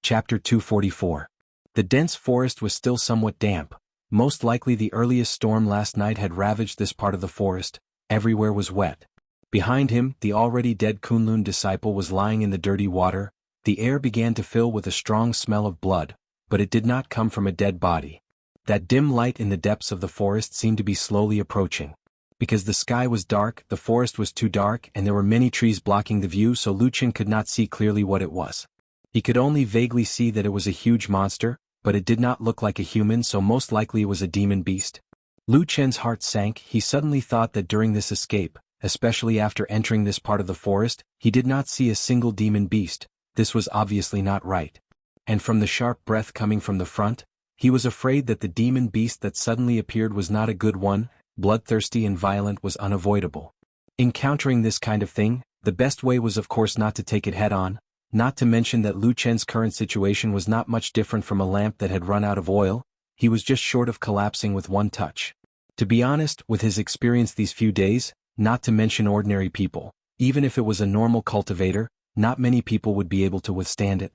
Chapter 244. The dense forest was still somewhat damp. Most likely the earliest storm last night had ravaged this part of the forest. Everywhere was wet. Behind him, the already dead Kunlun disciple was lying in the dirty water. The air began to fill with a strong smell of blood, but it did not come from a dead body. That dim light in the depths of the forest seemed to be slowly approaching. Because the sky was dark, the forest was too dark, and there were many trees blocking the view, so Lu Chen could not see clearly what it was. He could only vaguely see that it was a huge monster, but it did not look like a human, so most likely it was a demon beast. Lu Chen's heart sank. He suddenly thought that during this escape, especially after entering this part of the forest, he did not see a single demon beast. This was obviously not right. And from the sharp breath coming from the front, he was afraid that the demon beast that suddenly appeared was not a good one. Bloodthirsty and violent was unavoidable. Encountering this kind of thing, the best way was of course not to take it head-on, not to mention that Lu Chen's current situation was not much different from a lamp that had run out of oil. He was just short of collapsing with one touch. To be honest, with his experience these few days, not to mention ordinary people, even if it was a normal cultivator, not many people would be able to withstand it.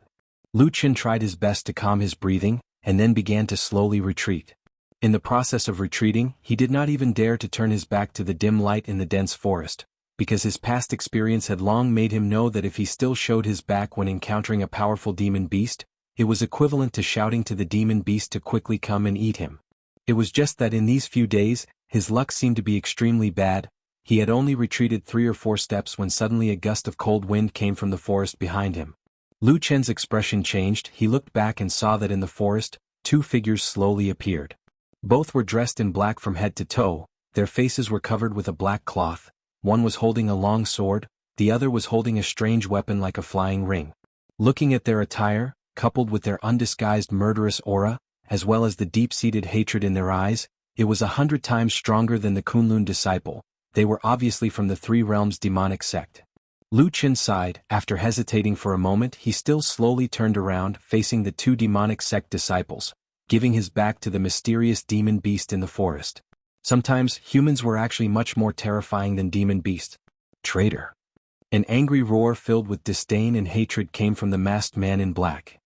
Lu Chen tried his best to calm his breathing, and then began to slowly retreat. In the process of retreating, he did not even dare to turn his back to the dim light in the dense forest, because his past experience had long made him know that if he still showed his back when encountering a powerful demon beast, it was equivalent to shouting to the demon beast to quickly come and eat him. It was just that in these few days, his luck seemed to be extremely bad. He had only retreated 3 or 4 steps when suddenly a gust of cold wind came from the forest behind him. Lu Chen's expression changed. He looked back and saw that in the forest, 2 figures slowly appeared. Both were dressed in black from head to toe. Their faces were covered with a black cloth. One was holding a long sword, the other was holding a strange weapon like a flying ring. Looking at their attire, coupled with their undisguised murderous aura, as well as the deep-seated hatred in their eyes, it was 100 times stronger than the Kunlun disciple. They were obviously from the Three Realms demonic sect. Lu Chen sighed. After hesitating for a moment, he still slowly turned around, facing the 2 demonic sect disciples, giving his back to the mysterious demon beast in the forest. Sometimes, humans were actually much more terrifying than demon beasts. Traitor. An angry roar filled with disdain and hatred came from the masked man in black.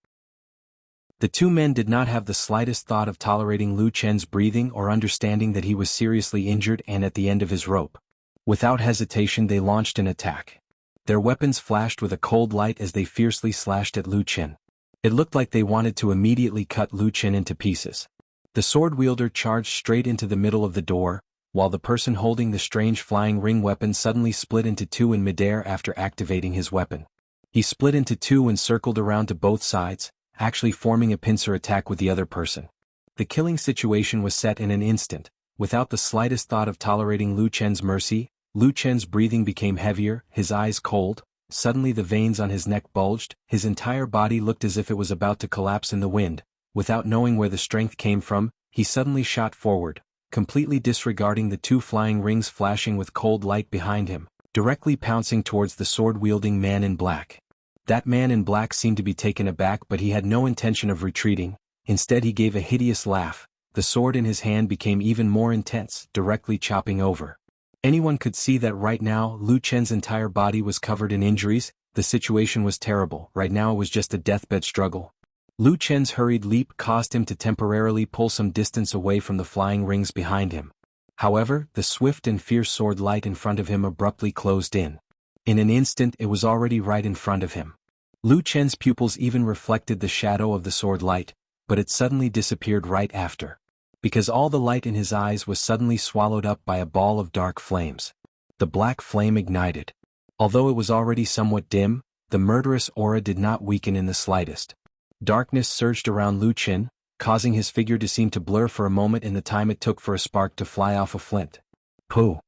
The 2 men did not have the slightest thought of tolerating Lu Chen's breathing or understanding that he was seriously injured and at the end of his rope. Without hesitation they launched an attack. Their weapons flashed with a cold light as they fiercely slashed at Lu Chen. It looked like they wanted to immediately cut Lu Chen into pieces. The sword wielder charged straight into the middle of the door, while the person holding the strange flying ring weapon suddenly split into 2 in midair after activating his weapon. He split into 2 and circled around to both sides, actually forming a pincer attack with the other person. The killing situation was set in an instant. Without the slightest thought of tolerating Lu Chen's mercy, Lu Chen's breathing became heavier, his eyes cold. Suddenly the veins on his neck bulged, his entire body looked as if it was about to collapse in the wind. Without knowing where the strength came from, he suddenly shot forward, completely disregarding the 2 flying rings flashing with cold light behind him, directly pouncing towards the sword-wielding man in black. That man in black seemed to be taken aback, but he had no intention of retreating. Instead he gave a hideous laugh. The sword in his hand became even more intense, directly chopping over. Anyone could see that right now Lu Chen's entire body was covered in injuries. The situation was terrible. Right now it was just a deathbed struggle. Lu Chen's hurried leap caused him to temporarily pull some distance away from the flying rings behind him. However, the swift and fierce sword light in front of him abruptly closed in. In an instant it was already right in front of him. Lu Chen's pupils even reflected the shadow of the sword light, but it suddenly disappeared right after. Because all the light in his eyes was suddenly swallowed up by a ball of dark flames. The black flame ignited. Although it was already somewhat dim, the murderous aura did not weaken in the slightest. Darkness surged around Lu Chen, causing his figure to seem to blur for a moment in the time it took for a spark to fly off a flint. Pooh!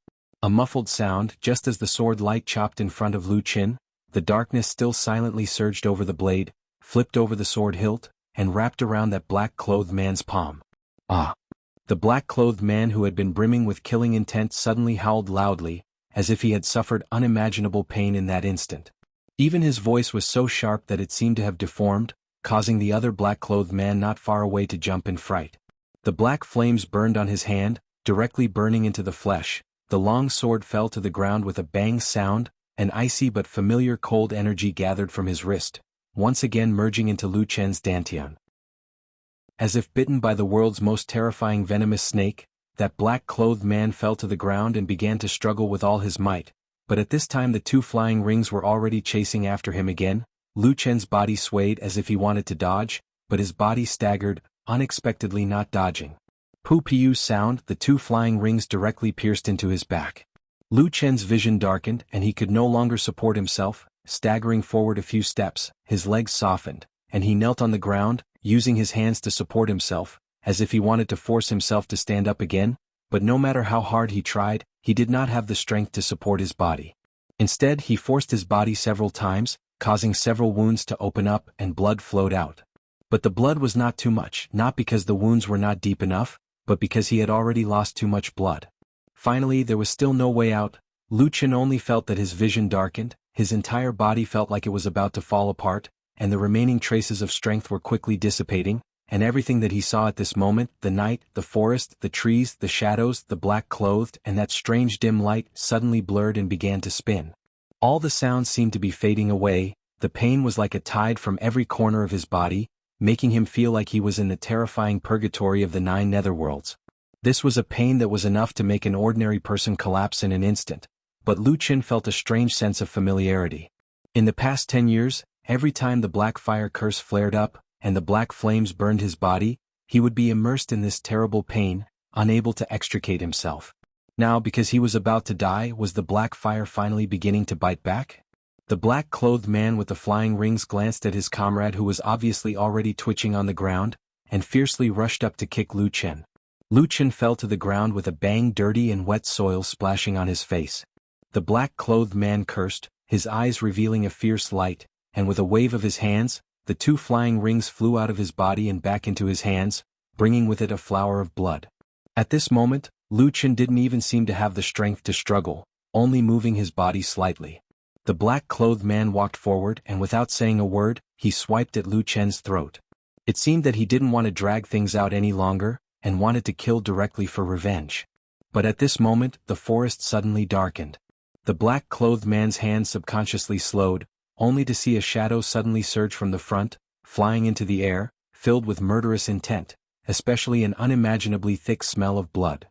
A muffled sound. Just as the sword light chopped in front of Lu Chen, the darkness still silently surged over the blade, flipped over the sword hilt, and wrapped around that black-clothed man's palm. Ah! The black-clothed man who had been brimming with killing intent suddenly howled loudly, as if he had suffered unimaginable pain in that instant. Even his voice was so sharp that it seemed to have deformed, causing the other black-clothed man not far away to jump in fright. The black flames burned on his hand, directly burning into the flesh. The long sword fell to the ground with a bang sound. An icy but familiar cold energy gathered from his wrist. once again merging into Lu Chen's dantian. As if bitten by the world's most terrifying venomous snake, that black-clothed man fell to the ground and began to struggle with all his might, but at this time the two flying rings were already chasing after him again. Lu Chen's body swayed as if he wanted to dodge, but his body staggered, unexpectedly not dodging. Pu-piu sound, the two flying rings directly pierced into his back. Lu Chen's vision darkened and he could no longer support himself, staggering forward a few steps, his legs softened, and he knelt on the ground, using his hands to support himself, as if he wanted to force himself to stand up again, but no matter how hard he tried, he did not have the strength to support his body. Instead, he forced his body several times, causing several wounds to open up and blood flowed out. But the blood was not too much, not because the wounds were not deep enough, but because he had already lost too much blood. Finally, there was still no way out. Lu Chen only felt that his vision darkened, his entire body felt like it was about to fall apart, and the remaining traces of strength were quickly dissipating, and everything that he saw at this moment, the night, the forest, the trees, the shadows, the black-clothed, and that strange dim light, suddenly blurred and began to spin. All the sounds seemed to be fading away, the pain was like a tide from every corner of his body, making him feel like he was in the terrifying purgatory of the 9 netherworlds. This was a pain that was enough to make an ordinary person collapse in an instant, but Lu Chen felt a strange sense of familiarity. In the past 10 years, every time the black fire curse flared up, and the black flames burned his body, he would be immersed in this terrible pain, unable to extricate himself. Now, because he was about to die, was the black fire finally beginning to bite back? The black-clothed man with the flying rings glanced at his comrade who was obviously already twitching on the ground, and fiercely rushed up to kick Lu Chen. Lu Chen fell to the ground with a bang, dirty and wet soil splashing on his face. The black-clothed man cursed, his eyes revealing a fierce light, and with a wave of his hands, the two flying rings flew out of his body and back into his hands, bringing with it a flower of blood. At this moment, Lu Chen didn't even seem to have the strength to struggle, only moving his body slightly. The black-clothed man walked forward and without saying a word, he swiped at Lu Chen's throat. It seemed that he didn't want to drag things out any longer, and wanted to kill directly for revenge. But at this moment, the forest suddenly darkened. The black-clothed man's hands subconsciously slowed, only to see a shadow suddenly surge from the front, flying into the air, filled with murderous intent, especially an unimaginably thick smell of blood.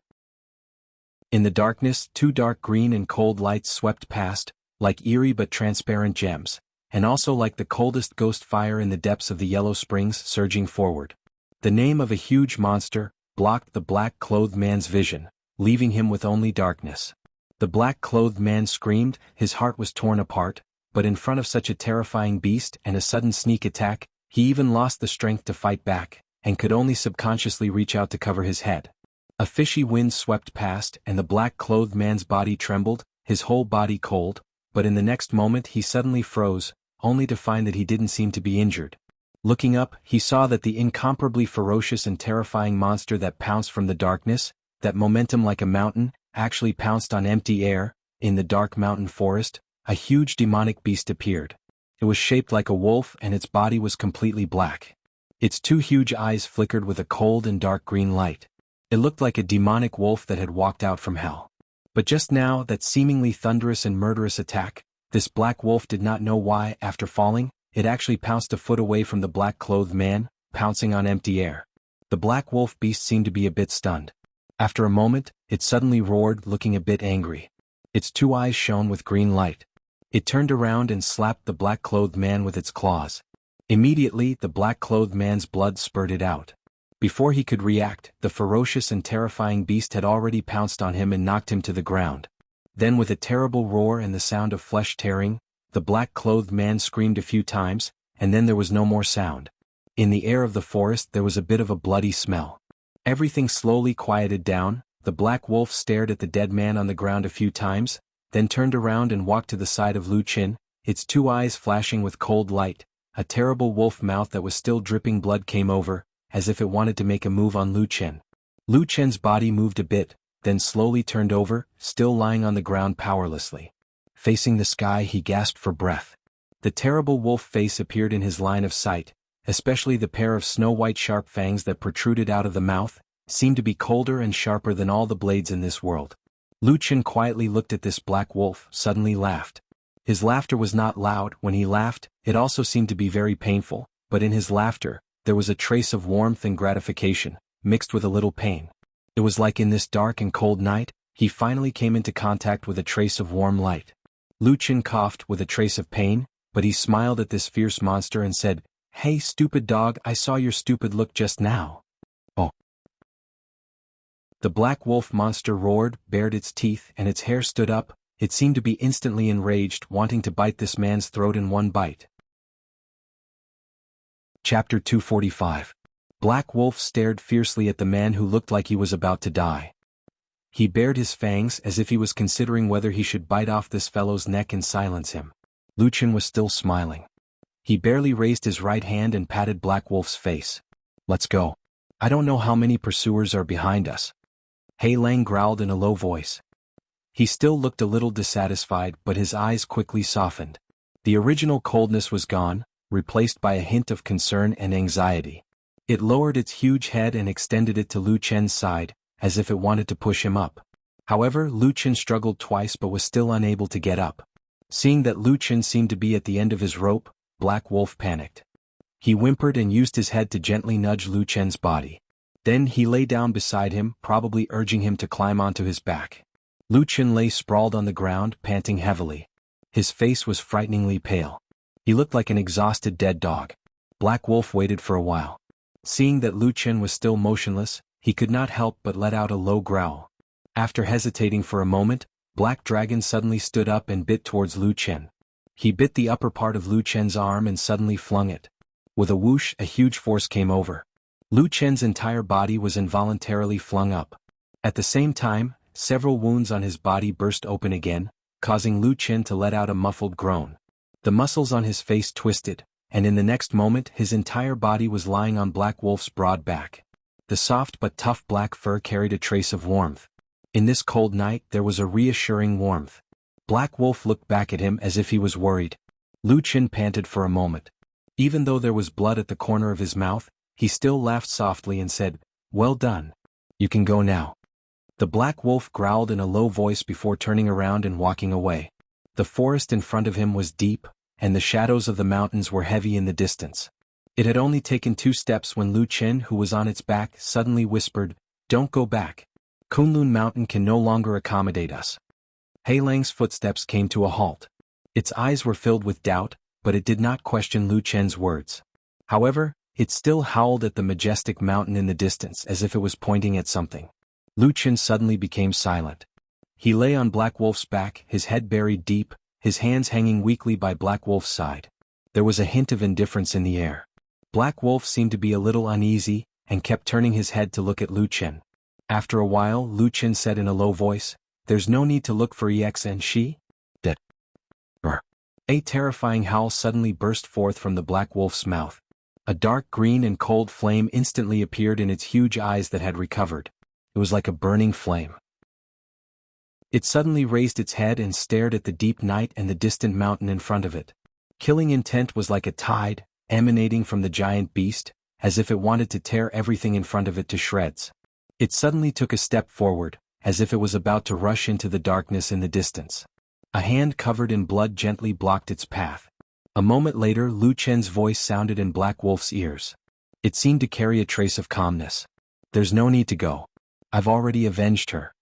In the darkness, 2 dark green and cold lights swept past, like eerie but transparent gems, and also like the coldest ghost fire in the depths of the yellow springs surging forward. The name of a huge monster blocked the black-clothed man's vision, leaving him with only darkness. The black-clothed man screamed, his heart was torn apart, but in front of such a terrifying beast and a sudden sneak attack, he even lost the strength to fight back, and could only subconsciously reach out to cover his head. A fishy wind swept past and the black-clothed man's body trembled, his whole body cold, but in the next moment he suddenly froze, only to find that he didn't seem to be injured. Looking up, he saw that the incomparably ferocious and terrifying monster that pounced from the darkness, that momentum like a mountain, actually pounced on empty air. In the dark mountain forest, a huge demonic beast appeared. It was shaped like a wolf and its body was completely black. Its 2 huge eyes flickered with a cold and dark green light. It looked like a demonic wolf that had walked out from hell. But just now, that seemingly thunderous and murderous attack, this black wolf did not know why, after falling, it actually pounced a foot away from the black-clothed man, pouncing on empty air. The black wolf beast seemed to be a bit stunned. After a moment, it suddenly roared, looking a bit angry. Its 2 eyes shone with green light. It turned around and slapped the black-clothed man with its claws. Immediately, the black-clothed man's blood spurted out. Before he could react, the ferocious and terrifying beast had already pounced on him and knocked him to the ground. Then with a terrible roar and the sound of flesh tearing, the black-clothed man screamed a few times, and then there was no more sound. In the air of the forest there was a bit of a bloody smell. Everything slowly quieted down. The black wolf stared at the dead man on the ground a few times, then turned around and walked to the side of Lu Chen, its 2 eyes flashing with cold light. A terrible wolf mouth that was still dripping blood came over, as if it wanted to make a move on Lu Chen. Lu Chen's body moved a bit, then slowly turned over, still lying on the ground powerlessly. Facing the sky, he gasped for breath. The terrible wolf face appeared in his line of sight, especially the pair of snow-white sharp fangs that protruded out of the mouth, seemed to be colder and sharper than all the blades in this world. Lu Chen quietly looked at this black wolf, suddenly laughed. His laughter was not loud. When he laughed, It also seemed to be very painful, but in his laughter, there was a trace of warmth and gratification, mixed with a little pain. It was like in this dark and cold night, he finally came into contact with a trace of warm light. Lu Chen coughed with a trace of pain, but he smiled at this fierce monster and said, "Hey stupid dog, I saw your stupid look just now." Oh. The black wolf monster roared, bared its teeth, and its hair stood up. It seemed to be instantly enraged, wanting to bite this man's throat in one bite. Chapter 245. Black Wolf stared fiercely at the man who looked like he was about to die. He bared his fangs as if he was considering whether he should bite off this fellow's neck and silence him. Lu Chen was still smiling. He barely raised his right hand and patted Black Wolf's face. "Let's go. I don't know how many pursuers are behind us." Hei Lang growled in a low voice. He still looked a little dissatisfied, but his eyes quickly softened. The original coldness was gone, replaced by a hint of concern and anxiety. It lowered its huge head and extended it to Lu Chen's side, as if it wanted to push him up. However, Lu Chen struggled twice but was still unable to get up. Seeing that Lu Chen seemed to be at the end of his rope, Black Wolf panicked. He whimpered and used his head to gently nudge Lu Chen's body. Then he lay down beside him, probably urging him to climb onto his back. Lu Chen lay sprawled on the ground, panting heavily. His face was frighteningly pale. He looked like an exhausted dead dog. Black Wolf waited for a while. Seeing that Lu Chen was still motionless, he could not help but let out a low growl. After hesitating for a moment, Black Dragon suddenly stood up and bit towards Lu Chen. He bit the upper part of Lu Chen's arm and suddenly flung it. With a whoosh, a huge force came over. Lu Chen's entire body was involuntarily flung up. At the same time, several wounds on his body burst open again, causing Lu Chen to let out a muffled groan. The muscles on his face twisted, and in the next moment his entire body was lying on Black Wolf's broad back. The soft but tough black fur carried a trace of warmth. In this cold night there was a reassuring warmth. Black Wolf looked back at him as if he was worried. Lu Chen panted for a moment. Even though there was blood at the corner of his mouth, he still laughed softly and said, "Well done. You can go now." The Black Wolf growled in a low voice before turning around and walking away. The forest in front of him was deep, and the shadows of the mountains were heavy in the distance. It had only taken 2 steps when Lu Chen, who was on its back, suddenly whispered, "Don't go back. Kunlun Mountain can no longer accommodate us." Hei Lang's footsteps came to a halt. Its eyes were filled with doubt, but it did not question Lu Chen's words. However, it still howled at the majestic mountain in the distance as if it was pointing at something. Lu Chen suddenly became silent. He lay on Black Wolf's back, his head buried deep, his hands hanging weakly by Black Wolf's side. There was a hint of indifference in the air. Black Wolf seemed to be a little uneasy, and kept turning his head to look at Lu Chen. After a while, Lu Chen said in a low voice, "There's no need to look for EX and she?" Dead. A terrifying howl suddenly burst forth from the Black Wolf's mouth. A dark green and cold flame instantly appeared in its huge eyes that had recovered. It was like a burning flame. It suddenly raised its head and stared at the deep night and the distant mountain in front of it. Killing intent was like a tide, emanating from the giant beast, as if it wanted to tear everything in front of it to shreds. It suddenly took a step forward, as if it was about to rush into the darkness in the distance. A hand covered in blood gently blocked its path. A moment later, Lu Chen's voice sounded in Black Wolf's ears. It seemed to carry a trace of calmness. "There's no need to go. I've already avenged her."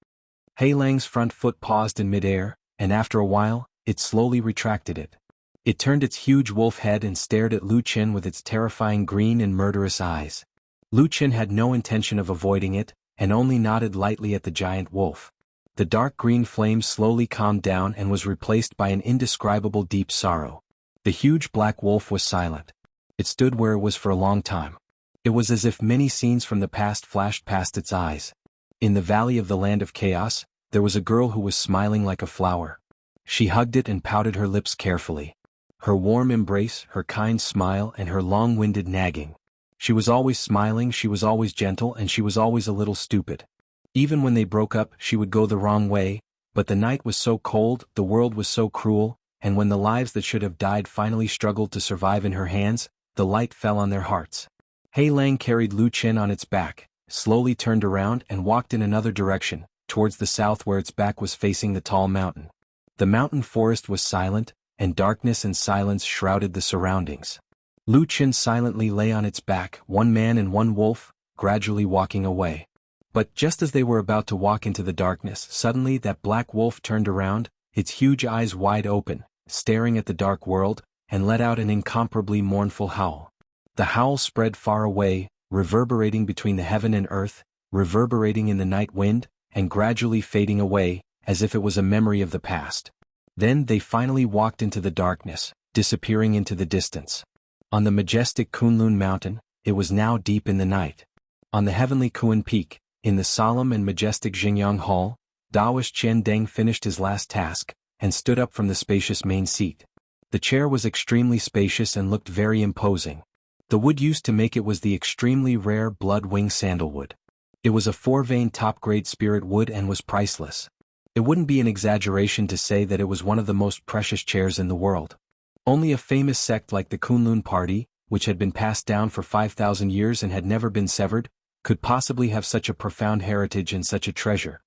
Hei Lang's front foot paused in midair, and after a while, it slowly retracted it. It turned its huge wolf head and stared at Lu Chen with its terrifying green and murderous eyes. Lu Chen had no intention of avoiding it, and only nodded lightly at the giant wolf. The dark green flame slowly calmed down and was replaced by an indescribable deep sorrow. The huge black wolf was silent. It stood where it was for a long time. It was as if many scenes from the past flashed past its eyes. In the valley of the land of chaos, there was a girl who was smiling like a flower. She hugged it and pouted her lips carefully. Her warm embrace, her kind smile, and her long-winded nagging. She was always smiling, she was always gentle, and she was always a little stupid. Even when they broke up, she would go the wrong way, but the night was so cold, the world was so cruel, and when the lives that should have died finally struggled to survive in her hands, the light fell on their hearts. Hei Lang carried Lu Chen on its back, slowly turned around and walked in another direction, towards the south where its back was facing the tall mountain. The mountain forest was silent, and darkness and silence shrouded the surroundings. Lu Qin silently lay on its back, one man and one wolf, gradually walking away. But just as they were about to walk into the darkness, suddenly that black wolf turned around, its huge eyes wide open, staring at the dark world, and let out an incomparably mournful howl. The howl spread far away, reverberating between the heaven and earth, reverberating in the night wind, and gradually fading away, as if it was a memory of the past. Then they finally walked into the darkness, disappearing into the distance. On the majestic Kunlun mountain, it was now deep in the night. On the heavenly Kuan peak, in the solemn and majestic Xingyang hall, Daoist Qian Deng finished his last task, and stood up from the spacious main seat. The chair was extremely spacious and looked very imposing. The wood used to make it was the extremely rare blood-wing sandalwood. It was a 4-vein top-grade spirit wood and was priceless. It wouldn't be an exaggeration to say that it was one of the most precious chairs in the world. Only a famous sect like the Kunlun party, which had been passed down for 5,000 years and had never been severed, could possibly have such a profound heritage and such a treasure.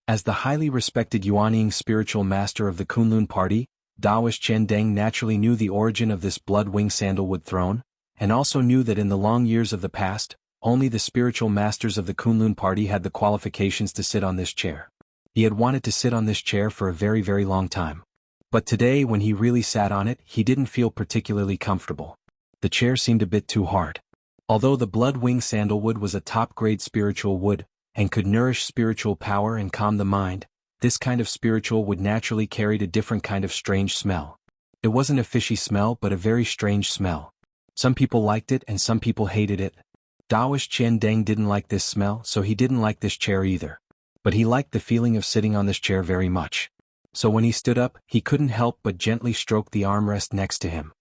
As the highly respected Yuanying spiritual master of the Kunlun party, Daoist Qian Deng naturally knew the origin of this blood-wing sandalwood throne, and also knew that in the long years of the past, only the spiritual masters of the Kunlun party had the qualifications to sit on this chair. He had wanted to sit on this chair for a very, very long time. But today when he really sat on it, he didn't feel particularly comfortable. The chair seemed a bit too hard. Although the blood-wing sandalwood was a top-grade spiritual wood, and could nourish spiritual power and calm the mind, this kind of spiritual would naturally carry a different kind of strange smell. It wasn't a fishy smell but a very strange smell. Some people liked it and some people hated it. Daoist Qian Deng didn't like this smell, so he didn't like this chair either. But he liked the feeling of sitting on this chair very much. So when he stood up, he couldn't help but gently stroke the armrest next to him.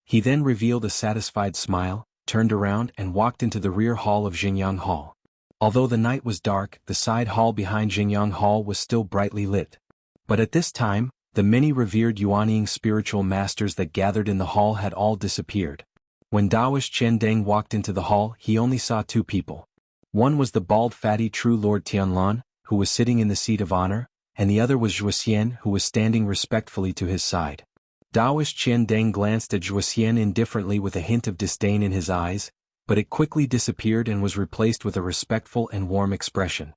He then revealed a satisfied smile, turned around and walked into the rear hall of Xingyang Hall. Although the night was dark, the side hall behind Xingyang Hall was still brightly lit. But at this time, the many revered Yuanying spiritual masters that gathered in the hall had all disappeared. When Daoist Qian Deng walked into the hall, he only saw two people. One was the bald fatty true Lord Tianlan, who was sitting in the seat of honor, and the other was Zhuoxian, who was standing respectfully to his side. Daoist Qian Deng glanced at Zhuoxian indifferently with a hint of disdain in his eyes, but it quickly disappeared and was replaced with a respectful and warm expression.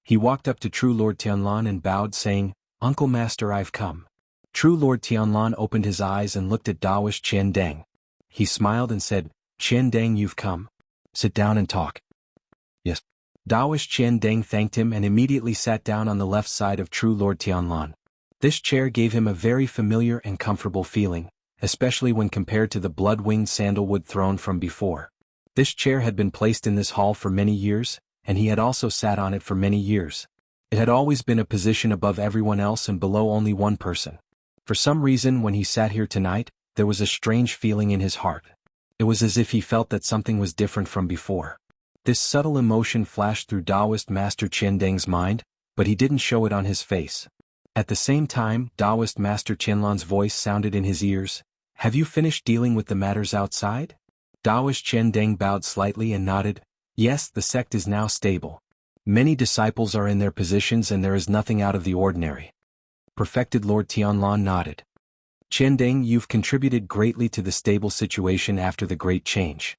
He walked up to True Lord Tianlan and bowed, saying, "Uncle Master, I've come." True Lord Tianlan opened his eyes and looked at Daoist Qian Deng. He smiled and said, "Qian Deng, you've come. Sit down and talk." "Yes." Daoist Qian Deng thanked him and immediately sat down on the left side of True Lord Tianlan. This chair gave him a very familiar and comfortable feeling, especially when compared to the blood-winged sandalwood throne from before. This chair had been placed in this hall for many years, and he had also sat on it for many years. It had always been a position above everyone else and below only one person. For some reason when he sat here tonight, there was a strange feeling in his heart. It was as if he felt that something was different from before. This subtle emotion flashed through Daoist Master Qian Deng's mind, but he didn't show it on his face. At the same time, Daoist Master Qianlan's voice sounded in his ears. "Have you finished dealing with the matters outside?" Daoist Qian Deng bowed slightly and nodded. "Yes, the sect is now stable. Many disciples are in their positions and there is nothing out of the ordinary." Perfected Lord Tianlan nodded. "Qian Deng, you've contributed greatly to the stable situation after the great change."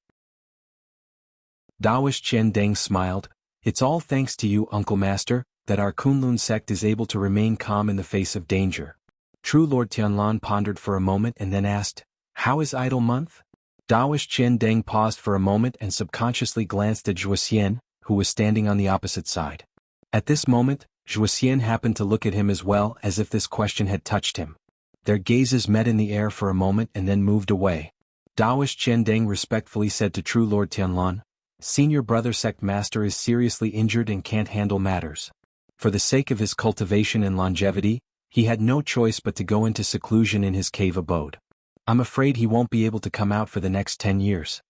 Daoist Qian Deng smiled. "It's all thanks to you, Uncle Master, that our Kunlun sect is able to remain calm in the face of danger." True Lord Tianlan pondered for a moment and then asked, "How is Idle Month?" Daoist Qian Deng paused for a moment and subconsciously glanced at Zhuoxian, who was standing on the opposite side. At this moment, Zhuoxian happened to look at him as well, as if this question had touched him. Their gazes met in the air for a moment and then moved away. Daoist Qian Deng respectfully said to True Lord Tianlan, "Senior brother sect master is seriously injured and can't handle matters. For the sake of his cultivation and longevity, he had no choice but to go into seclusion in his cave abode. I'm afraid he won't be able to come out for the next 10 years.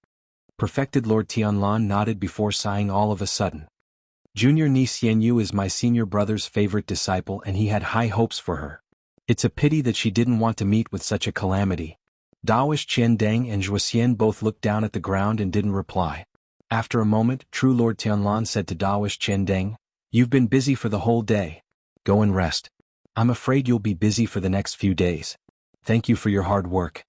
Perfected Lord Tianlan nodded before sighing all of a sudden. Junior niece Xianyu is my senior brother's favorite disciple and he had high hopes for her. It's a pity that she didn't want to meet with such a calamity." Daoist Qian Deng and Zhuoxian both looked down at the ground and didn't reply. After a moment, True Lord Tianlan said to Daoist Qian Deng, "You've been busy for the whole day. Go and rest." I'm afraid you'll be busy for the next few days. Thank you for your hard work.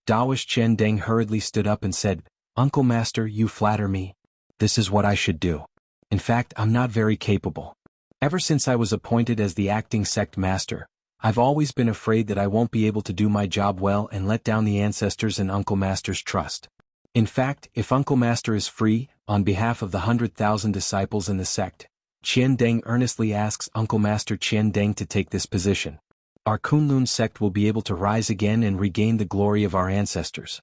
Daoist Chen Deng hurriedly stood up and said, Uncle Master, you flatter me. This is what I should do. In fact, I'm not very capable. Ever since I was appointed as the acting sect master, I've always been afraid that I won't be able to do my job well and let down the ancestors and Uncle Master's trust. In fact, if Uncle Master is free, on behalf of the 100,000 disciples in the sect, Qian Deng earnestly asks Uncle Master Qian Deng to take this position. Our Kunlun sect will be able to rise again and regain the glory of our ancestors.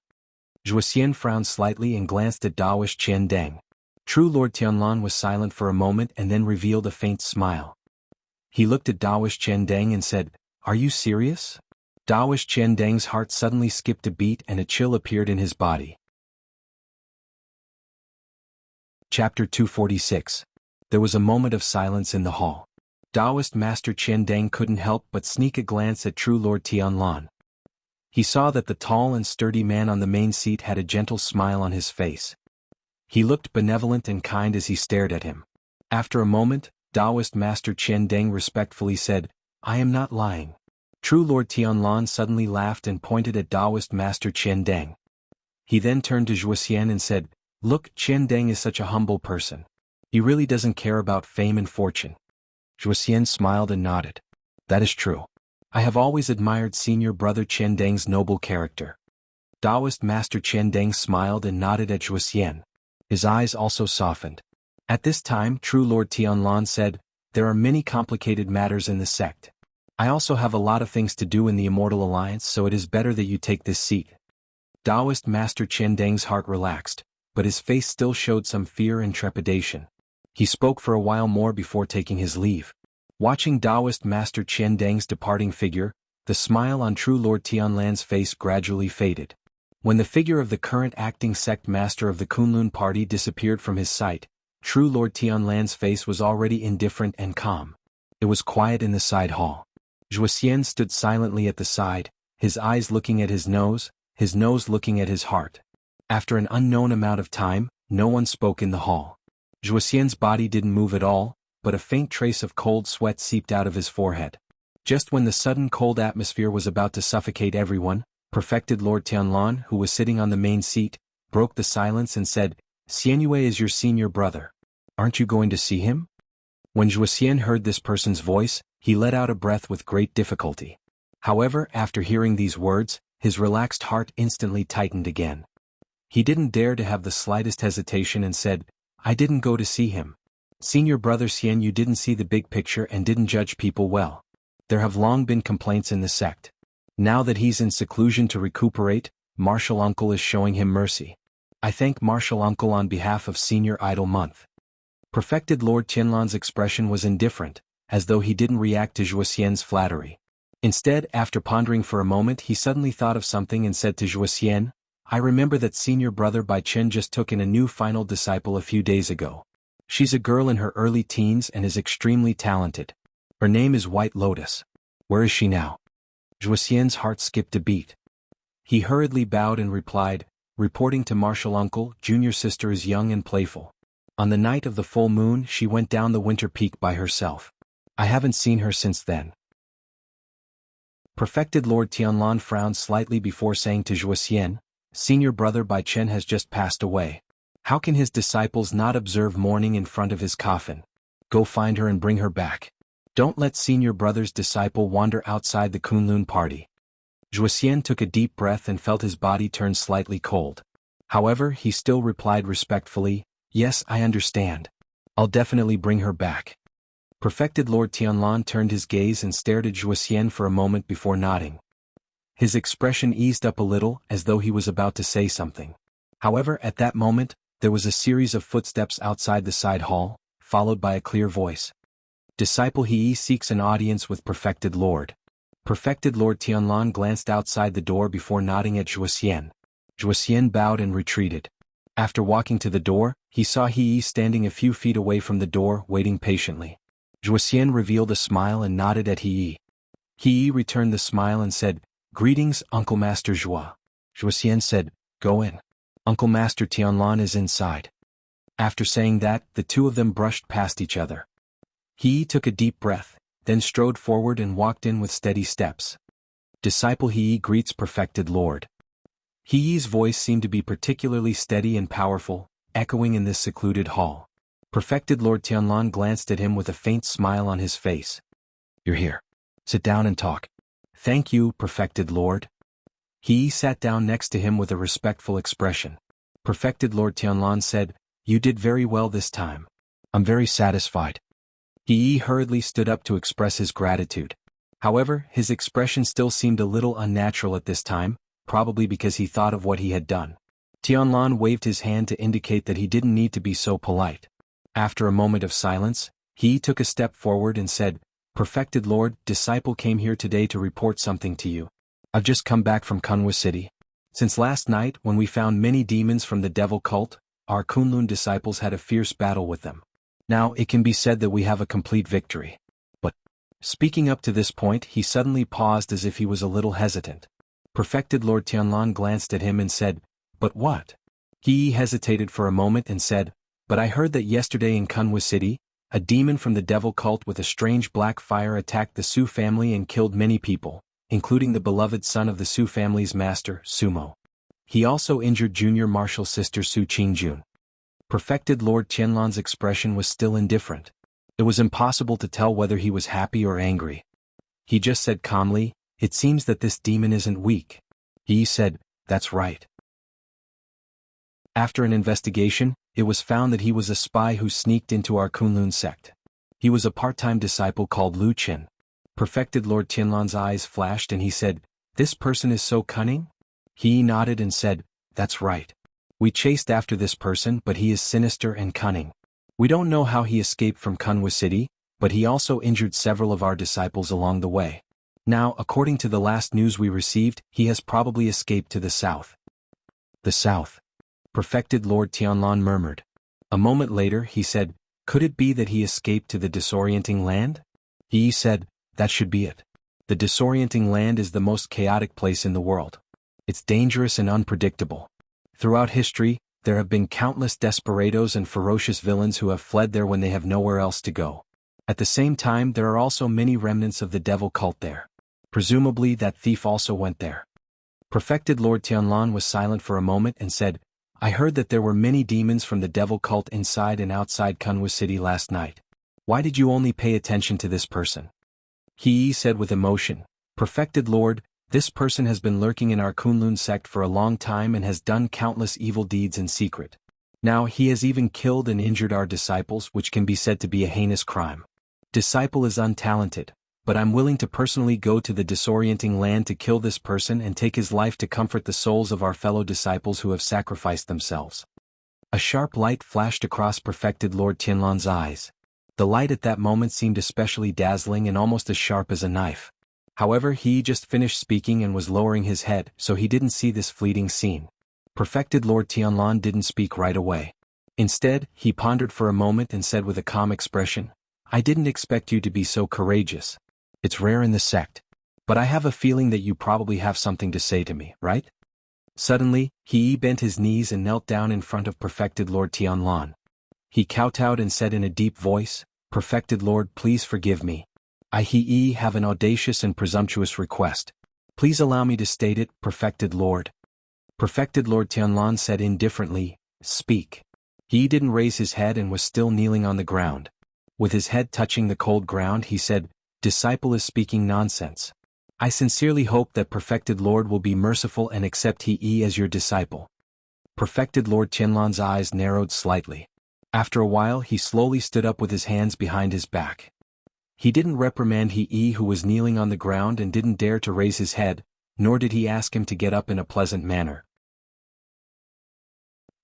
Zhuoxian frowned slightly and glanced at Daoist Qian Deng. True Lord Tianlan was silent for a moment and then revealed a faint smile. He looked at Daoist Qian Deng and said, Are you serious? Daoist Qian Deng's heart suddenly skipped a beat and a chill appeared in his body. Chapter 246. There was a moment of silence in the hall. Daoist Master Qian Deng couldn't help but sneak a glance at True Lord Tianlan. He saw that the tall and sturdy man on the main seat had a gentle smile on his face. He looked benevolent and kind as he stared at him. After a moment, Daoist Master Qian Deng respectfully said, I am not lying. True Lord Tianlan suddenly laughed and pointed at Daoist Master Qian Deng. He then turned to Zhuoxian and said, Look, Qian Deng is such a humble person. He really doesn't care about fame and fortune. Zhuoxian smiled and nodded. That is true. I have always admired senior brother Qian Deng's noble character. Daoist Master Qian Deng smiled and nodded at Zhuoxian. His eyes also softened. At this time, True Lord Tianlan said, There are many complicated matters in the sect. I also have a lot of things to do in the Immortal Alliance, so it is better that you take this seat. Daoist Master Qian Deng's heart relaxed, but his face still showed some fear and trepidation. He spoke for a while more before taking his leave. Watching Daoist Master Qian Deng's departing figure, the smile on True Lord Tianlan's face gradually faded. When the figure of the current acting sect master of the Kunlun party disappeared from his sight, True Lord Tianlan's face was already indifferent and calm. It was quiet in the side hall. Zhuoxian stood silently at the side, his eyes looking at his nose looking at his heart. After an unknown amount of time, no one spoke in the hall. Zhuoxian's body didn't move at all, but a faint trace of cold sweat seeped out of his forehead. Just when the sudden cold atmosphere was about to suffocate everyone, Perfected Lord Tianlan, who was sitting on the main seat, broke the silence and said, Xianyue is your senior brother. Aren't you going to see him? When Zhuoxian heard this person's voice, he let out a breath with great difficulty. However, after hearing these words, his relaxed heart instantly tightened again. He didn't dare to have the slightest hesitation and said, I didn't go to see him. Senior brother Xian, you didn't see the big picture and didn't judge people well. There have long been complaints in the sect. Now that he's in seclusion to recuperate, Martial Uncle is showing him mercy. I thank Martial Uncle on behalf of Senior Idol Month. Perfected Lord Tianlan's expression was indifferent, as though he didn't react to Zhuoxian's flattery. Instead, after pondering for a moment, he suddenly thought of something and said to Zhuoxian, I remember that senior brother Bai Chen just took in a new final disciple a few days ago. She's a girl in her early teens and is extremely talented. Her name is White Lotus. Where is she now? Zhuoxian's heart skipped a beat. He hurriedly bowed and replied, reporting to Martial Uncle, junior sister is young and playful. On the night of the full moon, she went down the winter peak by herself. I haven't seen her since then. Perfected Lord Tianlan frowned slightly before saying to Zhuoxian, Senior brother Bai Chen has just passed away. How can his disciples not observe mourning in front of his coffin? Go find her and bring her back. Don't let senior brother's disciple wander outside the Kunlun party. Zhuoxian took a deep breath and felt his body turn slightly cold. However, he still replied respectfully, Yes, I understand. I'll definitely bring her back. Perfected Lord Tianlan turned his gaze and stared at Zhuoxian for a moment before nodding. His expression eased up a little, as though he was about to say something. However, at that moment, there was a series of footsteps outside the side hall, followed by a clear voice. Disciple He seeks an audience with Perfected Lord. Perfected Lord Tianlan glanced outside the door before nodding at Zhuoxian. Zhuoxian bowed and retreated. After walking to the door, he saw He standing a few feet away from the door, waiting patiently. Zhuoxian revealed a smile and nodded at He. He returned the smile and said, Greetings, Uncle Master Zhua. Zhuoxian said, Go in. Uncle Master Tianlan is inside. After saying that, the two of them brushed past each other. He took a deep breath, then strode forward and walked in with steady steps. Disciple He greets Perfected Lord. He's voice seemed to be particularly steady and powerful, echoing in this secluded hall. Perfected Lord Tianlan glanced at him with a faint smile on his face. You're here. Sit down and talk. Thank you, Perfected Lord. He sat down next to him with a respectful expression. Perfected Lord Tianlan said, You did very well this time. I'm very satisfied. He hurriedly stood up to express his gratitude. However, his expression still seemed a little unnatural at this time, probably because he thought of what he had done. Tianlan waved his hand to indicate that he didn't need to be so polite. After a moment of silence, he took a step forward and said, Perfected Lord, disciple came here today to report something to you. I've just come back from Kunwa City. Since last night, when we found many demons from the devil cult, our Kunlun disciples had a fierce battle with them. Now it can be said that we have a complete victory. But, speaking up to this point, he suddenly paused as if he was a little hesitant. Perfected Lord Tianlan glanced at him and said, But what? He hesitated for a moment and said, But I heard that yesterday in Kunwa City, a demon from the devil cult with a strange black fire attacked the Su family and killed many people, including the beloved son of the Su family's master, Sumo. He also injured junior martial sister Su Qingjun. Perfected Lord Tianlan's expression was still indifferent. It was impossible to tell whether he was happy or angry. He just said calmly, It seems that this demon isn't weak. He said, That's right. After an investigation, it was found that he was a spy who sneaked into our Kunlun sect. He was a part-time disciple called Lu Qin. Perfected Lord Tianlan's eyes flashed and he said, This person is so cunning? He nodded and said, That's right. We chased after this person, but he is sinister and cunning. We don't know how he escaped from Kunwa City, but he also injured several of our disciples along the way. Now, according to the last news we received, he has probably escaped to the south. The south. Perfected Lord Tianlan murmured. A moment later he said, Could it be that he escaped to the disorienting land? He said, That should be it. The disorienting land is the most chaotic place in the world. It's dangerous and unpredictable. Throughout history, there have been countless desperados and ferocious villains who have fled there when they have nowhere else to go. At the same time, there are also many remnants of the devil cult there. Presumably that thief also went there. Perfected Lord Tianlan was silent for a moment and said, I heard that there were many demons from the devil cult inside and outside Kunwa City last night. Why did you only pay attention to this person? He said with emotion, Perfected Lord, this person has been lurking in our Kunlun sect for a long time and has done countless evil deeds in secret. Now he has even killed and injured our disciples, which can be said to be a heinous crime. Disciple is untalented, but I'm willing to personally go to the disorienting land to kill this person and take his life to comfort the souls of our fellow disciples who have sacrificed themselves. A sharp light flashed across Perfected Lord Tianlan's eyes. The light at that moment seemed especially dazzling and almost as sharp as a knife. However, he just finished speaking and was lowering his head, so he didn't see this fleeting scene. Perfected Lord Tianlan didn't speak right away. Instead, he pondered for a moment and said with a calm expression, I didn't expect you to be so courageous. It's rare in the sect. But I have a feeling that you probably have something to say to me, right? Suddenly, he bent his knees and knelt down in front of Perfected Lord Tianlan. He kowtowed and said in a deep voice, Perfected Lord, please forgive me. I have an audacious and presumptuous request. Please allow me to state it, Perfected Lord. Perfected Lord Tianlan said indifferently, Speak. He didn't raise his head and was still kneeling on the ground. With his head touching the cold ground he said, Disciple is speaking nonsense. I sincerely hope that Perfected Lord will be merciful and accept he as your disciple. Perfected Lord Tianlan's eyes narrowed slightly. After a while he slowly stood up with his hands behind his back. He didn't reprimand he who was kneeling on the ground and didn't dare to raise his head, nor did he ask him to get up in a pleasant manner.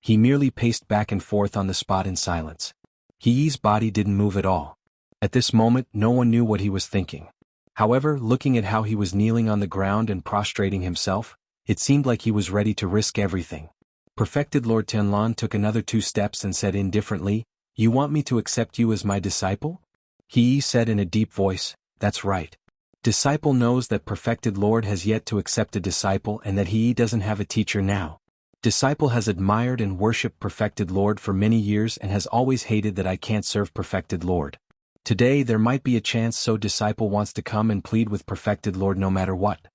He merely paced back and forth on the spot in silence. He's body didn't move at all. At this moment no one knew what he was thinking. However, looking at how he was kneeling on the ground and prostrating himself, it seemed like he was ready to risk everything. Perfected Lord Tianlan took another 2 steps and said indifferently, You want me to accept you as my disciple? He said in a deep voice, That's right. Disciple knows that Perfected Lord has yet to accept a disciple and that he doesn't have a teacher now. Disciple has admired and worshipped Perfected Lord for many years and has always hated that I can't serve Perfected Lord. Today there might be a chance, so disciple wants to come and plead with Perfected Lord no matter what.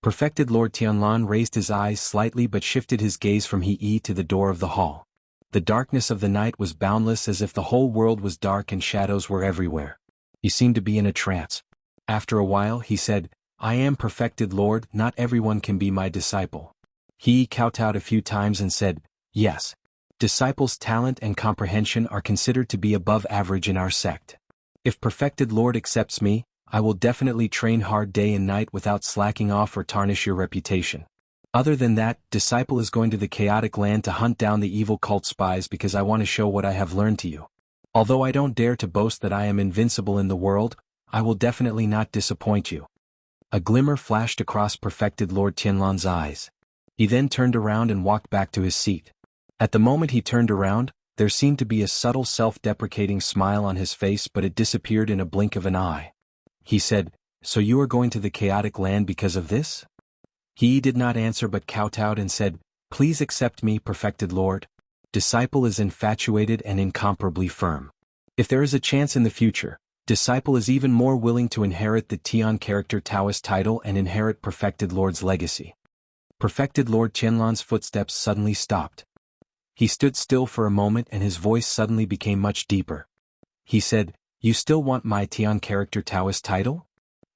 Perfected Lord Tianlan raised his eyes slightly but shifted his gaze from He to the door of the hall. The darkness of the night was boundless, as if the whole world was dark and shadows were everywhere. He seemed to be in a trance. After a while he said, I am Perfected Lord, not everyone can be my disciple. He kowtowed a few times and said, yes. Disciples' talent and comprehension are considered to be above average in our sect. If Perfected Lord accepts me, I will definitely train hard day and night without slacking off or tarnish your reputation. Other than that, disciple is going to the chaotic land to hunt down the evil cult spies because I want to show what I have learned to you. Although I don't dare to boast that I am invincible in the world, I will definitely not disappoint you. A glimmer flashed across Perfected Lord Tianlan's eyes. He then turned around and walked back to his seat. At the moment he turned around, there seemed to be a subtle self-deprecating smile on his face, but it disappeared in a blink of an eye. He said, so you are going to the chaotic land because of this? He did not answer but kowtowed and said, please accept me, Perfected Lord. Disciple is infatuated and incomparably firm. If there is a chance in the future, disciple is even more willing to inherit the Tian character Taoist title and inherit Perfected Lord's legacy. Perfected Lord Tianlan's footsteps suddenly stopped. He stood still for a moment and his voice suddenly became much deeper. He said, you still want my Tian character Taoist title?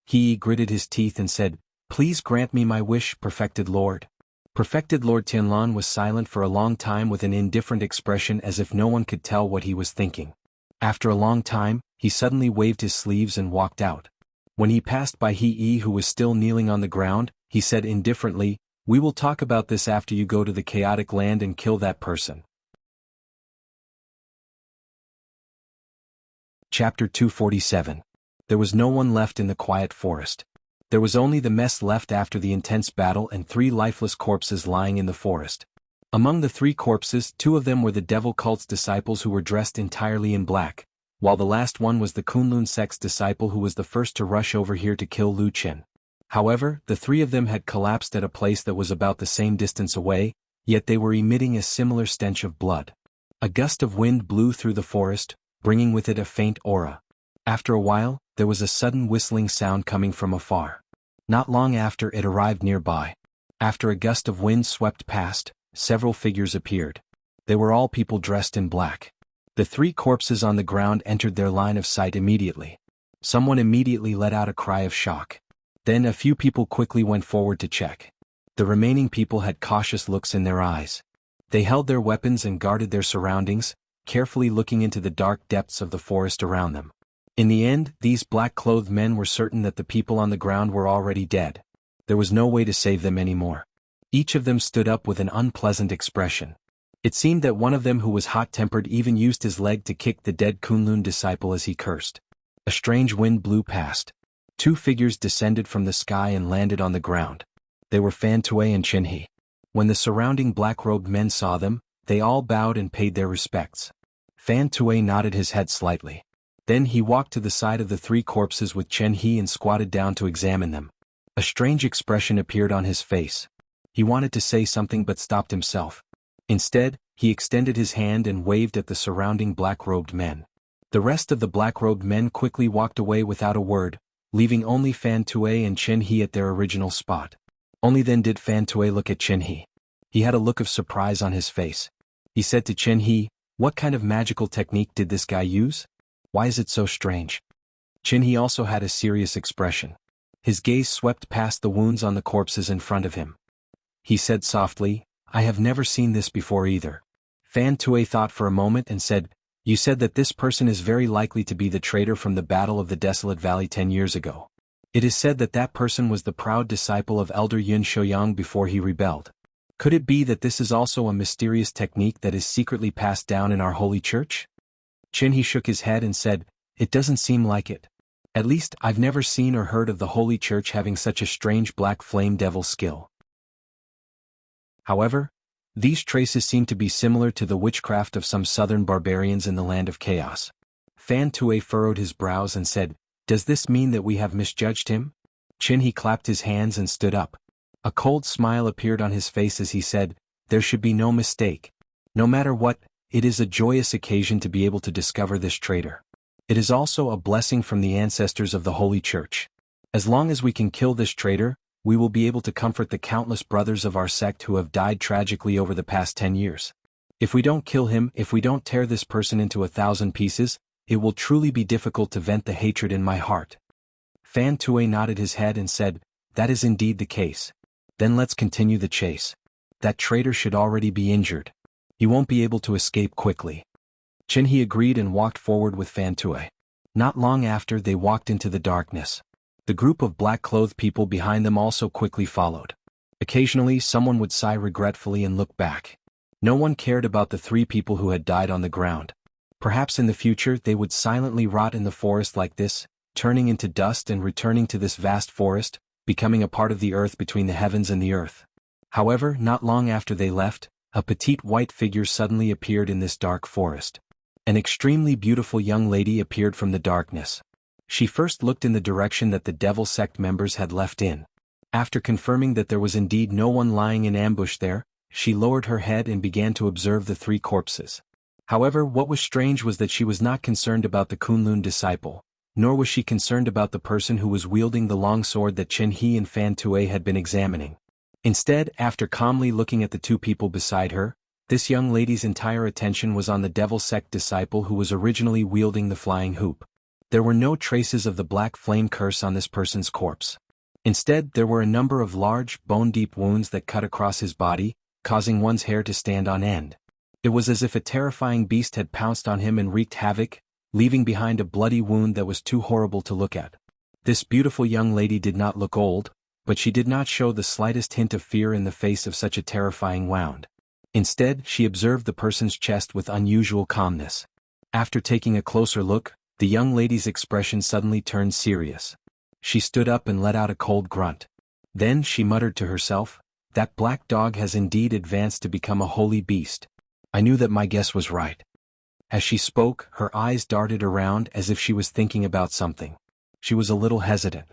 He gritted his teeth and said, please grant me my wish, Perfected Lord. Perfected Lord Tianlan was silent for a long time with an indifferent expression, as if no one could tell what he was thinking. After a long time, he suddenly waved his sleeves and walked out. When he passed by He, who was still kneeling on the ground, he said indifferently, we will talk about this after you go to the chaotic land and kill that person. Chapter 247. There was no one left in the quiet forest. There was only the mess left after the intense battle and 3 lifeless corpses lying in the forest. Among the 3 corpses, 2 of them were the devil cult's disciples who were dressed entirely in black, while the last one was the Kunlun sect's disciple who was the first to rush over here to kill Lu Chen. However, the 3 of them had collapsed at a place that was about the same distance away, yet they were emitting a similar stench of blood. A gust of wind blew through the forest, bringing with it a faint aura. After a while, there was a sudden whistling sound coming from afar. Not long after, it arrived nearby. After a gust of wind swept past, several figures appeared. They were all people dressed in black. The 3 corpses on the ground entered their line of sight immediately. Someone immediately let out a cry of shock. Then a few people quickly went forward to check. The remaining people had cautious looks in their eyes. They held their weapons and guarded their surroundings, carefully looking into the dark depths of the forest around them. In the end, these black-clothed men were certain that the people on the ground were already dead. There was no way to save them anymore. Each of them stood up with an unpleasant expression. It seemed that one of them, who was hot-tempered, even used his leg to kick the dead Kunlun disciple as he cursed. A strange wind blew past. 2 figures descended from the sky and landed on the ground. They were Fan Tui and Chen He. When the surrounding black-robed men saw them, they all bowed and paid their respects. Fan Tui nodded his head slightly. Then he walked to the side of the 3 corpses with Chen He and squatted down to examine them. A strange expression appeared on his face. He wanted to say something but stopped himself. Instead, he extended his hand and waved at the surrounding black-robed men. The rest of the black-robed men quickly walked away without a word, leaving only Fan Tui and Chen He at their original spot. Only then did Fan Tui look at Chen He. He had a look of surprise on his face. He said to Chen He, "What kind of magical technique did this guy use? Why is it so strange?" Chen He also had a serious expression. His gaze swept past the wounds on the corpses in front of him. He said softly, "I have never seen this before either." Fan Tui thought for a moment and said, "You said that this person is very likely to be the traitor from the Battle of the Desolate Valley 10 years ago. It is said that that person was the proud disciple of Elder Yun Shouyang before he rebelled. Could it be that this is also a mysterious technique that is secretly passed down in our holy church?" Chen He shook his head and said, "It doesn't seem like it. At least, I've never seen or heard of the holy church having such a strange black flame devil skill. However, these traces seem to be similar to the witchcraft of some southern barbarians in the land of chaos." Fan Tui furrowed his brows and said, "Does this mean that we have misjudged him?" Chen He clapped his hands and stood up. A cold smile appeared on his face as he said, "There should be no mistake. No matter what, it is a joyous occasion to be able to discover this traitor. It is also a blessing from the ancestors of the Holy Church. As long as we can kill this traitor, we will be able to comfort the countless brothers of our sect who have died tragically over the past 10 years. If we don't kill him, if we don't tear this person into 1,000 pieces, it will truly be difficult to vent the hatred in my heart. Fan Tue nodded his head and said, "That is indeed the case. Then let's continue the chase. That traitor should already be injured. He won't be able to escape quickly." Chen He agreed and walked forward with Fan Tue. Not long after, they walked into the darkness. The group of black-clothed people behind them also quickly followed. Occasionally, someone would sigh regretfully and look back. No one cared about the 3 people who had died on the ground. Perhaps in the future they would silently rot in the forest like this, turning into dust and returning to this vast forest, becoming a part of the earth between the heavens and the earth. However, not long after they left, a petite white figure suddenly appeared in this dark forest. An extremely beautiful young lady appeared from the darkness. She first looked in the direction that the Devil Sect members had left in. After confirming that there was indeed no one lying in ambush there, she lowered her head and began to observe the 3 corpses. However, what was strange was that she was not concerned about the Kunlun disciple, nor was she concerned about the person who was wielding the long sword that Chen He and Fan Tue had been examining. Instead, after calmly looking at the 2 people beside her, this young lady's entire attention was on the Devil Sect disciple who was originally wielding the flying hoop. There were no traces of the black flame curse on this person's corpse. Instead, there were a number of large, bone-deep wounds that cut across his body, causing one's hair to stand on end. It was as if a terrifying beast had pounced on him and wreaked havoc, leaving behind a bloody wound that was too horrible to look at. This beautiful young lady did not look old, but she did not show the slightest hint of fear in the face of such a terrifying wound. Instead, she observed the person's chest with unusual calmness. After taking a closer look, the young lady's expression suddenly turned serious. She stood up and let out a cold grunt. Then she muttered to herself, "That black dog has indeed advanced to become a holy beast. I knew that my guess was right." As she spoke, her eyes darted around as if she was thinking about something. She was a little hesitant.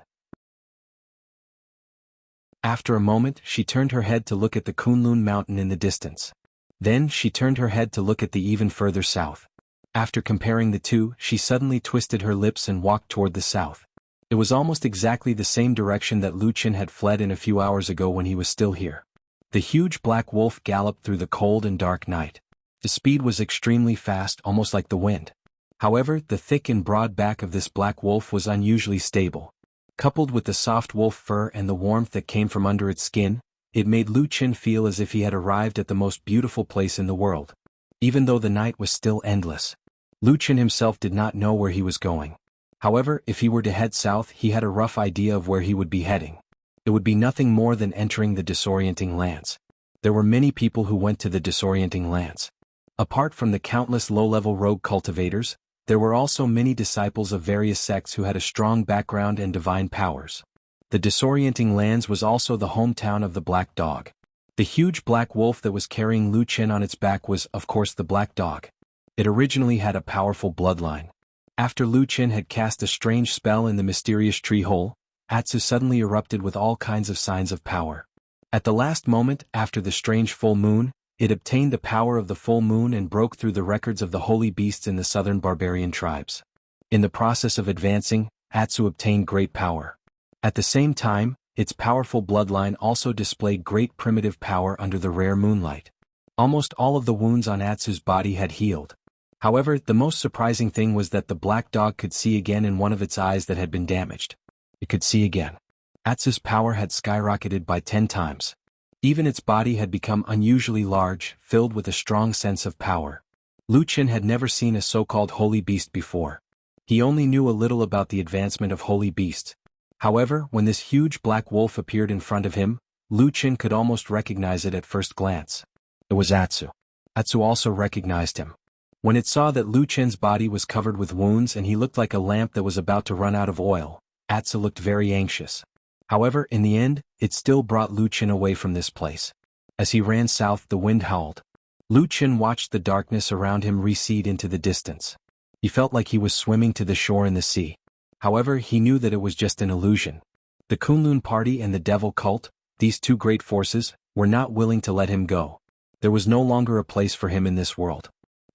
After a moment, she turned her head to look at the Kunlun mountain in the distance. Then she turned her head to look at the even further south. After comparing the 2, she suddenly twisted her lips and walked toward the south. It was almost exactly the same direction that Lu Qin had fled in a few hours ago when he was still here. The huge black wolf galloped through the cold and dark night. The speed was extremely fast, almost like the wind. However, the thick and broad back of this black wolf was unusually stable. Coupled with the soft wolf fur and the warmth that came from under its skin, it made Lu Qin feel as if he had arrived at the most beautiful place in the world. Even though the night was still endless, Lu Qin himself did not know where he was going. However, if he were to head south, he had a rough idea of where he would be heading. It would be nothing more than entering the disorienting lands. There were many people who went to the disorienting lands. Apart from the countless low-level rogue cultivators, there were also many disciples of various sects who had a strong background and divine powers. The disorienting lands was also the hometown of the Black Dog. The huge black wolf that was carrying Lu Qin on its back was, of course, the Black Dog. It originally had a powerful bloodline. After Lu Qin had cast a strange spell in the mysterious tree hole, Atsu suddenly erupted with all kinds of signs of power. At the last moment, after the strange full moon, it obtained the power of the full moon and broke through the records of the holy beasts in the southern barbarian tribes. In the process of advancing, Atsu obtained great power. At the same time, its powerful bloodline also displayed great primitive power under the rare moonlight. Almost all of the wounds on Atsu's body had healed. However, the most surprising thing was that the black dog could see again in one of its eyes that had been damaged. It could see again. Atsu's power had skyrocketed by 10 times. Even its body had become unusually large, filled with a strong sense of power. Lu Qin had never seen a so-called holy beast before. He only knew a little about the advancement of holy beasts. However, when this huge black wolf appeared in front of him, Lu Qin could almost recognize it at first glance. It was Atsu. Atsu also recognized him. When it saw that Lu Qin's body was covered with wounds and he looked like a lamp that was about to run out of oil, Atsu looked very anxious. However, in the end, it still brought Lu Qin away from this place. As he ran south, the wind howled. Lu Qin watched the darkness around him recede into the distance. He felt like he was swimming to the shore in the sea. However, he knew that it was just an illusion. The Kunlun party and the devil cult, these two great forces, were not willing to let him go. There was no longer a place for him in this world.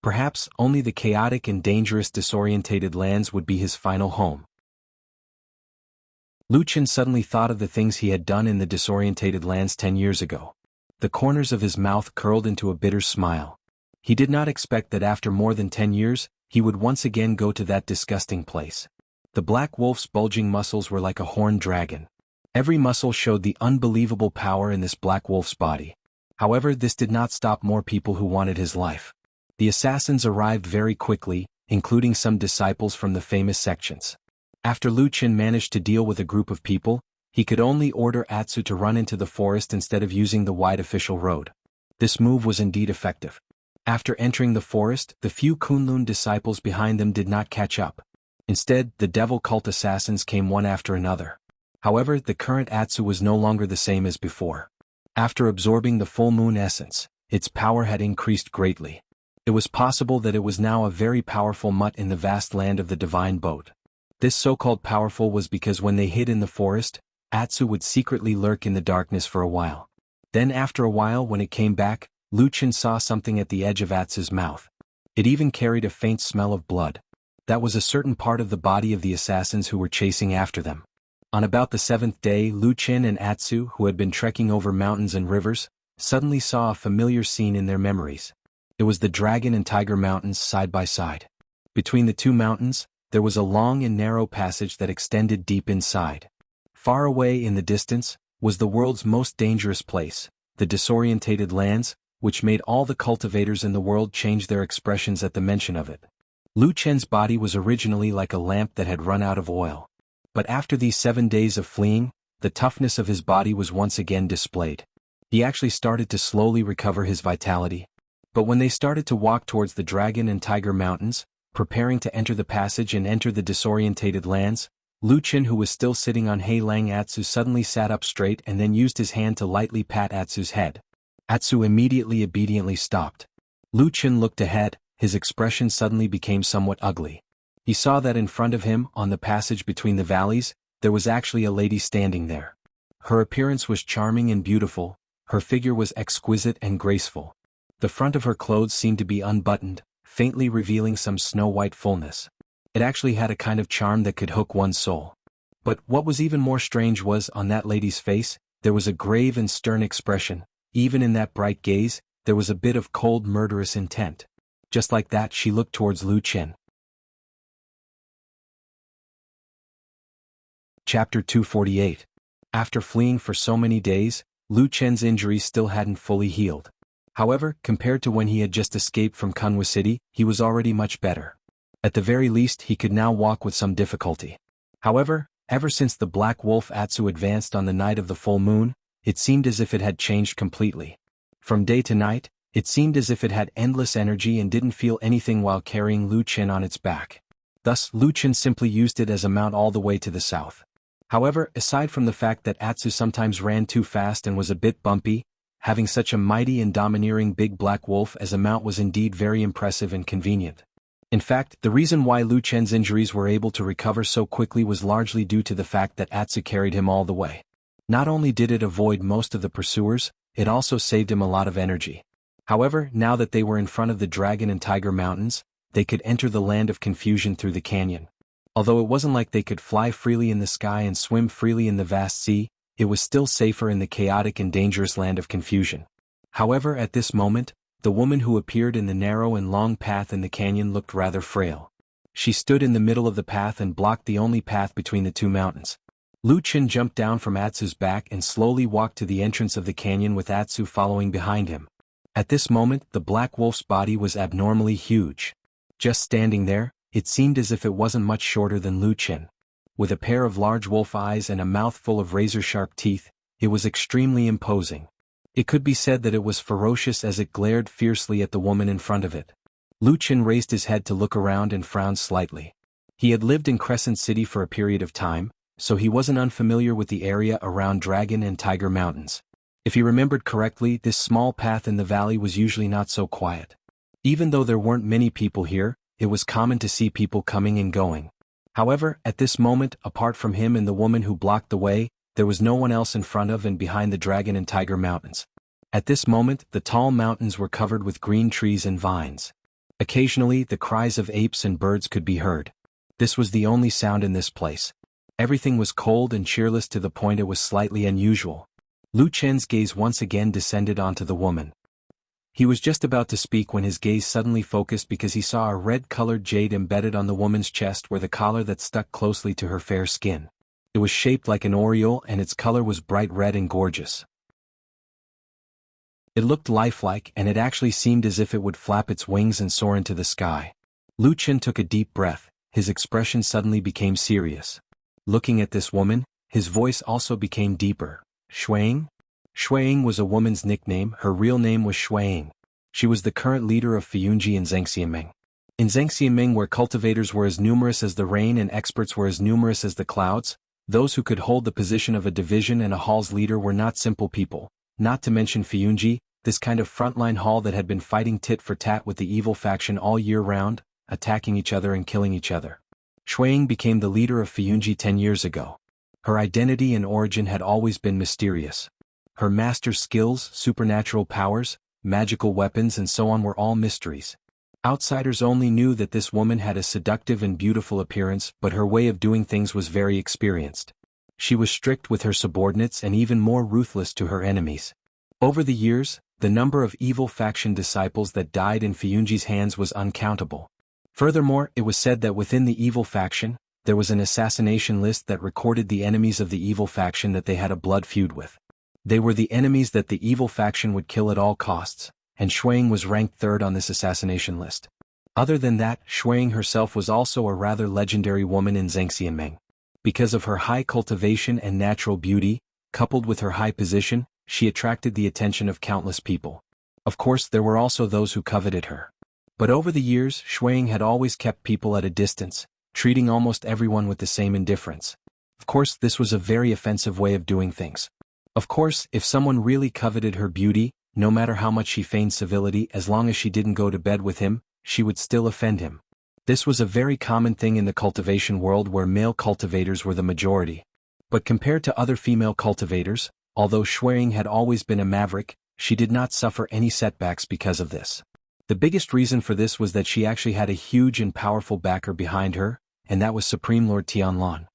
Perhaps only the chaotic and dangerous disorientated lands would be his final home. Lu Chen suddenly thought of the things he had done in the disorientated lands 10 years ago. The corners of his mouth curled into a bitter smile. He did not expect that after more than 10 years, he would once again go to that disgusting place. The black wolf's bulging muscles were like a horned dragon. Every muscle showed the unbelievable power in this black wolf's body. However, this did not stop more people who wanted his life. The assassins arrived very quickly, including some disciples from the famous sections. After Lu Chen managed to deal with a group of people, he could only order Atsu to run into the forest instead of using the wide official road. This move was indeed effective. After entering the forest, the few Kunlun disciples behind them did not catch up. Instead, the devil cult assassins came one after another. However, the current Atsu was no longer the same as before. After absorbing the full moon essence, its power had increased greatly. It was possible that it was now a very powerful mutt in the vast land of the divine boat. This so-called powerful was because when they hid in the forest, Atsu would secretly lurk in the darkness for a while. Then after a while when it came back, Lu Chen saw something at the edge of Atsu's mouth. It even carried a faint smell of blood. That was a certain part of the body of the assassins who were chasing after them. On about the 7th day, Lu Chen and Atsu, who had been trekking over mountains and rivers, suddenly saw a familiar scene in their memories. It was the Dragon and Tiger Mountains side by side. Between the two mountains, there was a long and narrow passage that extended deep inside. Far away in the distance, was the world's most dangerous place, the disorientated lands, which made all the cultivators in the world change their expressions at the mention of it. Lu Chen's body was originally like a lamp that had run out of oil. But after these 7 days of fleeing, the toughness of his body was once again displayed. He actually started to slowly recover his vitality. But when they started to walk towards the Dragon and Tiger Mountains, preparing to enter the passage and enter the disorientated lands, Lu Chen, who was still sitting on Hei Lang Atsu, suddenly sat up straight and then used his hand to lightly pat Atsu's head. Atsu immediately obediently stopped. Lu Chen looked ahead, his expression suddenly became somewhat ugly. He saw that in front of him, on the passage between the valleys, there was actually a lady standing there. Her appearance was charming and beautiful, her figure was exquisite and graceful. The front of her clothes seemed to be unbuttoned, faintly revealing some snow-white fullness. It actually had a kind of charm that could hook one's soul. But what was even more strange was, on that lady's face, there was a grave and stern expression. Even in that bright gaze, there was a bit of cold murderous intent. Just like that, she looked towards Lu Chen. Chapter 248. After fleeing for so many days, Lu Chen's injuries still hadn't fully healed. However, compared to when he had just escaped from Kunwa City, he was already much better. At the very least, he could now walk with some difficulty. However, ever since the Black Wolf Atsu advanced on the night of the full moon, it seemed as if it had changed completely. From day to night, it seemed as if it had endless energy and didn't feel anything while carrying Lu Chen on its back. Thus, Lu Chen simply used it as a mount all the way to the south. However, aside from the fact that Atsu sometimes ran too fast and was a bit bumpy, having such a mighty and domineering big black wolf as a mount was indeed very impressive and convenient. In fact, the reason why Lu Chen's injuries were able to recover so quickly was largely due to the fact that Atsu carried him all the way. Not only did it avoid most of the pursuers, it also saved him a lot of energy. However, now that they were in front of the Dragon and Tiger Mountains, they could enter the land of confusion through the canyon. Although it wasn't like they could fly freely in the sky and swim freely in the vast sea, it was still safer in the chaotic and dangerous land of confusion. However, at this moment, the woman who appeared in the narrow and long path in the canyon looked rather frail. She stood in the middle of the path and blocked the only path between the two mountains. Lu Chen jumped down from Atsu's back and slowly walked to the entrance of the canyon with Atsu following behind him. At this moment, the black wolf's body was abnormally huge. Just standing there, it seemed as if it wasn't much shorter than Lu Chen. With a pair of large wolf eyes and a mouth full of razor-sharp teeth, it was extremely imposing. It could be said that it was ferocious as it glared fiercely at the woman in front of it. Lu Chen raised his head to look around and frowned slightly. He had lived in Crescent City for a period of time, so he wasn't unfamiliar with the area around Dragon and Tiger Mountains. If he remembered correctly, this small path in the valley was usually not so quiet. Even though there weren't many people here, it was common to see people coming and going. However, at this moment, apart from him and the woman who blocked the way, there was no one else in front of and behind the Dragon and Tiger Mountains. At this moment, the tall mountains were covered with green trees and vines. Occasionally, the cries of apes and birds could be heard. This was the only sound in this place. Everything was cold and cheerless to the point it was slightly unusual. Lu Chen's gaze once again descended onto the woman. He was just about to speak when his gaze suddenly focused because he saw a red-colored jade embedded on the woman's chest where the collar that stuck closely to her fair skin. It was shaped like an aureole and its color was bright red and gorgeous. It looked lifelike and it actually seemed as if it would flap its wings and soar into the sky. Lu Chen took a deep breath, his expression suddenly became serious. Looking at this woman, his voice also became deeper. Shuang? Shuang was a woman's nickname, her real name was Shuang. She was the current leader of Fiyunji in Zhangxiameng. In Zhangxiameng, where cultivators were as numerous as the rain and experts were as numerous as the clouds, those who could hold the position of a division and a hall's leader were not simple people, not to mention Fiyunji, this kind of frontline hall that had been fighting tit for tat with the evil faction all year round, attacking each other and killing each other. Shuang became the leader of Fiyunji 10 years ago. Her identity and origin had always been mysterious. Her master's skills, supernatural powers, magical weapons and so on were all mysteries. Outsiders only knew that this woman had a seductive and beautiful appearance, but her way of doing things was very experienced. She was strict with her subordinates and even more ruthless to her enemies. Over the years, the number of evil faction disciples that died in Fiyunji's hands was uncountable. Furthermore, it was said that within the evil faction, there was an assassination list that recorded the enemies of the evil faction that they had a blood feud with. They were the enemies that the evil faction would kill at all costs, and Shuang was ranked third on this assassination list. Other than that, Shuang herself was also a rather legendary woman in Zhangxiameng. Because of her high cultivation and natural beauty, coupled with her high position, she attracted the attention of countless people. Of course, there were also those who coveted her. But over the years, Shuang had always kept people at a distance, treating almost everyone with the same indifference. Of course, this was a very offensive way of doing things. Of course, if someone really coveted her beauty, no matter how much she feigned civility, as long as she didn't go to bed with him, she would still offend him. This was a very common thing in the cultivation world where male cultivators were the majority. But compared to other female cultivators, although Shuang had always been a maverick, she did not suffer any setbacks because of this. The biggest reason for this was that she actually had a huge and powerful backer behind her, and that was Supreme Lord Tianlan.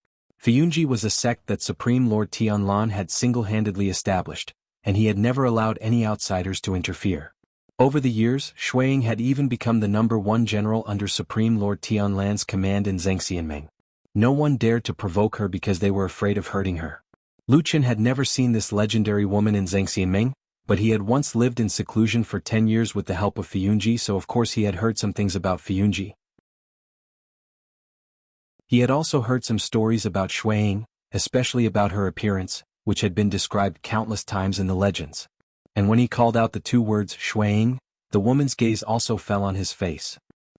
Fiyunji was a sect that Supreme Lord Tianlan had single-handedly established, and he had never allowed any outsiders to interfere. Over the years, Shuang had even become the #1 general under Supreme Lord Tianlan's command in Zhangxiameng. No one dared to provoke her because they were afraid of hurting her. Lu Chen had never seen this legendary woman in Zhangxiameng, but he had once lived in seclusion for 10 years with the help of Fiyunji, so of course he had heard some things about Fiyunji. He had also heard some stories about Shuang, especially about her appearance, which had been described countless times in the legends. And when he called out the two words Shuang, the woman's gaze also fell on his face.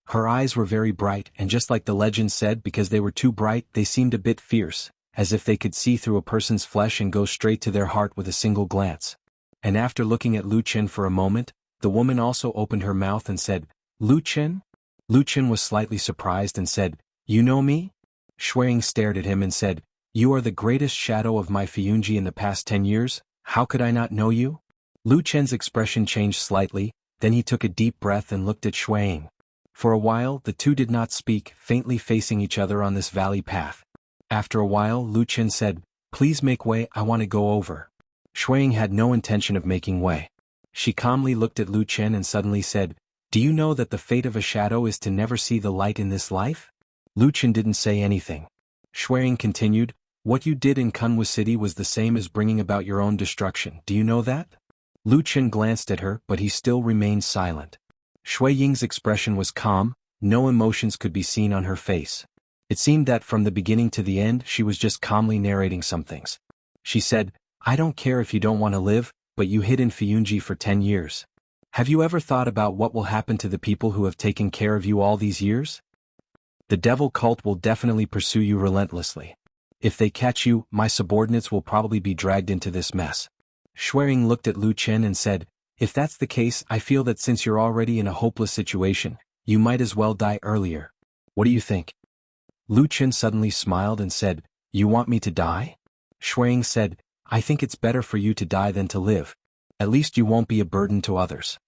Her eyes were very bright, and just like the legend said, because they were too bright, they seemed a bit fierce, as if they could see through a person's flesh and go straight to their heart with a single glance. And after looking at Lu Chen for a moment, the woman also opened her mouth and said, "Lu Chen?" Lu Chen was slightly surprised and said, "You know me?" Shuang stared at him and said, "You are the greatest shadow of my Fiyunji in the past 10 years, how could I not know you?" Lu Chen's expression changed slightly, then he took a deep breath and looked at Shuang. For a while the two did not speak, faintly facing each other on this valley path. After a while Lu Chen said, "Please make way, I want to go over." Shuang had no intention of making way. She calmly looked at Lu Chen and suddenly said, "Do you know that the fate of a shadow is to never see the light in this life?" Lu Chen didn't say anything. Shuang continued, "What you did in Kunwu City was the same as bringing about your own destruction, do you know that?" Lu Chen glanced at her, but he still remained silent. Shui Ying's expression was calm, no emotions could be seen on her face. It seemed that from the beginning to the end she was just calmly narrating some things. She said, "I don't care if you don't want to live, but you hid in Fiyunji for 10 years. Have you ever thought about what will happen to the people who have taken care of you all these years? The devil cult will definitely pursue you relentlessly. If they catch you, my subordinates will probably be dragged into this mess." Shuang looked at Lu Chen and said, "If that's the case, I feel that since you're already in a hopeless situation, you might as well die earlier. What do you think?" Lu Chen suddenly smiled and said, "You want me to die?" Shuang said, "I think it's better for you to die than to live. At least you won't be a burden to others."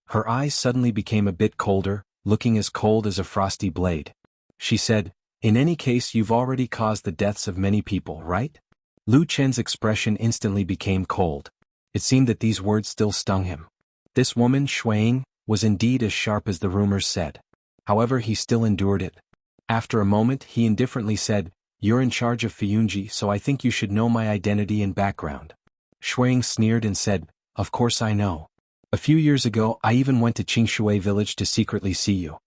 Her eyes suddenly became a bit colder, looking as cold as a frosty blade. She said, "In any case, you've already caused the deaths of many people, right?" Lu Chen's expression instantly became cold. It seemed that these words still stung him. This woman, Shuiying, was indeed as sharp as the rumors said. However, he still endured it. After a moment, he indifferently said, "You're in charge of Fiyunji, so I think you should know my identity and background." Shuiying sneered and said, "Of course I know. A few years ago, I even went to Qingshui village to secretly see you."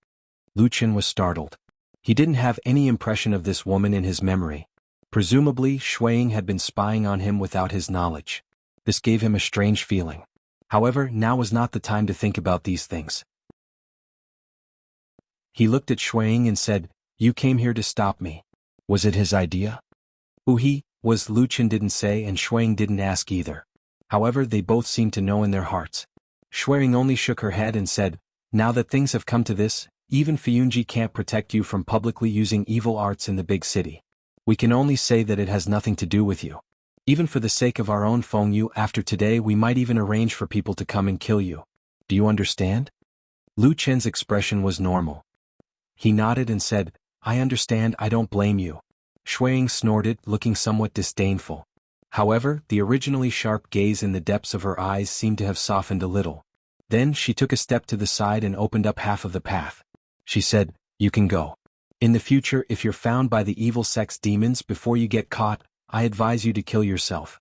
Lu Chen was startled. He didn't have any impression of this woman in his memory. Presumably, Shuiying had been spying on him without his knowledge. This gave him a strange feeling. However, now was not the time to think about these things. He looked at Shuiying and said, "You came here to stop me. Was it his idea?" He was Lu Chen didn't say and Shuiying didn't ask either. However, they both seemed to know in their hearts. Shuiying only shook her head and said, "Now that things have come to this, even Fiyunji can't protect you from publicly using evil arts in the big city. We can only say that it has nothing to do with you. Even for the sake of our own Fengyu, after today we might even arrange for people to come and kill you. Do you understand?" Lu Chen's expression was normal. He nodded and said, "I understand, I don't blame you." Shuiying snorted, looking somewhat disdainful. However, the originally sharp gaze in the depths of her eyes seemed to have softened a little. Then she took a step to the side and opened up half of the path. She said, "You can go. In the future, if you're found by the evil sex demons before you get caught, I advise you to kill yourself."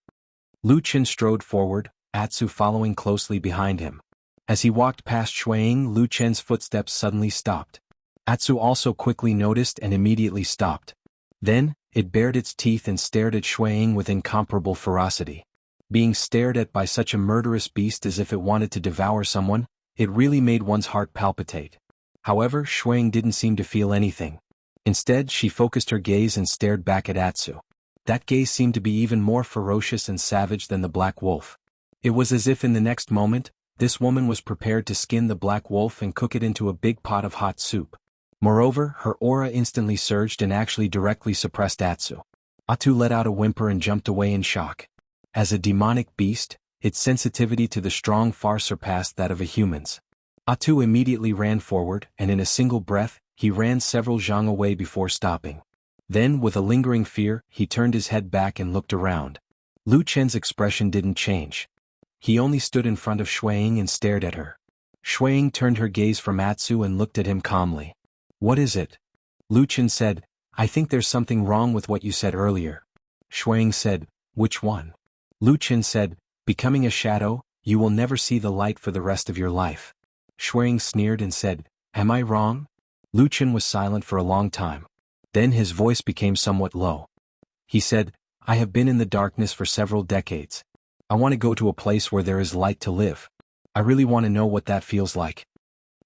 Lu Chen strode forward, Atsu following closely behind him. As he walked past Shuiying, Lu Chen's footsteps suddenly stopped. Atsu also quickly noticed and immediately stopped. Then, it bared its teeth and stared at Shuiying with incomparable ferocity. Being stared at by such a murderous beast as if it wanted to devour someone, it really made one's heart palpitate. However, Shuiying didn't seem to feel anything. Instead, she focused her gaze and stared back at Atsu. That gaze seemed to be even more ferocious and savage than the black wolf. It was as if in the next moment, this woman was prepared to skin the black wolf and cook it into a big pot of hot soup. Moreover, her aura instantly surged and actually directly suppressed Atsu. Atsu let out a whimper and jumped away in shock. As a demonic beast, its sensitivity to the strong far surpassed that of a human's. Atsu immediately ran forward, and in a single breath, he ran several zhang away before stopping. Then, with a lingering fear, he turned his head back and looked around. Lu Chen's expression didn't change. He only stood in front of Shuiying and stared at her. Shuiying turned her gaze from Atsu and looked at him calmly. "What is it?" Lu Chen said, "I think there's something wrong with what you said earlier." Shuiying said, "Which one?" Lu Chen said, "Becoming a shadow, you will never see the light for the rest of your life." Shuiying sneered and said, "Am I wrong?" Lu Chen was silent for a long time. Then his voice became somewhat low. He said, "I have been in the darkness for several decades. I want to go to a place where there is light to live. I really want to know what that feels like."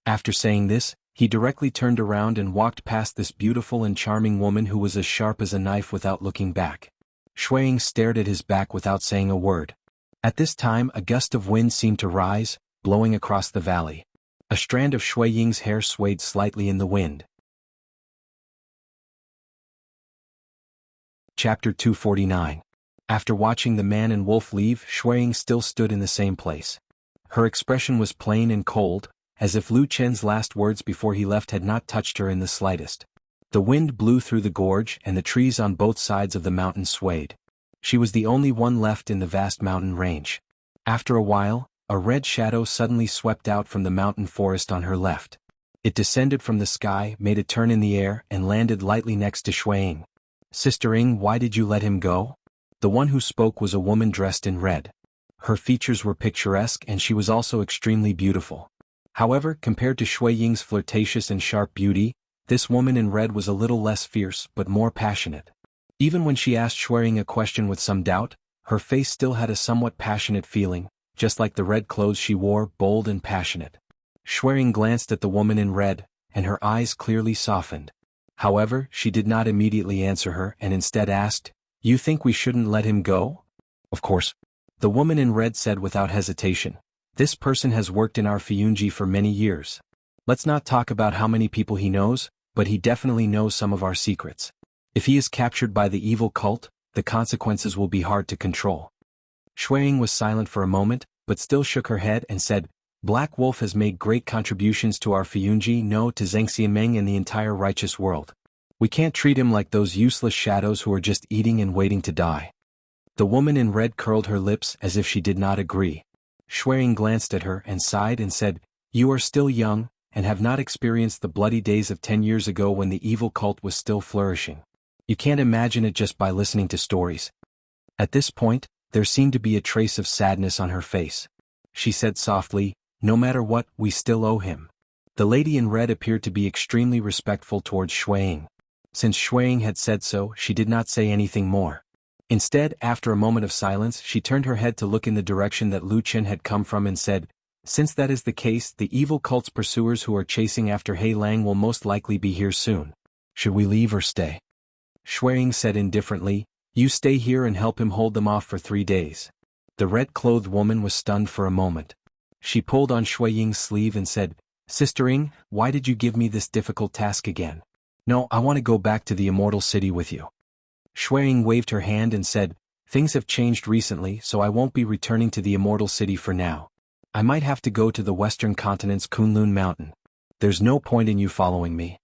After saying this, he directly turned around and walked past this beautiful and charming woman who was as sharp as a knife without looking back. Shuiying stared at his back without saying a word. At this time, a gust of wind seemed to rise, blowing across the valley. A strand of Shuiying's hair swayed slightly in the wind. Chapter 249. After watching the man and wolf leave, Shuiying still stood in the same place. Her expression was plain and cold, as if Lu Chen's last words before he left had not touched her in the slightest. The wind blew through the gorge and the trees on both sides of the mountain swayed. She was the only one left in the vast mountain range. After a while, a red shadow suddenly swept out from the mountain forest on her left. It descended from the sky, made a turn in the air, and landed lightly next to Shuiying. "Sister Ing, why did you let him go?" The one who spoke was a woman dressed in red. Her features were picturesque and she was also extremely beautiful. However, compared to Shuiying's flirtatious and sharp beauty, this woman in red was a little less fierce but more passionate. Even when she asked Shuiying a question with some doubt, her face still had a somewhat passionate feeling, just like the red clothes she wore, bold and passionate. Shuiying glanced at the woman in red, and her eyes clearly softened. However, she did not immediately answer her and instead asked, "You think we shouldn't let him go?" "Of course." The woman in red said without hesitation. "This person has worked in our Fiyunji for many years. Let's not talk about how many people he knows, but he definitely knows some of our secrets. If he is captured by the evil cult, the consequences will be hard to control." Shuiying was silent for a moment, but still shook her head and said, Black Wolf has made great contributions to our Fiyunji no to Zhengxiameng and the entire righteous world. We can't treat him like those useless shadows who are just eating and waiting to die." The woman in red curled her lips as if she did not agree. Shuang glanced at her and sighed and said, "You are still young, and have not experienced the bloody days of 10 years ago when the evil cult was still flourishing. You can't imagine it just by listening to stories." At this point, there seemed to be a trace of sadness on her face. She said softly, "No matter what, we still owe him." The lady in red appeared to be extremely respectful towards Shuang. Since Shuang had said so, she did not say anything more. Instead, after a moment of silence, she turned her head to look in the direction that Lu Chen had come from and said, "Since that is the case, the evil cult's pursuers who are chasing after He Lang will most likely be here soon. Should we leave or stay?" Shuang said indifferently, "You stay here and help him hold them off for 3 days." The red-clothed woman was stunned for a moment. She pulled on Shui Ying's sleeve and said, "Sister Ying, why did you give me this difficult task again? No, I want to go back to the Immortal City with you." Shui Ying waved her hand and said, "Things have changed recently, so I won't be returning to the Immortal City for now. I might have to go to the western continent's Kunlun Mountain. There's no point in you following me.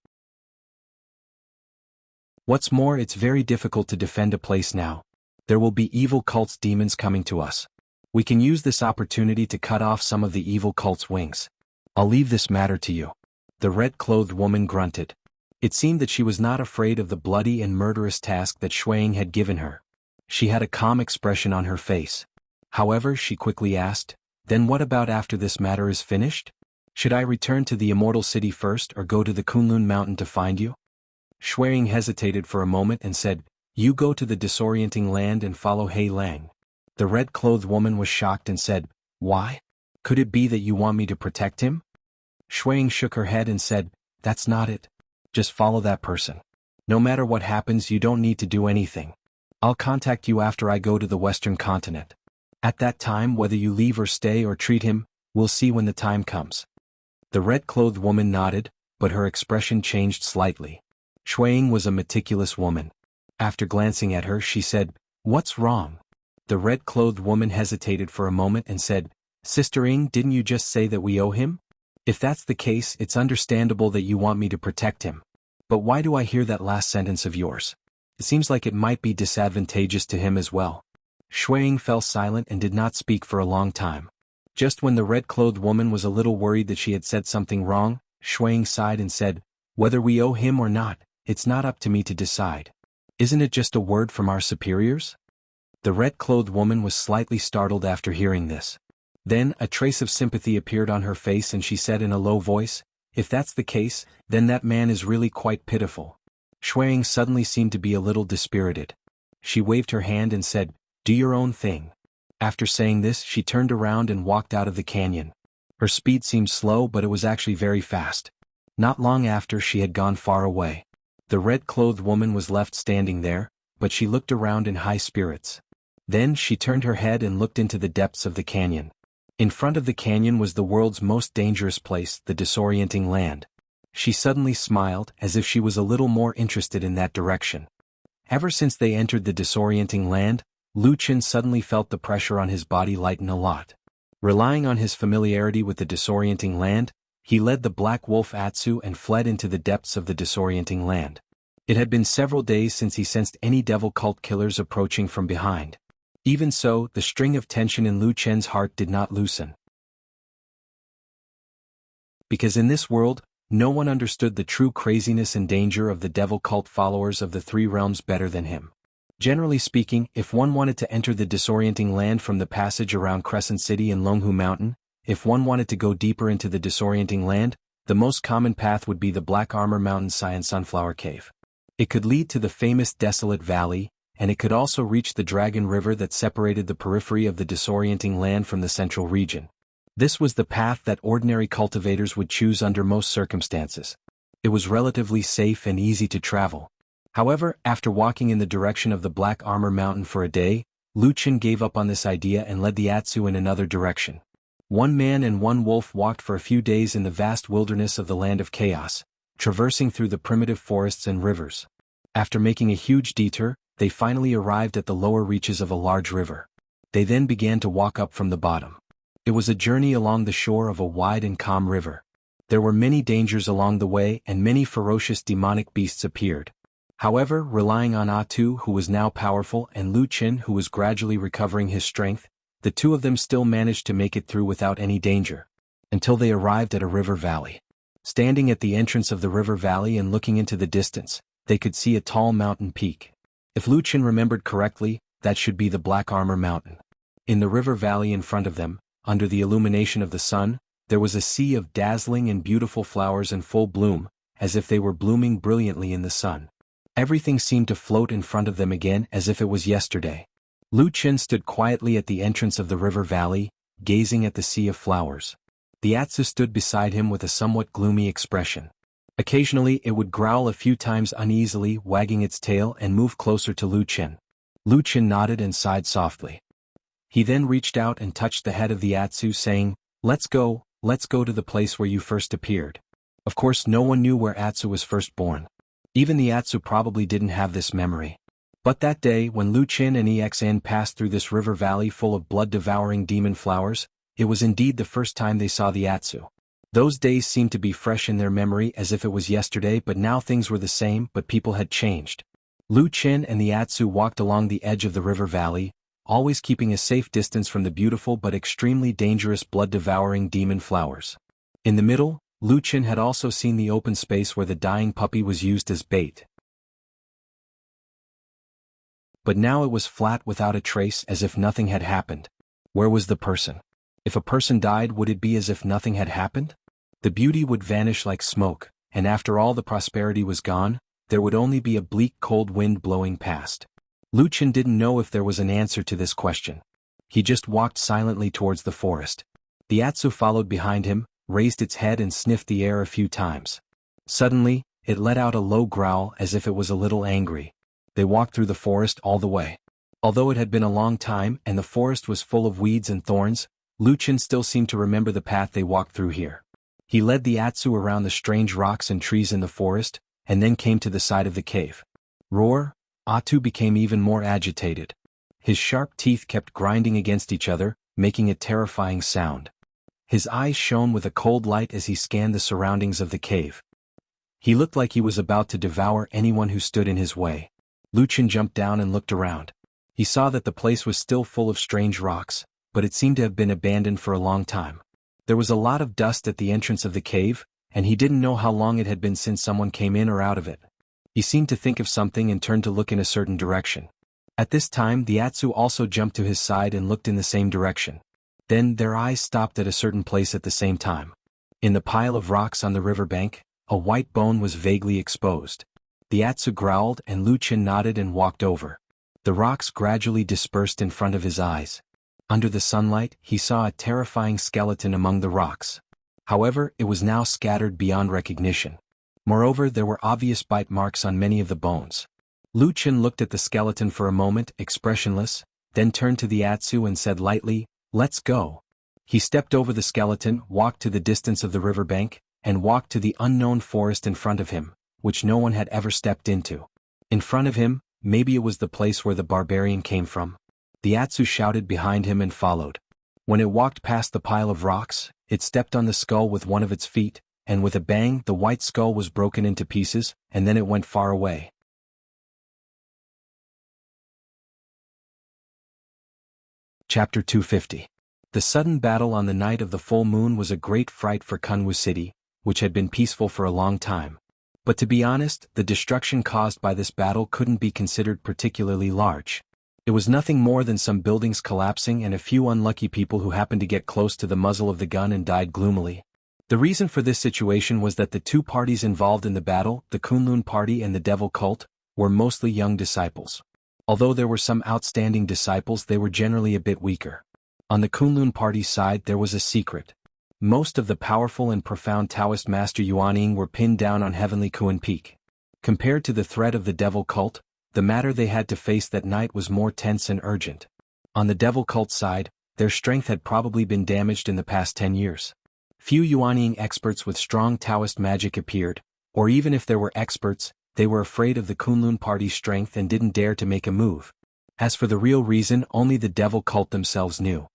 What's more, it's very difficult to defend a place now. There will be evil cult's demons coming to us. We can use this opportunity to cut off some of the evil cult's wings. I'll leave this matter to you." The red-clothed woman grunted. It seemed that she was not afraid of the bloody and murderous task that Shuang had given her. She had a calm expression on her face. However, she quickly asked, "Then what about after this matter is finished? Should I return to the Immortal City first or go to the Kunlun Mountain to find you?" Shuang hesitated for a moment and said, "You go to the disorienting land and follow He Lang." The red-clothed woman was shocked and said, "Why? Could it be that you want me to protect him?" Shuang shook her head and said, "That's not it. Just follow that person. No matter what happens, you don't need to do anything. I'll contact you after I go to the western continent. At that time, whether you leave or stay or treat him, we'll see when the time comes." The red-clothed woman nodded, but her expression changed slightly. Shuang was a meticulous woman. After glancing at her, she said, "What's wrong?" The red-clothed woman hesitated for a moment and said, "Sister Ying, didn't you just say that we owe him? If that's the case, it's understandable that you want me to protect him. But why do I hear that last sentence of yours? It seems like it might be disadvantageous to him as well." Shuang fell silent and did not speak for a long time. Just when the red-clothed woman was a little worried that she had said something wrong, Shuang sighed and said, "Whether we owe him or not, it's not up to me to decide. Isn't it just a word from our superiors?" The red-clothed woman was slightly startled after hearing this. Then a trace of sympathy appeared on her face and she said in a low voice, "If that's the case, then that man is really quite pitiful." Shuang suddenly seemed to be a little dispirited. She waved her hand and said, "Do your own thing." After saying this, she turned around and walked out of the canyon. Her speed seemed slow, but it was actually very fast. Not long after, she had gone far away. The red-clothed woman was left standing there, but she looked around in high spirits. Then she turned her head and looked into the depths of the canyon. In front of the canyon was the world's most dangerous place, the disorienting land. She suddenly smiled, as if she was a little more interested in that direction. Ever since they entered the disorienting land, Lu Chen suddenly felt the pressure on his body lighten a lot. Relying on his familiarity with the disorienting land, he led the Black Wolf Atsu and fled into the depths of the disorienting land. It had been several days since he sensed any devil cult killers approaching from behind. Even so, the string of tension in Lu Chen's heart did not loosen. Because in this world, no one understood the true craziness and danger of the devil cult followers of the three realms better than him. Generally speaking, if one wanted to enter the disorienting land from the passage around Crescent City and Longhu Mountain, if one wanted to go deeper into the disorienting land, the most common path would be the Black Armor Mountain Cyan Sunflower Cave. It could lead to the famous Desolate Valley, and it could also reach the Dragon River that separated the periphery of the disorienting land from the central region. This was the path that ordinary cultivators would choose under most circumstances. It was relatively safe and easy to travel. However, after walking in the direction of the Black Armor Mountain for a day, Lu Chen gave up on this idea and led the Atsu in another direction. One man and one wolf walked for a few days in the vast wilderness of the Land of Chaos, traversing through the primitive forests and rivers. After making a huge detour, they finally arrived at the lower reaches of a large river. They then began to walk up from the bottom. It was a journey along the shore of a wide and calm river. There were many dangers along the way and many ferocious demonic beasts appeared. However, relying on Atu, who was now powerful, and Lu Qin, who was gradually recovering his strength, the two of them still managed to make it through without any danger. Until they arrived at a river valley. Standing at the entrance of the river valley and looking into the distance, they could see a tall mountain peak. If Lu Qin remembered correctly, that should be the Black Armor Mountain. In the river valley in front of them, under the illumination of the sun, there was a sea of dazzling and beautiful flowers in full bloom, as if they were blooming brilliantly in the sun. Everything seemed to float in front of them again as if it was yesterday. Lu Qin stood quietly at the entrance of the river valley, gazing at the sea of flowers. The Atsu stood beside him with a somewhat gloomy expression. Occasionally it would growl a few times uneasily, wagging its tail, and move closer to Lu Qin. Lu Qin nodded and sighed softly. He then reached out and touched the head of the Atsu, saying, let's go to the place where you first appeared." Of course no one knew where Atsu was first born. Even the Atsu probably didn't have this memory. But that day when Lu Qin and EXN passed through this river valley full of blood-devouring demon flowers, it was indeed the first time they saw the Atsu. Those days seemed to be fresh in their memory as if it was yesterday, but now things were the same, but people had changed. Lu Qin and the Atsu walked along the edge of the river valley, always keeping a safe distance from the beautiful but extremely dangerous blood-devouring demon flowers. In the middle, Lu Qin had also seen the open space where the dying puppy was used as bait. But now it was flat without a trace, as if nothing had happened. Where was the person? If a person died, would it be as if nothing had happened? The beauty would vanish like smoke, and after all the prosperity was gone, there would only be a bleak cold wind blowing past. Lu Qin didn't know if there was an answer to this question. He just walked silently towards the forest. The Atsu followed behind him, raised its head and sniffed the air a few times. Suddenly, it let out a low growl as if it was a little angry. They walked through the forest all the way. Although it had been a long time and the forest was full of weeds and thorns, Lu Qin still seemed to remember the path they walked through here. He led the Atsu around the strange rocks and trees in the forest, and then came to the side of the cave. Roar! Atu became even more agitated. His sharp teeth kept grinding against each other, making a terrifying sound. His eyes shone with a cold light as he scanned the surroundings of the cave. He looked like he was about to devour anyone who stood in his way. Lu Qin jumped down and looked around. He saw that the place was still full of strange rocks, but it seemed to have been abandoned for a long time. There was a lot of dust at the entrance of the cave, and he didn't know how long it had been since someone came in or out of it. He seemed to think of something and turned to look in a certain direction. At this time the Atsu also jumped to his side and looked in the same direction. Then their eyes stopped at a certain place at the same time. In the pile of rocks on the riverbank, a white bone was vaguely exposed. The Atsu growled and Lu Qin nodded and walked over. The rocks gradually dispersed in front of his eyes. Under the sunlight, he saw a terrifying skeleton among the rocks. However, it was now scattered beyond recognition. Moreover, there were obvious bite marks on many of the bones. Lu Qin looked at the skeleton for a moment, expressionless, then turned to the Atsu and said lightly, "Let's go." He stepped over the skeleton, walked to the distance of the riverbank, and walked to the unknown forest in front of him, which no one had ever stepped into. In front of him, maybe it was the place where the barbarian came from. The Atsu shouted behind him and followed. When it walked past the pile of rocks, it stepped on the skull with one of its feet, and with a bang the white skull was broken into pieces, and then it went far away. Chapter 250. The sudden battle on the night of the full moon was a great fright for Kunwu City, which had been peaceful for a long time. But to be honest, the destruction caused by this battle couldn't be considered particularly large. It was nothing more than some buildings collapsing and a few unlucky people who happened to get close to the muzzle of the gun and died gloomily. The reason for this situation was that the two parties involved in the battle, the Kunlun party and the Devil cult, were mostly young disciples. Although there were some outstanding disciples, they were generally a bit weaker. On the Kunlun party's side there was a secret. Most of the powerful and profound Taoist Master Yuanying were pinned down on Heavenly Kuan Peak. Compared to the threat of the Devil cult, the matter they had to face that night was more tense and urgent. On the Devil cult side, their strength had probably been damaged in the past 10 years. Few Yuanying experts with strong Taoist magic appeared, or even if there were experts, they were afraid of the Kunlun party's strength and didn't dare to make a move. As for the real reason, only the Devil cult themselves knew.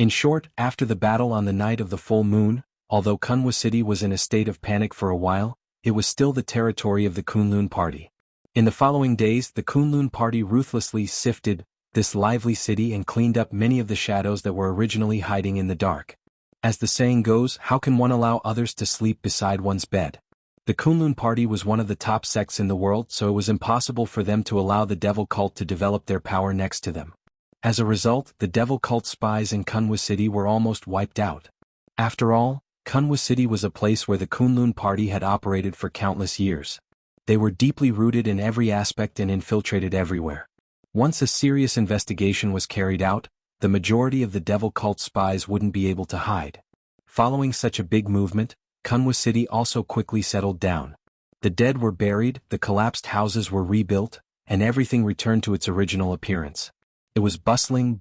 In short, after the battle on the night of the full moon, although Kunwa City was in a state of panic for a while, it was still the territory of the Kunlun party. In the following days, the Kunlun party ruthlessly sifted this lively city and cleaned up many of the shadows that were originally hiding in the dark. As the saying goes, how can one allow others to sleep beside one's bed? The Kunlun party was one of the top sects in the world, so it was impossible for them to allow the devil cult to develop their power next to them. As a result, the devil cult spies in Kunwa City were almost wiped out. After all, Kunwa City was a place where the Kunlun party had operated for countless years. They were deeply rooted in every aspect and infiltrated everywhere. Once a serious investigation was carried out, the majority of the devil cult spies wouldn't be able to hide. Following such a big movement, Kunwa City also quickly settled down. The dead were buried, the collapsed houses were rebuilt, and everything returned to its original appearance. It was bustling,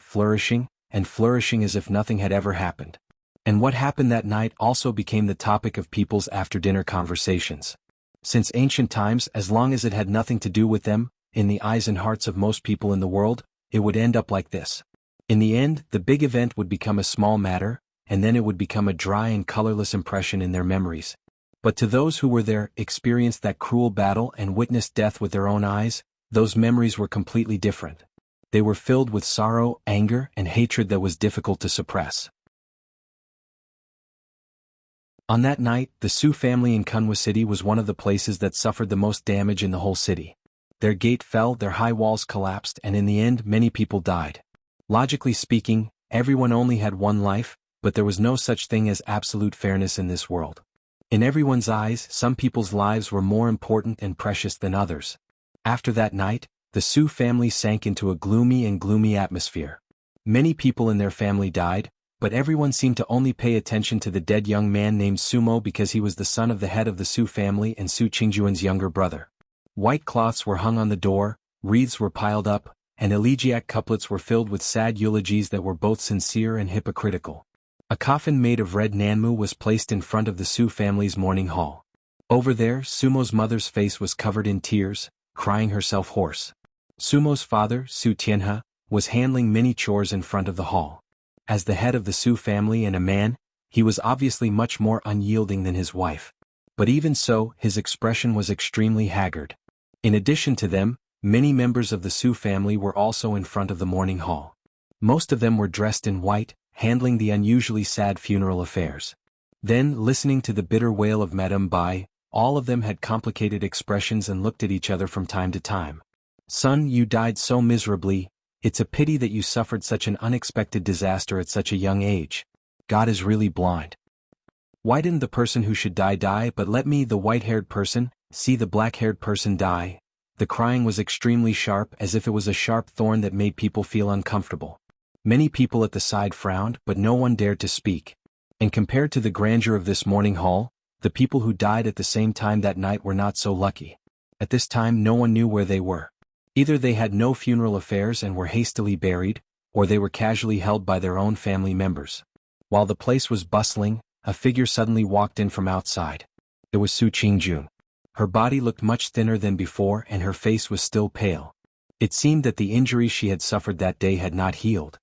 flourishing as if nothing had ever happened. And what happened that night also became the topic of people's after-dinner conversations. Since ancient times, as long as it had nothing to do with them, in the eyes and hearts of most people in the world, it would end up like this. In the end, the big event would become a small matter, and then it would become a dry and colorless impression in their memories. But to those who were there, experienced that cruel battle and witnessed death with their own eyes, those memories were completely different. They were filled with sorrow, anger, and hatred that was difficult to suppress. On that night, the Su family in Kunwa City was one of the places that suffered the most damage in the whole city. Their gate fell, their high walls collapsed, and in the end many people died. Logically speaking, everyone only had one life, but there was no such thing as absolute fairness in this world. In everyone's eyes, some people's lives were more important and precious than others. After that night, the Su family sank into a gloomy atmosphere. Many people in their family died, but everyone seemed to only pay attention to the dead young man named Sumo because he was the son of the head of the Su family and Su Qingjuan's younger brother. White cloths were hung on the door, wreaths were piled up, and elegiac couplets were filled with sad eulogies that were both sincere and hypocritical. A coffin made of red nanmu was placed in front of the Su family's mourning hall. Over there, Sumo's mother's face was covered in tears, crying herself hoarse. Sumo's father, Su Tianhe, was handling many chores in front of the hall. As the head of the Su family and a man, he was obviously much more unyielding than his wife. But even so, his expression was extremely haggard. In addition to them, many members of the Su family were also in front of the mourning hall. Most of them were dressed in white, handling the unusually sad funeral affairs. Then, listening to the bitter wail of Madame Bai, all of them had complicated expressions and looked at each other from time to time. "Son, you died so miserably. It's a pity that you suffered such an unexpected disaster at such a young age. God is really blind. Why didn't the person who should die but let me, the white-haired person, see the black-haired person die?" The crying was extremely sharp, as if it was a sharp thorn that made people feel uncomfortable. Many people at the side frowned, but no one dared to speak. And compared to the grandeur of this mourning hall, the people who died at the same time that night were not so lucky. At this time no one knew where they were. Either they had no funeral affairs and were hastily buried, or they were casually held by their own family members. While the place was bustling, a figure suddenly walked in from outside. It was Su Qingjun. Her body looked much thinner than before and her face was still pale. It seemed that the injuries she had suffered that day had not healed.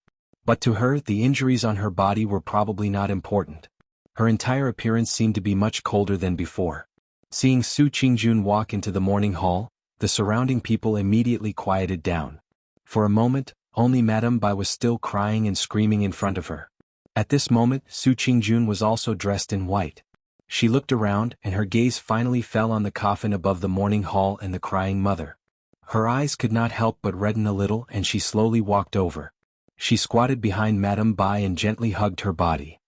But to her, the injuries on her body were probably not important. Her entire appearance seemed to be much colder than before. Seeing Su Qingjun walk into the mourning hall, the surrounding people immediately quieted down. For a moment, only Madame Bai was still crying and screaming in front of her. At this moment, Su Qingjun was also dressed in white. She looked around, and her gaze finally fell on the coffin above the mourning hall and the crying mother. Her eyes could not help but redden a little, and she slowly walked over. She squatted behind Madame Bai and gently hugged her body.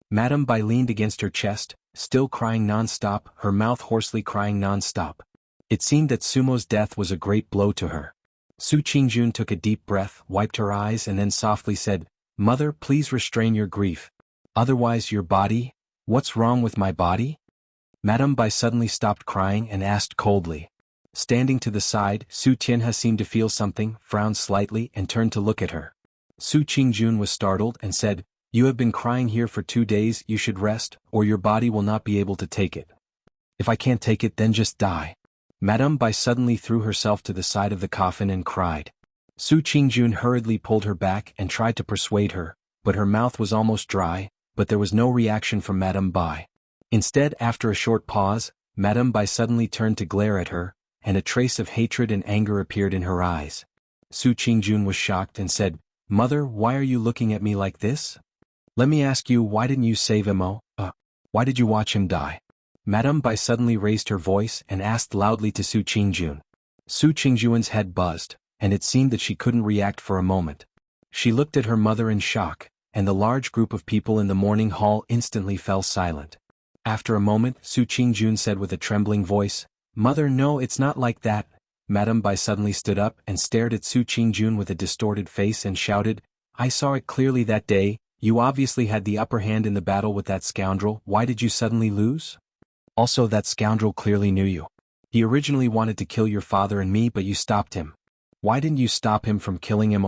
Madame Bai leaned against her chest, still crying non-stop, her mouth hoarsely crying non-stop. It seemed that Sumo's death was a great blow to her. Su Qingjun took a deep breath, wiped her eyes and then softly said, "Mother, please restrain your grief. Otherwise your body? What's wrong with my body?" Madame Bai suddenly stopped crying and asked coldly. Standing to the side, Su Tianhe seemed to feel something, frowned slightly and turned to look at her. Su Qingjun was startled and said, "You have been crying here for 2 days, you should rest, or your body will not be able to take it." "If I can't take it, then just die." Madame Bai suddenly threw herself to the side of the coffin and cried. Su Qingjun hurriedly pulled her back and tried to persuade her, but her mouth was almost dry, but there was no reaction from Madame Bai. Instead, after a short pause, Madame Bai suddenly turned to glare at her, and a trace of hatred and anger appeared in her eyes. Su Qingjun was shocked and said, "Mother, why are you looking at me like this? Let me ask you, why didn't you save him? Why did you watch him die?" Madame Bai suddenly raised her voice and asked loudly to Su Qingjun. Su Qingjun's head buzzed, and it seemed that she couldn't react for a moment. She looked at her mother in shock, and the large group of people in the morning hall instantly fell silent. After a moment, Su Qingjun said with a trembling voice, "Mother, no, it's not like that." Madame Bai suddenly stood up and stared at Su Qingjun with a distorted face and shouted, "I saw it clearly that day. You obviously had the upper hand in the battle with that scoundrel. Why did you suddenly lose? Also, that scoundrel clearly knew you. He originally wanted to kill your father and me, but you stopped him. Why didn't you stop him from killing him?"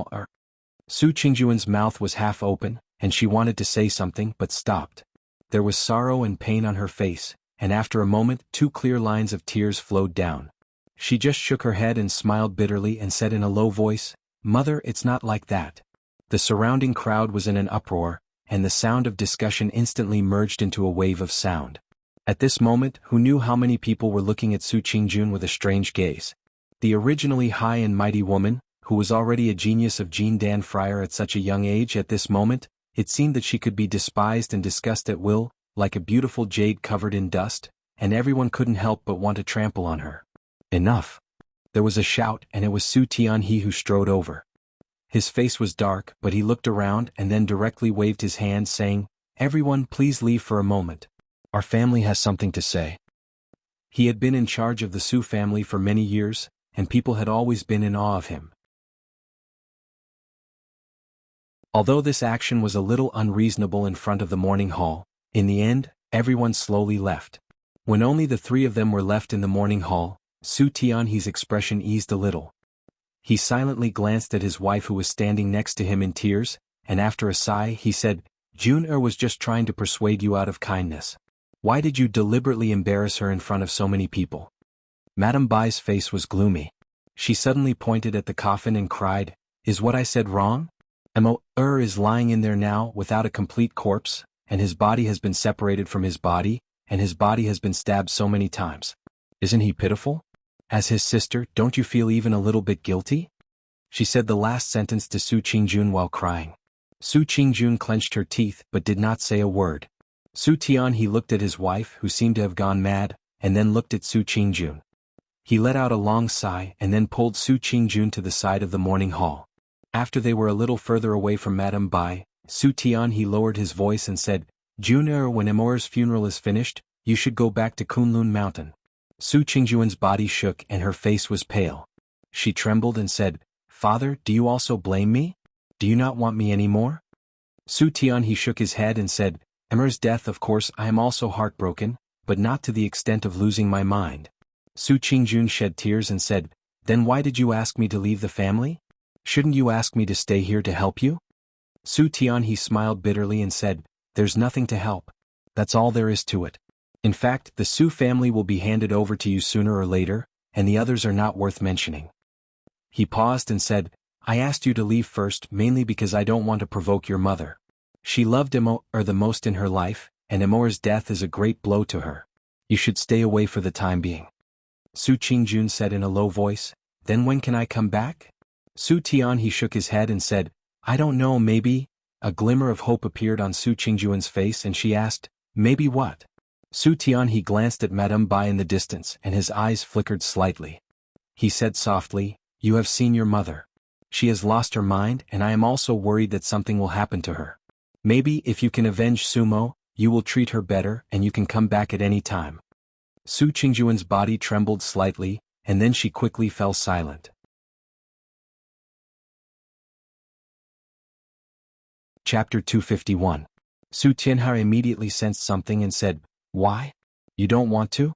Su Qingjun's mouth was half open, and she wanted to say something but stopped. There was sorrow and pain on her face, and after a moment 2 clear lines of tears flowed down. She just shook her head and smiled bitterly and said in a low voice, "Mother, it's not like that." The surrounding crowd was in an uproar, and the sound of discussion instantly merged into a wave of sound. At this moment, who knew how many people were looking at Su Qingjun with a strange gaze? The originally high and mighty woman, who was already a genius of Jindan Friar at such a young age. At this moment, it seemed that she could be despised and discussed at will, like a beautiful jade covered in dust, and everyone couldn't help but want to trample on her. Enough. There was a shout, and it was Su Tianhe who strode over. His face was dark, but he looked around and then directly waved his hand saying, "Everyone, please leave for a moment. Our family has something to say." He had been in charge of the Su family for many years, and people had always been in awe of him. Although this action was a little unreasonable in front of the morning hall, in the end, everyone slowly left. When only the 3 of them were left in the morning hall, Su Tianhe's expression eased a little. He silently glanced at his wife who was standing next to him in tears, and after a sigh he said, "Jun was just trying to persuade you out of kindness. Why did you deliberately embarrass her in front of so many people?" Madame Bai's face was gloomy. She suddenly pointed at the coffin and cried, "Is what I said wrong? Immortality is lying in there now without a complete corpse, and his body has been separated from his body, and his body has been stabbed so many times. Isn't he pitiful? As his sister, don't you feel even a little bit guilty?" She said the last sentence to Su Qingjun while crying. Su Qingjun clenched her teeth but did not say a word. Su Tianhe looked at his wife who seemed to have gone mad, and then looked at Su Qingjun. He let out a long sigh and then pulled Su Qingjun to the side of the morning hall. After they were a little further away from Madame Bai, Su Tianhe lowered his voice and said, "Jun, when Immortal's funeral is finished, you should go back to Kunlun Mountain." Su Qingjun's body shook and her face was pale. She trembled and said, "Father, do you also blame me? Do you not want me anymore?" Su Tianhe shook his head and said, "Immortal's death, of course I am also heartbroken, but not to the extent of losing my mind." Su Qingjun shed tears and said, "Then why did you ask me to leave the family? Shouldn't you ask me to stay here to help you?" Su Tianhe smiled bitterly and said, "There's nothing to help. That's all there is to it. In fact, the Su family will be handed over to you sooner or later, and the others are not worth mentioning." He paused and said, "I asked you to leave first mainly because I don't want to provoke your mother. She loved Immortal the most in her life, and Immortal's death is a great blow to her. You should stay away for the time being." Su Qingjun said in a low voice, "Then when can I come back?" Su Tianhe shook his head and said, "I don't know, maybe." A glimmer of hope appeared on Su Qingjun's face and she asked, "Maybe what?" Su Tianhe glanced at Madame Bai in the distance and his eyes flickered slightly. He said softly, "You have seen your mother. She has lost her mind and I am also worried that something will happen to her. Maybe if you can avenge Sumo, you will treat her better and you can come back at any time." Su Qingjun's body trembled slightly, and then she quickly fell silent. Chapter 251. Su Tianhe immediately sensed something and said, "Why? You don't want to?"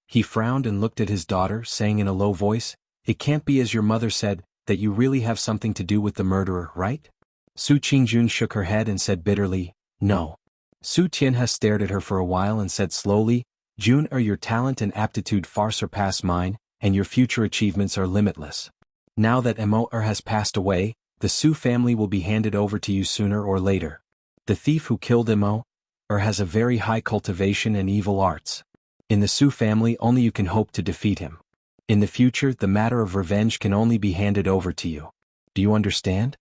He frowned and looked at his daughter, saying in a low voice, "It can't be as your mother said, that you really have something to do with the murderer, right?" Su Qingjun shook her head and said bitterly, "No." Su Tianhe stared at her for a while and said slowly, "Jun, your talent and aptitude far surpass mine, and your future achievements are limitless. Now that Immortality has passed away, the Su family will be handed over to you sooner or later. The thief who killed Immortality has a very high cultivation and evil arts. In the Su family only you can hope to defeat him. In the future the matter of revenge can only be handed over to you. Do you understand?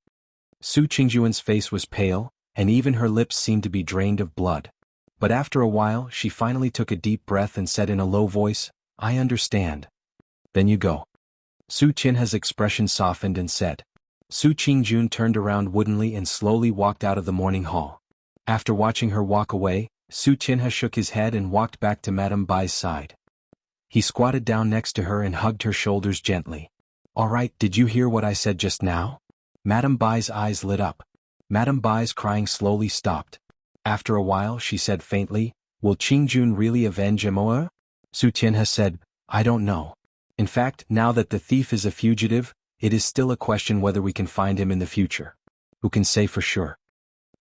Su Qingjuan's face was pale, and even her lips seemed to be drained of blood. But after a while she finally took a deep breath and said in a low voice, "I understand." "Then you go." Su Qinha's expression softened and said. Su Qingjun turned around woodenly and slowly walked out of the morning hall. After watching her walk away, Su Qinha shook his head and walked back to Madame Bai's side. He squatted down next to her and hugged her shoulders gently. "All right, did you hear what I said just now?" Madame Bai's eyes lit up. Madame Bai's crying slowly stopped. After a while she said faintly, "Will Qingjun really avenge Immortality?" Su Qinha said, "I don't know. In fact, now that the thief is a fugitive, it is still a question whether we can find him in the future. Who can say for sure?"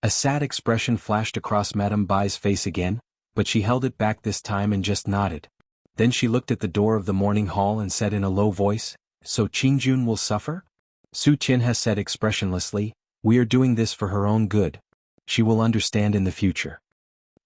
A sad expression flashed across Madame Bai's face again, but she held it back this time and just nodded. Then she looked at the door of the morning hall and said in a low voice, "So Qingjun will suffer?" Su Qinha said expressionlessly, "We are doing this for her own good. She will understand in the future."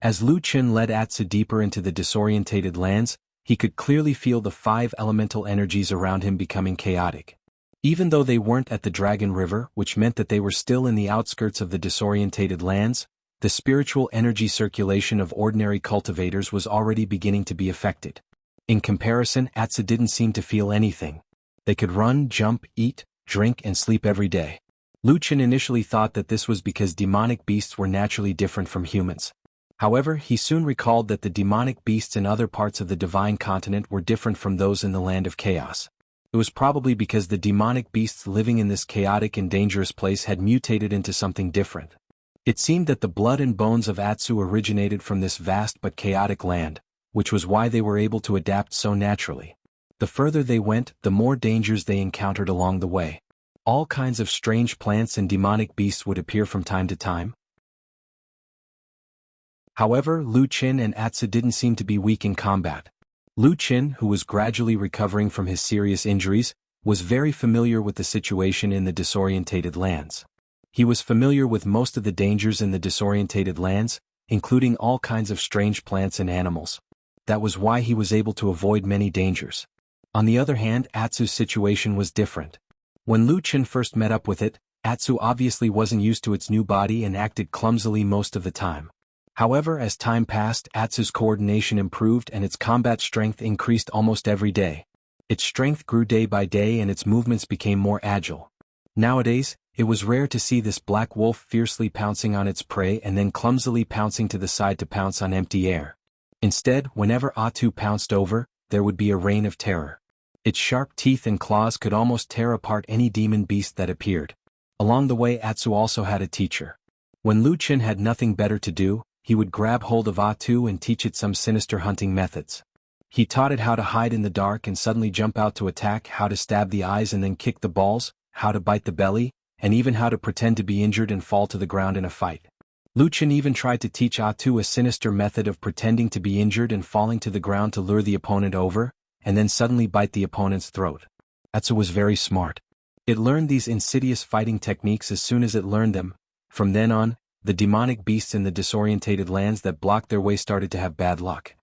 As Lu Qin led Atsu deeper into the disorientated lands, he could clearly feel the 5 elemental energies around him becoming chaotic. Even though they weren't at the Dragon River, which meant that they were still in the outskirts of the disorientated lands, the spiritual energy circulation of ordinary cultivators was already beginning to be affected. In comparison, Atsu didn't seem to feel anything. They could run, jump, eat, drink and sleep every day. Lu Qin initially thought that this was because demonic beasts were naturally different from humans. However, he soon recalled that the demonic beasts in other parts of the divine continent were different from those in the land of chaos. It was probably because the demonic beasts living in this chaotic and dangerous place had mutated into something different. It seemed that the blood and bones of Atsu originated from this vast but chaotic land, which was why they were able to adapt so naturally. The further they went, the more dangers they encountered along the way. All kinds of strange plants and demonic beasts would appear from time to time. However, Lu Qin and Atsu didn't seem to be weak in combat. Lu Qin, who was gradually recovering from his serious injuries, was very familiar with the situation in the disorientated lands. He was familiar with most of the dangers in the disorientated lands, including all kinds of strange plants and animals. That was why he was able to avoid many dangers. On the other hand, Atsu's situation was different. When Lu Qin first met up with it, Atsu obviously wasn't used to its new body and acted clumsily most of the time. However, as time passed, Atsu's coordination improved and its combat strength increased almost every day. Its strength grew day by day and its movements became more agile. Nowadays, it was rare to see this black wolf fiercely pouncing on its prey and then clumsily pouncing to the side to pounce on empty air. Instead, whenever Atsu pounced over, there would be a reign of terror. Its sharp teeth and claws could almost tear apart any demon beast that appeared. Along the way, Atsu also had a teacher. When Lu Qin had nothing better to do, he would grab hold of Atsu and teach it some sinister hunting methods. He taught it how to hide in the dark and suddenly jump out to attack, how to stab the eyes and then kick the balls, how to bite the belly, and even how to pretend to be injured and fall to the ground in a fight. Lu Qin even tried to teach Atsu a sinister method of pretending to be injured and falling to the ground to lure the opponent over, and then suddenly bite the opponent's throat. Atsu was very smart. It learned these insidious fighting techniques as soon as it learned them. From then on, the demonic beasts in the disorientated lands that blocked their way started to have bad luck.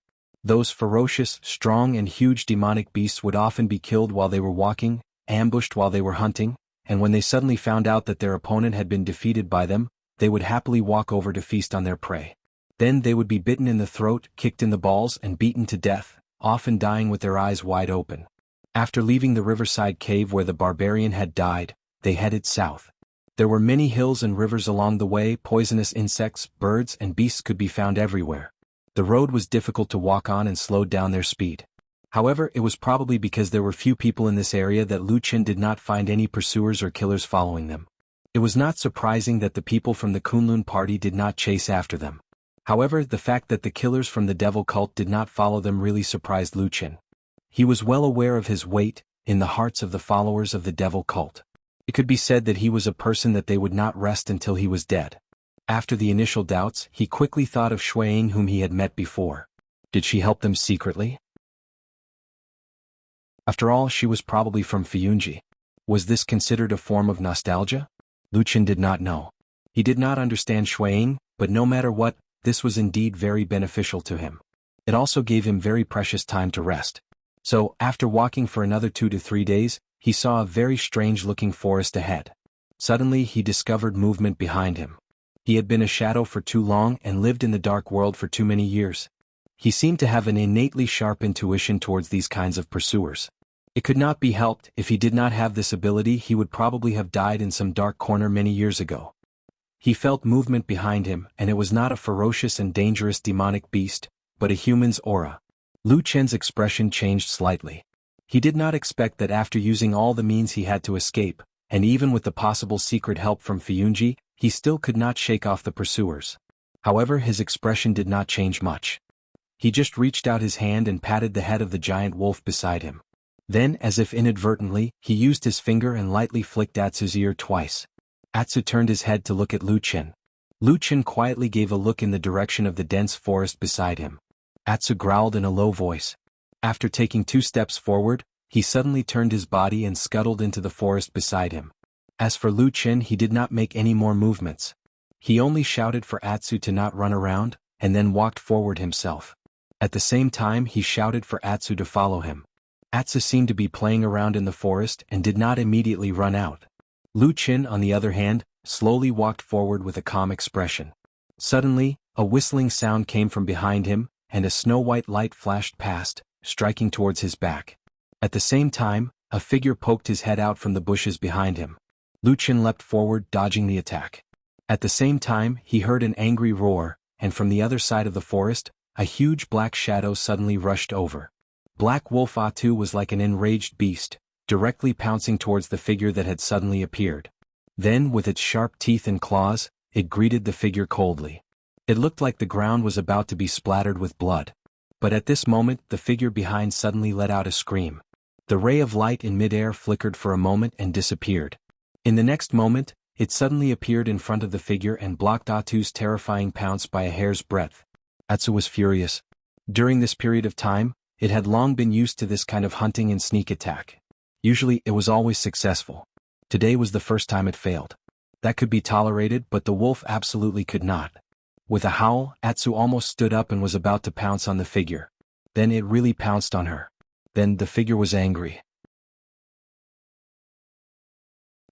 Those ferocious, strong and huge demonic beasts would often be killed while they were walking, ambushed while they were hunting, and when they suddenly found out that their opponent had been defeated by them, they would happily walk over to feast on their prey. Then they would be bitten in the throat, kicked in the balls and beaten to death, often dying with their eyes wide open. After leaving the riverside cave where the barbarian had died, they headed south. There were many hills and rivers along the way, poisonous insects, birds and beasts could be found everywhere. The road was difficult to walk on and slowed down their speed. However, it was probably because there were few people in this area that Lu Qin did not find any pursuers or killers following them. It was not surprising that the people from the Kunlun party did not chase after them. However, the fact that the killers from the devil cult did not follow them really surprised Lu Qin. He was well aware of his weight in the hearts of the followers of the devil cult. It could be said that he was a person that they would not rest until he was dead. After the initial doubts, he quickly thought of Shuiying whom he had met before. Did she help them secretly? After all, she was probably from Fuyunji. Was this considered a form of nostalgia? Lu Chen did not know. He did not understand Shuiying, but no matter what, this was indeed very beneficial to him. It also gave him very precious time to rest. So, after walking for another 2 to 3 days, he saw a very strange-looking forest ahead. Suddenly he discovered movement behind him. He had been a shadow for too long and lived in the dark world for too many years. He seemed to have an innately sharp intuition towards these kinds of pursuers. It could not be helped. If he did not have this ability, he would probably have died in some dark corner many years ago. He felt movement behind him, and it was not a ferocious and dangerous demonic beast, but a human's aura. Lu Chen's expression changed slightly. He did not expect that after using all the means he had to escape, and even with the possible secret help from Fiyunji, he still could not shake off the pursuers. However, his expression did not change much. He just reached out his hand and patted the head of the giant wolf beside him. Then, as if inadvertently, he used his finger and lightly flicked Atsu's ear twice. Atsu turned his head to look at Lu Chen. Lu Chen quietly gave a look in the direction of the dense forest beside him. Atsu growled in a low voice. After taking 2 steps forward, he suddenly turned his body and scuttled into the forest beside him. As for Lu Chen, he did not make any more movements. He only shouted for Atsu to not run around, and then walked forward himself. At the same time he shouted for Atsu to follow him. Atsu seemed to be playing around in the forest and did not immediately run out. Lu Chen, on the other hand, slowly walked forward with a calm expression. Suddenly, a whistling sound came from behind him, and a snow-white light flashed past, striking towards his back. At the same time, a figure poked his head out from the bushes behind him. Lu Chen leapt forward, dodging the attack. At the same time, he heard an angry roar, and from the other side of the forest, a huge black shadow suddenly rushed over. Black Wolf Atu was like an enraged beast, directly pouncing towards the figure that had suddenly appeared. Then, with its sharp teeth and claws, it greeted the figure coldly. It looked like the ground was about to be splattered with blood. But at this moment, the figure behind suddenly let out a scream. The ray of light in midair flickered for a moment and disappeared. In the next moment, it suddenly appeared in front of the figure and blocked Atu's terrifying pounce by a hair's breadth. Atsu was furious. During this period of time, it had long been used to this kind of hunting and sneak attack. Usually, it was always successful. Today was the first time it failed. That could be tolerated, but the wolf absolutely could not. With a howl, Atsu almost stood up and was about to pounce on the figure. Then it really pounced on her. Then the figure was angry.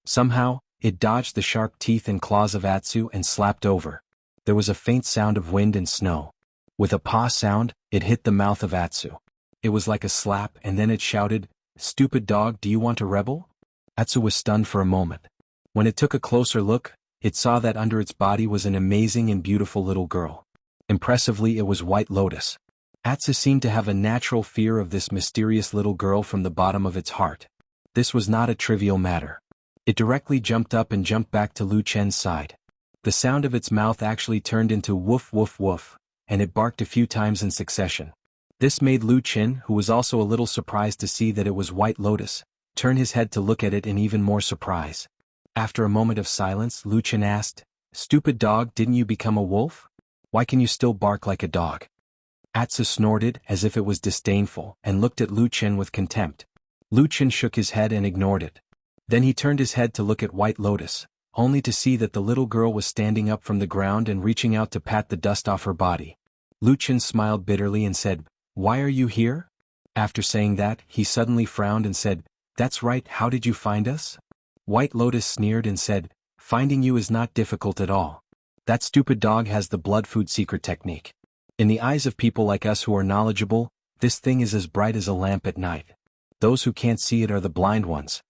Somehow, it dodged the sharp teeth and claws of Atsu and slapped over. There was a faint sound of wind and snow. With a paw sound, it hit the mouth of Atsu. It was like a slap, and then it shouted, "Stupid dog, do you want to rebel?" Atsu was stunned for a moment. When it took a closer look, it saw that under its body was an amazing and beautiful little girl. Impressively, it was White Lotus. Atsu seemed to have a natural fear of this mysterious little girl from the bottom of its heart. This was not a trivial matter. It directly jumped up and jumped back to Lu Chen's side. The sound of its mouth actually turned into woof woof woof, and it barked a few times in succession. This made Lu Chen, who was also a little surprised to see that it was White Lotus, turn his head to look at it in even more surprise. After a moment of silence, Lu Chen asked, "Stupid dog, didn't you become a wolf? Why can you still bark like a dog?" Atsu snorted as if it was disdainful and looked at Lu Chen with contempt. Lu Chen shook his head and ignored it. Then he turned his head to look at White Lotus, only to see that the little girl was standing up from the ground and reaching out to pat the dust off her body. Lu Chen smiled bitterly and said, "Why are you here?" After saying that, he suddenly frowned and said, "That's right, how did you find us?" White Lotus sneered and said, "Finding you is not difficult at all. That stupid dog has the blood food secret technique. In the eyes of people like us who are knowledgeable, this thing is as bright as a lamp at night. Those who can't see it are the blind ones."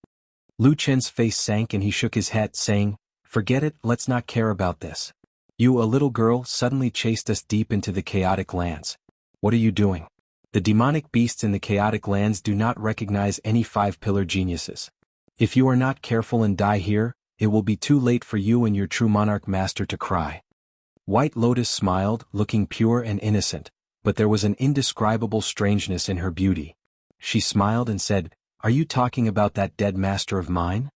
Lu Chen's face sank and he shook his head, saying, "Forget it, let's not care about this. You, a little girl, suddenly chased us deep into the chaotic lands. What are you doing? The demonic beasts in the chaotic lands do not recognize any 5-pillar geniuses. If you are not careful and die here, it will be too late for you and your true monarch master to cry." White Lotus smiled, looking pure and innocent, but there was an indescribable strangeness in her beauty. She smiled and said, "Are you talking about that dead master of mine?"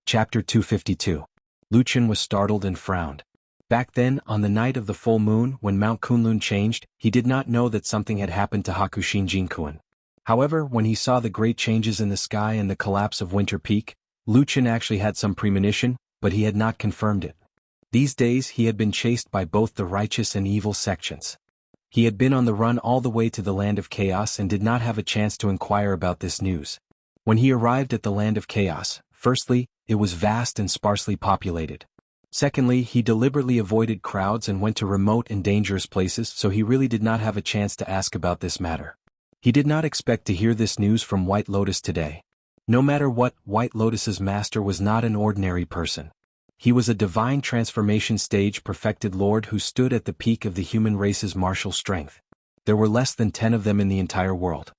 Chapter 252. Lu Chen was startled and frowned. Back then, on the night of the full moon, when Mount Kunlun changed, he did not know that something had happened to Hakushin Jinkuan. However, when he saw the great changes in the sky and the collapse of Winter Peak, Lu Chen actually had some premonition, but he had not confirmed it. These days he had been chased by both the righteous and evil sections. He had been on the run all the way to the Land of Chaos and did not have a chance to inquire about this news. When he arrived at the Land of Chaos, firstly, it was vast and sparsely populated. Secondly, he deliberately avoided crowds and went to remote and dangerous places, so he really did not have a chance to ask about this matter. He did not expect to hear this news from White Lotus today. No matter what, White Lotus's master was not an ordinary person. He was a divine transformation stage perfected lord who stood at the peak of the human race's martial strength. There were less than 10 of them in the entire world.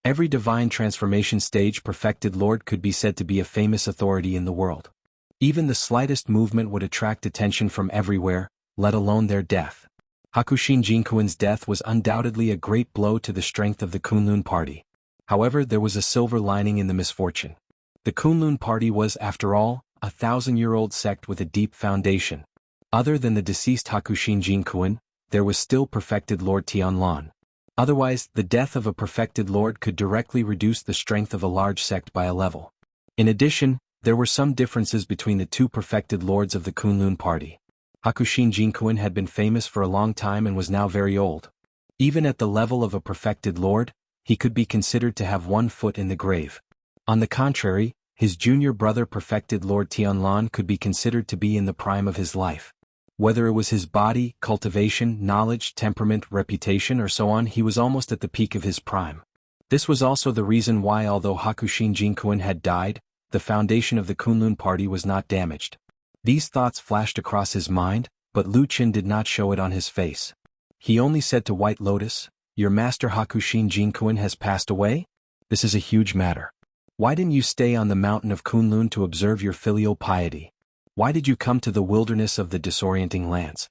Every divine transformation stage perfected lord could be said to be a famous authority in the world. Even the slightest movement would attract attention from everywhere, let alone their death. Hakushin Jinkuin's death was undoubtedly a great blow to the strength of the Kunlun party. However, there was a silver lining in the misfortune. The Kunlun party was, after all, a 1,000-year-old sect with a deep foundation. Other than the deceased Hakushin Jinkuin, there was still perfected Lord Tianlan. Otherwise, the death of a perfected lord could directly reduce the strength of a large sect by a level. In addition, there were some differences between the two perfected lords of the Kunlun party. Hakushin Jinkuin had been famous for a long time and was now very old. Even at the level of a perfected lord, he could be considered to have one foot in the grave. On the contrary, his junior brother perfected Lord Tianlan could be considered to be in the prime of his life. Whether it was his body, cultivation, knowledge, temperament, reputation or so on, he was almost at the peak of his prime. This was also the reason why, although Hakushin Jinkuin had died, the foundation of the Kunlun party was not damaged. These thoughts flashed across his mind, but Lu Chen did not show it on his face. He only said to White Lotus, "Your master Hakushin Jinkuin has passed away? This is a huge matter. Why didn't you stay on the mountain of Kunlun to observe your filial piety? Why did you come to the wilderness of the disorienting lands?"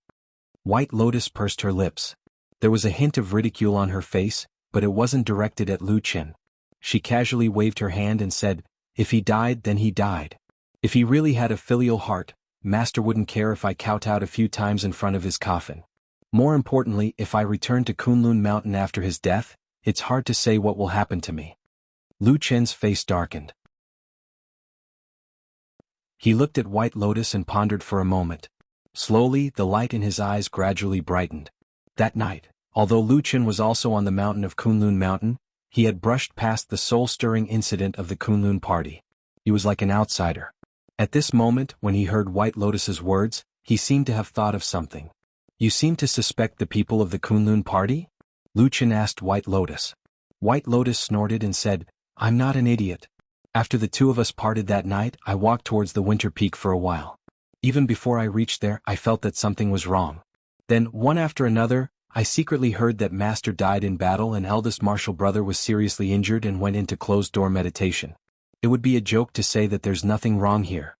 White Lotus pursed her lips. There was a hint of ridicule on her face, but it wasn't directed at Lu Chen. She casually waved her hand and said, "If he died, then he died. If he really had a filial heart, Master wouldn't care if I kowtowed a few times in front of his coffin. More importantly, if I return to Kunlun Mountain after his death, it's hard to say what will happen to me." Lu Chen's face darkened. He looked at White Lotus and pondered for a moment. Slowly, the light in his eyes gradually brightened. That night, although Lu Chen was also on the mountain of Kunlun Mountain, he had brushed past the soul-stirring incident of the Kunlun party. He was like an outsider. At this moment, when he heard White Lotus's words, he seemed to have thought of something. "You seem to suspect the people of the Kunlun party?" Lu Chen asked White Lotus. White Lotus snorted and said, "I'm not an idiot. After the two of us parted that night, I walked towards the Winter Peak for a while. Even before I reached there, I felt that something was wrong. Then, one after another, I secretly heard that Master died in battle and eldest martial brother was seriously injured and went into closed-door meditation. It would be a joke to say that there's nothing wrong here."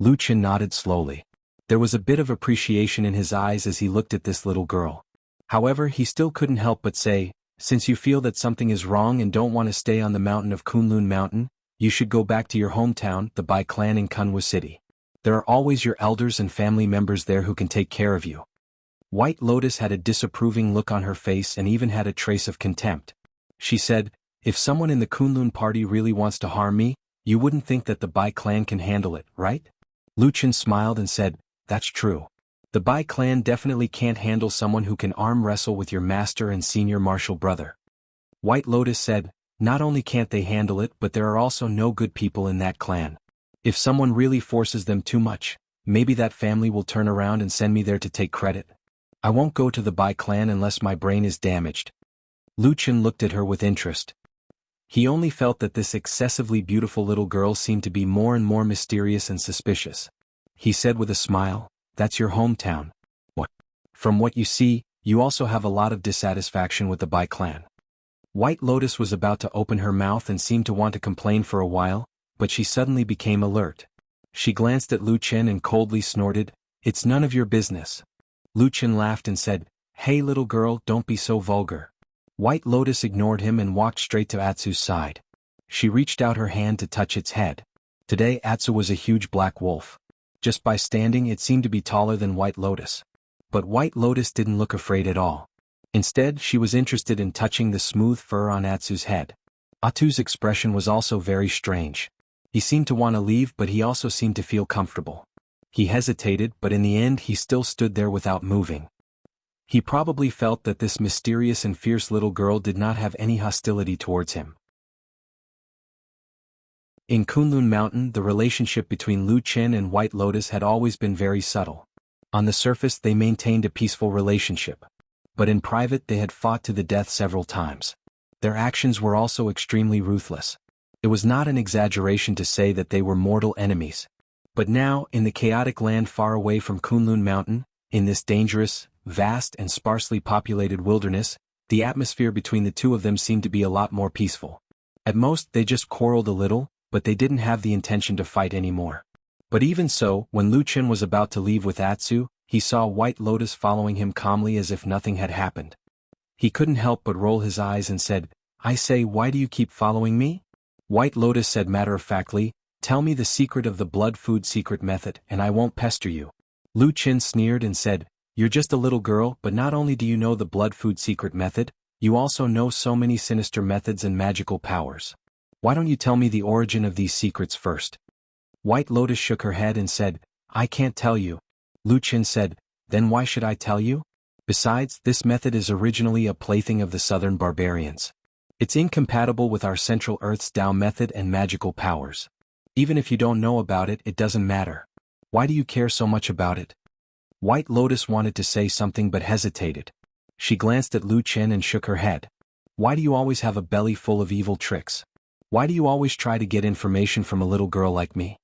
Lu Chen nodded slowly. There was a bit of appreciation in his eyes as he looked at this little girl. However, he still couldn't help but say, "Since you feel that something is wrong and don't want to stay on the mountain of Kunlun Mountain, you should go back to your hometown, the Bai clan in Kunwu City. There are always your elders and family members there who can take care of you." White Lotus had a disapproving look on her face and even had a trace of contempt. She said, "If someone in the Kunlun party really wants to harm me, you wouldn't think that the Bai clan can handle it, right?" Lu Chen smiled and said, "That's true. The Bai clan definitely can't handle someone who can arm wrestle with your master and senior martial brother." White Lotus said, "Not only can't they handle it, but there are also no good people in that clan. If someone really forces them too much, maybe that family will turn around and send me there to take credit. I won't go to the Bai clan unless my brain is damaged." Lu Chen looked at her with interest. He only felt that this excessively beautiful little girl seemed to be more and more mysterious and suspicious. He said with a smile, "That's your hometown. What? From what you see, you also have a lot of dissatisfaction with the Bai clan." White Lotus was about to open her mouth and seemed to want to complain for a while, but she suddenly became alert. She glanced at Lu Chen and coldly snorted, "It's none of your business." Lu Chen laughed and said, "Hey little girl, don't be so vulgar." White Lotus ignored him and walked straight to Atsu's side. She reached out her hand to touch its head. Today Atsu was a huge black wolf. Just by standing it seemed to be taller than White Lotus. But White Lotus didn't look afraid at all. Instead, she was interested in touching the smooth fur on Atsu's head. Atu's expression was also very strange. He seemed to want to leave, but he also seemed to feel comfortable. He hesitated, but in the end he still stood there without moving. He probably felt that this mysterious and fierce little girl did not have any hostility towards him. In Kunlun Mountain, the relationship between Lu Qin and White Lotus had always been very subtle. On the surface they maintained a peaceful relationship. But in private they had fought to the death several times. Their actions were also extremely ruthless. It was not an exaggeration to say that they were mortal enemies. But now, in the chaotic land far away from Kunlun Mountain, in this dangerous, vast and sparsely populated wilderness, the atmosphere between the two of them seemed to be a lot more peaceful. At most they just quarreled a little, but they didn't have the intention to fight anymore. But even so, when Lu Qin was about to leave with Atsu, he saw White Lotus following him calmly as if nothing had happened. He couldn't help but roll his eyes and said, "I say, why do you keep following me?" White Lotus said matter-of-factly, "Tell me the secret of the blood food secret method and I won't pester you." Lu Qin sneered and said, "You're just a little girl, but not only do you know the blood food secret method, you also know so many sinister methods and magical powers. Why don't you tell me the origin of these secrets first?" White Lotus shook her head and said, "I can't tell you." Lu Qin said, "Then why should I tell you? Besides, this method is originally a plaything of the southern barbarians. It's incompatible with our Central Earth's Tao method and magical powers. Even if you don't know about it, it doesn't matter. Why do you care so much about it?" White Lotus wanted to say something but hesitated. She glanced at Lu Qin and shook her head. "Why do you always have a belly full of evil tricks? Why do you always try to get information from a little girl like me?"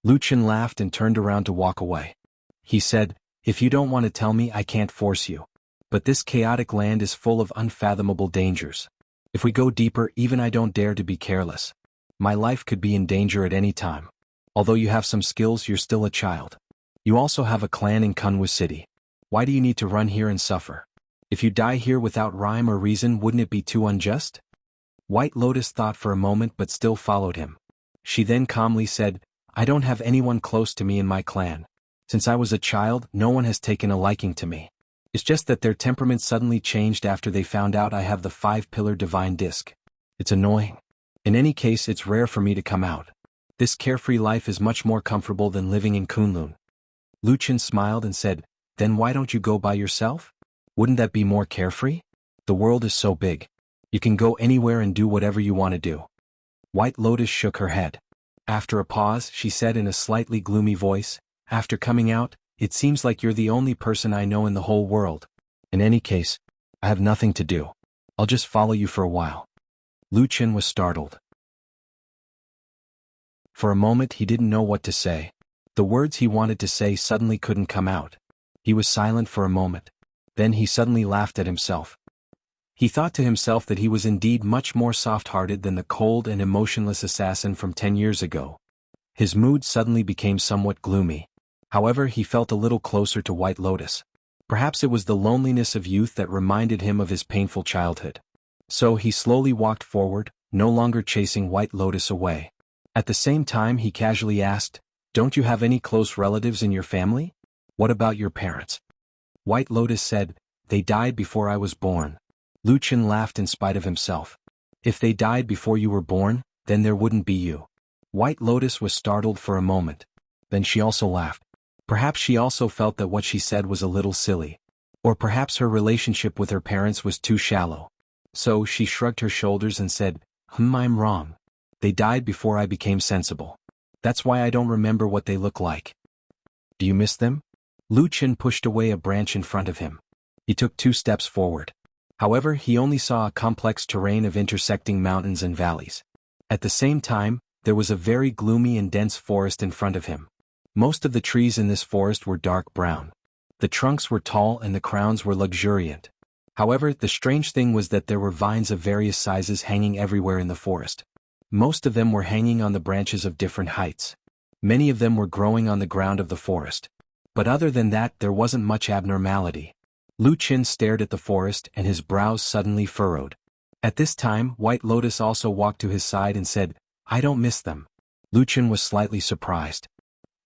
Lu Qin laughed and turned around to walk away. He said, "If you don't want to tell me, I can't force you. But this chaotic land is full of unfathomable dangers. If we go deeper, even I don't dare to be careless. My life could be in danger at any time. Although you have some skills, you're still a child. You also have a clan in Kunwu City. Why do you need to run here and suffer? If you die here without rhyme or reason, wouldn't it be too unjust?" White Lotus thought for a moment but still followed him. She then calmly said, "I don't have anyone close to me in my clan. Since I was a child, no one has taken a liking to me. It's just that their temperament suddenly changed after they found out I have the 5-pillar divine disc. It's annoying. In any case, it's rare for me to come out. This carefree life is much more comfortable than living in Kunlun." Lu Qin smiled and said, "Then why don't you go by yourself? Wouldn't that be more carefree? The world is so big. You can go anywhere and do whatever you want to do." White Lotus shook her head. After a pause, she said in a slightly gloomy voice, "After coming out, it seems like you're the only person I know in the whole world. In any case, I have nothing to do. I'll just follow you for a while." Lu Qin was startled. For a moment he didn't know what to say. The words he wanted to say suddenly couldn't come out. He was silent for a moment. Then he suddenly laughed at himself. He thought to himself that he was indeed much more soft-hearted than the cold and emotionless assassin from 10 years ago. His mood suddenly became somewhat gloomy. However, he felt a little closer to White Lotus. Perhaps it was the loneliness of youth that reminded him of his painful childhood. So he slowly walked forward, no longer chasing White Lotus away. At the same time he casually asked, "Don't you have any close relatives in your family? What about your parents?" White Lotus said, "They died before I was born." Lu Qin laughed in spite of himself. "If they died before you were born, then there wouldn't be you." White Lotus was startled for a moment. Then she also laughed. Perhaps she also felt that what she said was a little silly. Or perhaps her relationship with her parents was too shallow. So she shrugged her shoulders and said, I'm wrong. They died before I became sensible. That's why I don't remember what they look like." "Do you miss them?" Lu Qin pushed away a branch in front of him. He took 2 steps forward. However, he only saw a complex terrain of intersecting mountains and valleys. At the same time, there was a very gloomy and dense forest in front of him. Most of the trees in this forest were dark brown. The trunks were tall and the crowns were luxuriant. However, the strange thing was that there were vines of various sizes hanging everywhere in the forest. Most of them were hanging on the branches of different heights. Many of them were growing on the ground of the forest. But other than that, there wasn't much abnormality. Lu Qin stared at the forest and his brows suddenly furrowed. At this time, White Lotus also walked to his side and said, "I don't miss them." Lu Qin was slightly surprised.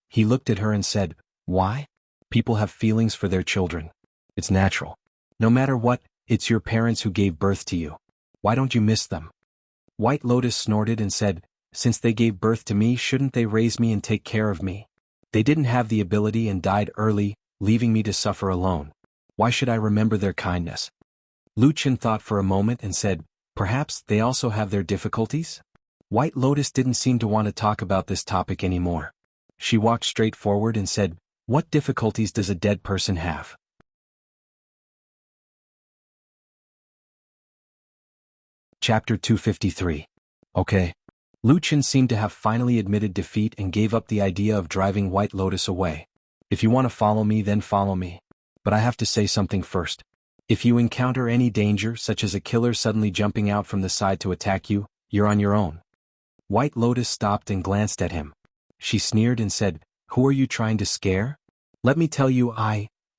He looked at her and said, "Why? People have feelings for their children. It's natural. No matter what, it's your parents who gave birth to you. Why don't you miss them?" White Lotus snorted and said, "Since they gave birth to me, shouldn't they raise me and take care of me? They didn't have the ability and died early, leaving me to suffer alone. Why should I remember their kindness?" Lu Chen thought for a moment and said, "Perhaps they also have their difficulties?" White Lotus didn't seem to want to talk about this topic anymore. She walked straight forward and said, "What difficulties does a dead person have?" Chapter 253. Okay. Lu Chen seemed to have finally admitted defeat and gave up the idea of driving White Lotus away. "If you want to follow me, then follow me. But I have to say something first. If you encounter any danger, such as a killer suddenly jumping out from the side to attack you, you're on your own." White Lotus stopped and glanced at him. She sneered and said, "Who are you trying to scare? Let me tell you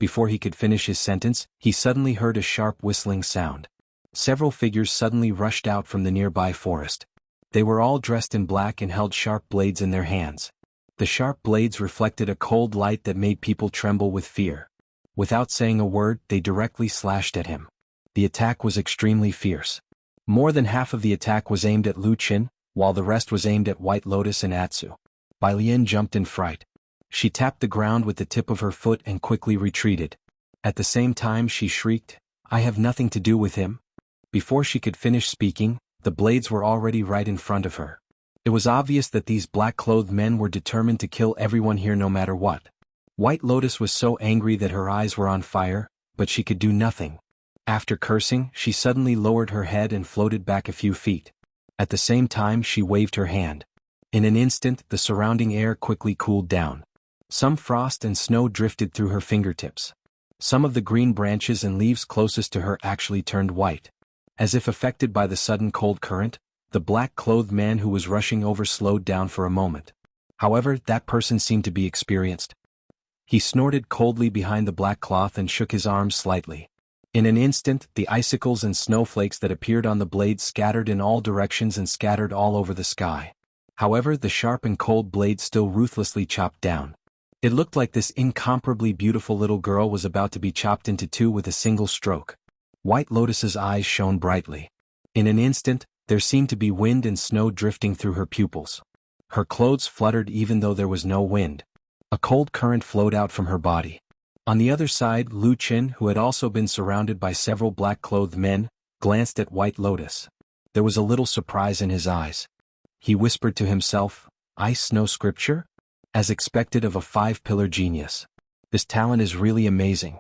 Before he could finish his sentence, he suddenly heard a sharp whistling sound. Several figures suddenly rushed out from the nearby forest. They were all dressed in black and held sharp blades in their hands. The sharp blades reflected a cold light that made people tremble with fear. Without saying a word, they directly slashed at him. The attack was extremely fierce. More than half of the attack was aimed at Lu Chen, while the rest was aimed at White Lotus and Atsu. Bai Lian jumped in fright. She tapped the ground with the tip of her foot and quickly retreated. At the same time she shrieked, "I have nothing to do with him." Before she could finish speaking, the blades were already right in front of her. It was obvious that these black-clothed men were determined to kill everyone here no matter what. White Lotus was so angry that her eyes were on fire, but she could do nothing. After cursing, she suddenly lowered her head and floated back a few feet. At the same time she waved her hand. In an instant, the surrounding air quickly cooled down. Some frost and snow drifted through her fingertips. Some of the green branches and leaves closest to her actually turned white. As if affected by the sudden cold current, the black-clothed man who was rushing over slowed down for a moment. However, that person seemed to be experienced. He snorted coldly behind the black cloth and shook his arms slightly. In an instant, the icicles and snowflakes that appeared on the blades scattered in all directions and scattered all over the sky. However, the sharp and cold blade still ruthlessly chopped down. It looked like this incomparably beautiful little girl was about to be chopped into two with a single stroke. White Lotus's eyes shone brightly. In an instant, there seemed to be wind and snow drifting through her pupils. Her clothes fluttered even though there was no wind. A cold current flowed out from her body. On the other side, Lu Chen, who had also been surrounded by several black-clothed men, glanced at White Lotus. There was a little surprise in his eyes. He whispered to himself, "Ice no scripture?" As expected of a five-pillar genius. This talent is really amazing.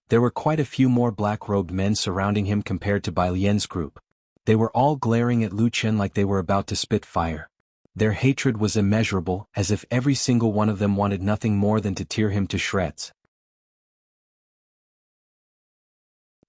There were quite a few more black-robed men surrounding him compared to Bai Lian's group. They were all glaring at Lu Chen like they were about to spit fire. Their hatred was immeasurable, as if every single one of them wanted nothing more than to tear him to shreds.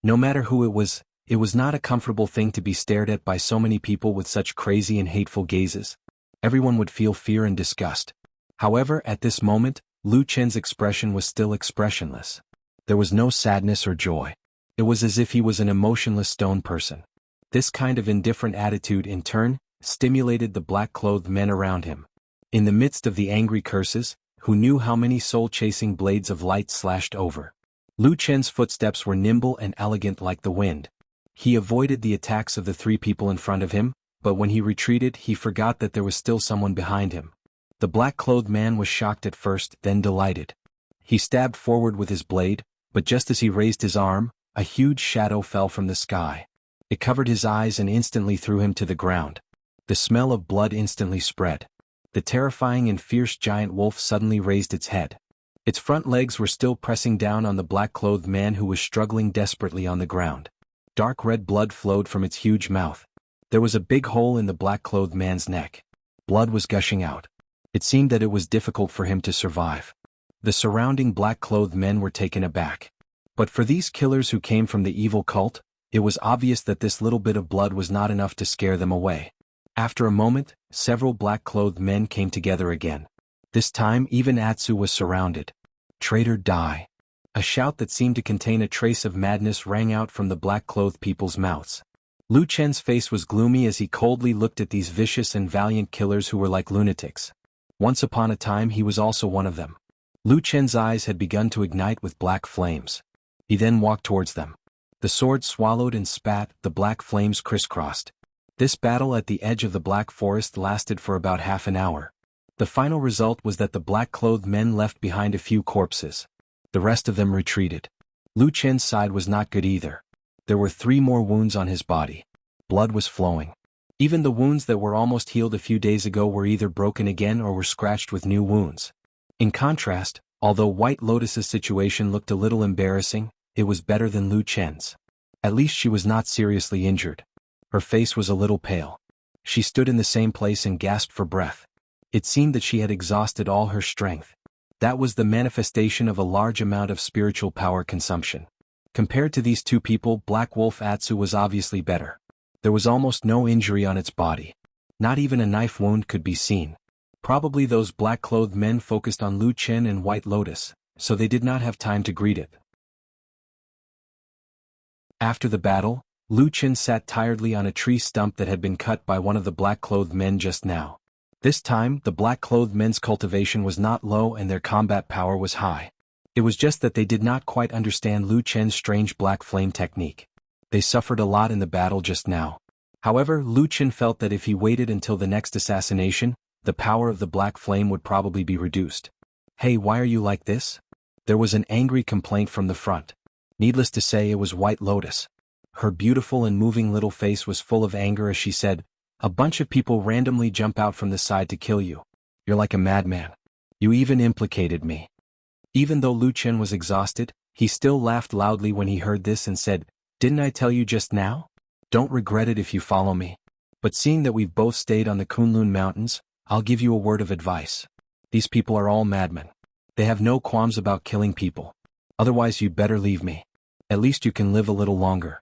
No matter who it was not a comfortable thing to be stared at by so many people with such crazy and hateful gazes. Everyone would feel fear and disgust. However, at this moment, Lu Chen's expression was still expressionless. There was no sadness or joy. It was as if he was an emotionless stone person. This kind of indifferent attitude, in turn, stimulated the black-clothed men around him. In the midst of the angry curses, who knew how many soul-chasing blades of light slashed over? Lu Chen's footsteps were nimble and elegant like the wind. He avoided the attacks of the three people in front of him, but when he retreated he forgot that there was still someone behind him. The black-clothed man was shocked at first, then delighted. He stabbed forward with his blade, but just as he raised his arm, a huge shadow fell from the sky. It covered his eyes and instantly threw him to the ground. The smell of blood instantly spread. The terrifying and fierce giant wolf suddenly raised its head. Its front legs were still pressing down on the black-clothed man who was struggling desperately on the ground. Dark red blood flowed from its huge mouth. There was a big hole in the black-clothed man's neck. Blood was gushing out. It seemed that it was difficult for him to survive. The surrounding black-clothed men were taken aback. But for these killers who came from the evil cult, it was obvious that this little bit of blood was not enough to scare them away. After a moment, several black-clothed men came together again. This time even Atsu was surrounded. "Traitor, die!" A shout that seemed to contain a trace of madness rang out from the black-clothed people's mouths. Lu Chen's face was gloomy as he coldly looked at these vicious and valiant killers who were like lunatics. Once upon a time he was also one of them. Lu Chen's eyes had begun to ignite with black flames. He then walked towards them. The sword swallowed and spat, the black flames crisscrossed. This battle at the edge of the Black Forest lasted for about half an hour. The final result was that the black-clothed men left behind a few corpses. The rest of them retreated. Lu Chen's side was not good either. There were 3 more wounds on his body. Blood was flowing. Even the wounds that were almost healed a few days ago were either broken again or were scratched with new wounds. In contrast, although White Lotus's situation looked a little embarrassing, it was better than Lu Chen's. At least she was not seriously injured. Her face was a little pale. She stood in the same place and gasped for breath. It seemed that she had exhausted all her strength. That was the manifestation of a large amount of spiritual power consumption. Compared to these two people, Black Wolf Atsu was obviously better. There was almost no injury on its body. Not even a knife wound could be seen. Probably those black-clothed men focused on Lu Chen and White Lotus, so they did not have time to greet it. After the battle, Lu Chen sat tiredly on a tree stump that had been cut by one of the black-clothed men just now. This time, the black-clothed men's cultivation was not low and their combat power was high. It was just that they did not quite understand Lu Chen's strange black flame technique. They suffered a lot in the battle just now. However, Lu Chen felt that if he waited until the next assassination, the power of the black flame would probably be reduced. "Hey, why are you like this?" There was an angry complaint from the front. Needless to say, it was White Lotus. Her beautiful and moving little face was full of anger as she said, "A bunch of people randomly jump out from the side to kill you. You're like a madman. You even implicated me." Even though Lu Chen was exhausted, he still laughed loudly when he heard this and said, "Didn't I tell you just now? Don't regret it if you follow me. But seeing that we've both stayed on the Kunlun Mountains, I'll give you a word of advice. These people are all madmen. They have no qualms about killing people. Otherwise you'd better leave me. At least you can live a little longer."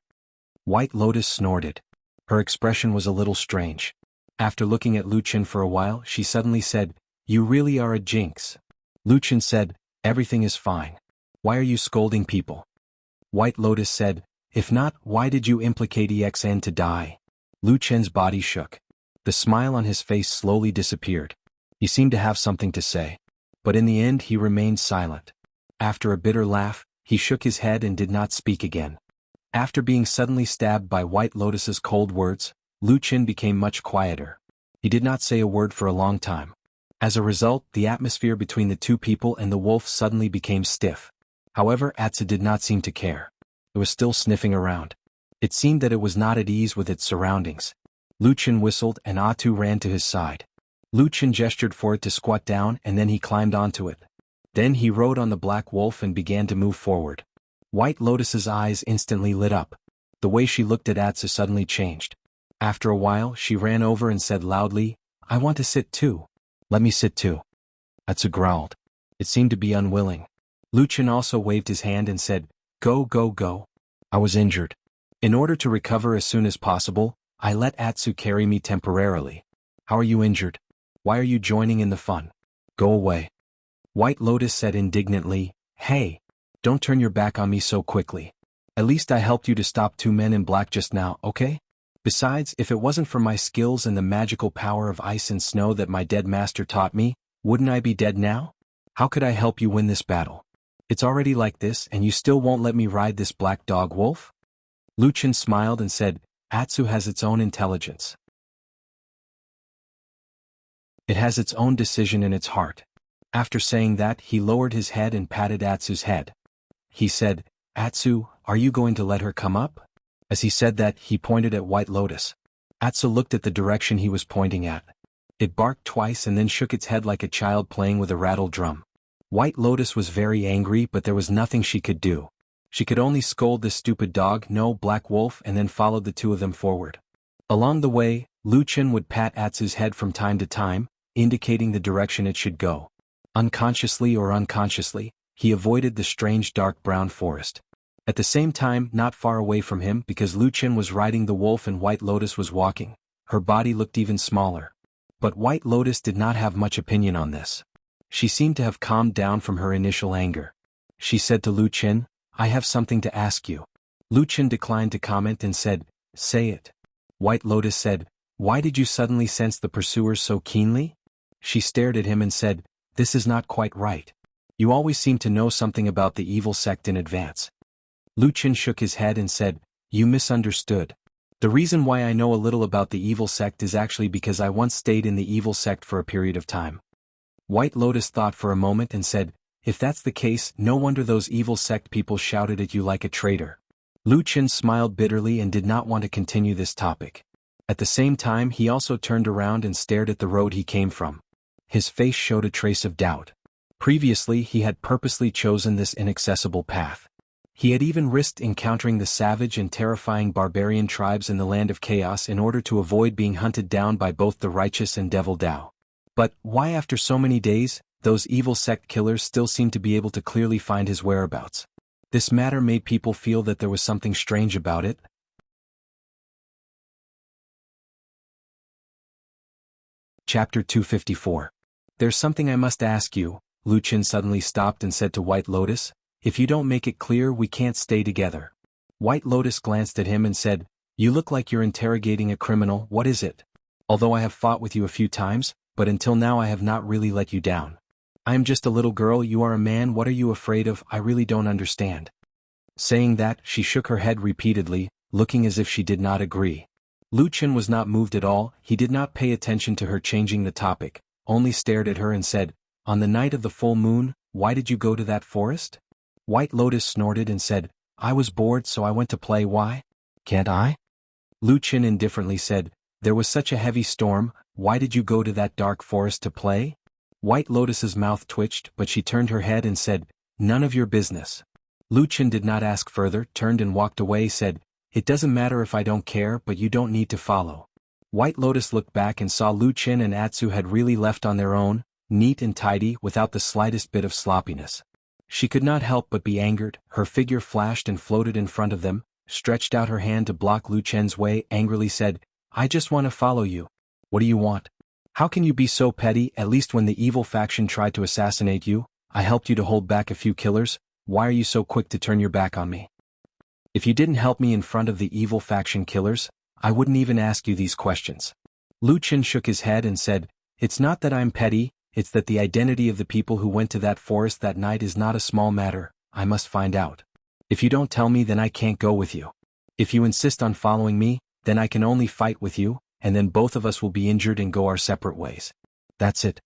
White Lotus snorted. Her expression was a little strange. After looking at Lu Chen for a while, she suddenly said, "You really are a jinx." Lu Chen said, "Everything is fine. Why are you scolding people?" White Lotus said, "If not, why did you implicate EXN to die?" Lu Chen's body shook. The smile on his face slowly disappeared. He seemed to have something to say. But in the end he remained silent. After a bitter laugh, he shook his head and did not speak again. After being suddenly stabbed by White Lotus's cold words, Lu Chen became much quieter. He did not say a word for a long time. As a result, the atmosphere between the two people and the wolf suddenly became stiff. However, Atsu did not seem to care. It was still sniffing around. It seemed that it was not at ease with its surroundings. Lu Chen whistled and Atsu ran to his side. Lu Chen gestured for it to squat down and then he climbed onto it. Then he rode on the black wolf and began to move forward. White Lotus's eyes instantly lit up. The way she looked at Atsu suddenly changed. After a while, she ran over and said loudly, "I want to sit too." "Let me sit too." Atsu growled. It seemed to be unwilling. Lu Chen also waved his hand and said, "Go, go, go." "I was injured. In order to recover as soon as possible, I let Atsu carry me temporarily. How are you injured? Why are you joining in the fun? Go away." White Lotus said indignantly, "Hey, don't turn your back on me so quickly. At least I helped you to stop 2 men in black just now, okay? Besides, if it wasn't for my skills and the magical power of ice and snow that my dead master taught me, wouldn't I be dead now? How could I help you win this battle? It's already like this and you still won't let me ride this black dog wolf?" Lu Chen smiled and said, "Atsu has its own intelligence. It has its own decision in its heart." After saying that, he lowered his head and patted Atsu's head. He said, "Atsu, are you going to let her come up?" As he said that, he pointed at White Lotus. Atsu looked at the direction he was pointing at. It barked twice and then shook its head like a child playing with a rattle drum. White Lotus was very angry, but there was nothing she could do. She could only scold this stupid dog, no black wolf, and then followed the two of them forward. Along the way, Lu Chen would pat Atsu's head from time to time, indicating the direction it should go. Unconsciously or unconsciously, he avoided the strange dark brown forest. At the same time, not far away from him because Lu Chen was riding the wolf and White Lotus was walking, her body looked even smaller. But White Lotus did not have much opinion on this. She seemed to have calmed down from her initial anger. She said to Lu Chen, "I have something to ask you." Lu Chen declined to comment and said, "Say it." White Lotus said, "Why did you suddenly sense the pursuers so keenly?" She stared at him and said, "This is not quite right. You always seem to know something about the evil sect in advance." Lu Chen shook his head and said, "You misunderstood. The reason why I know a little about the evil sect is actually because I once stayed in the evil sect for a period of time. White Lotus thought for a moment and said, if that's the case, no wonder those evil sect people shouted at you like a traitor. Lu Qin smiled bitterly and did not want to continue this topic. At the same time he also turned around and stared at the road he came from. His face showed a trace of doubt. Previously he had purposely chosen this inaccessible path. He had even risked encountering the savage and terrifying barbarian tribes in the land of chaos in order to avoid being hunted down by both the righteous and devil Dao. But why after so many days, those evil sect killers still seemed to be able to clearly find his whereabouts? This matter made people feel that there was something strange about it. Chapter 254. There's something I must ask you. Lu Qin suddenly stopped and said to White Lotus, if you don't make it clear we can't stay together. White Lotus glanced at him and said, you look like you're interrogating a criminal, what is it? Although I have fought with you a few times, but until now I have not really let you down. I am just a little girl, you are a man, what are you afraid of? I really don't understand. Saying that, she shook her head repeatedly, looking as if she did not agree. Lu Qin was not moved at all, he did not pay attention to her changing the topic, only stared at her and said, on the night of the full moon, why did you go to that forest? White Lotus snorted and said, I was bored so I went to play. Why? Can't I? Lu Qin indifferently said, there was such a heavy storm, why did you go to that dark forest to play? White Lotus's mouth twitched but she turned her head and said, none of your business. Lu Qin did not ask further, turned and walked away, said, it doesn't matter if I don't care but you don't need to follow. White Lotus looked back and saw Lu Qin and Atsu had really left on their own, neat and tidy without the slightest bit of sloppiness. She could not help but be angered, her figure flashed and floated in front of them, stretched out her hand to block Lu Qin's way, angrily said, I just want to follow you. What do you want? How can you be so petty? At least when the evil faction tried to assassinate you, I helped you to hold back a few killers, why are you so quick to turn your back on me? If you didn't help me in front of the evil faction killers, I wouldn't even ask you these questions. Lu Qin shook his head and said, it's not that I'm petty, it's that the identity of the people who went to that forest that night is not a small matter, I must find out. If you don't tell me then I can't go with you. If you insist on following me, then I can only fight with you, and then both of us will be injured and go our separate ways. That's it.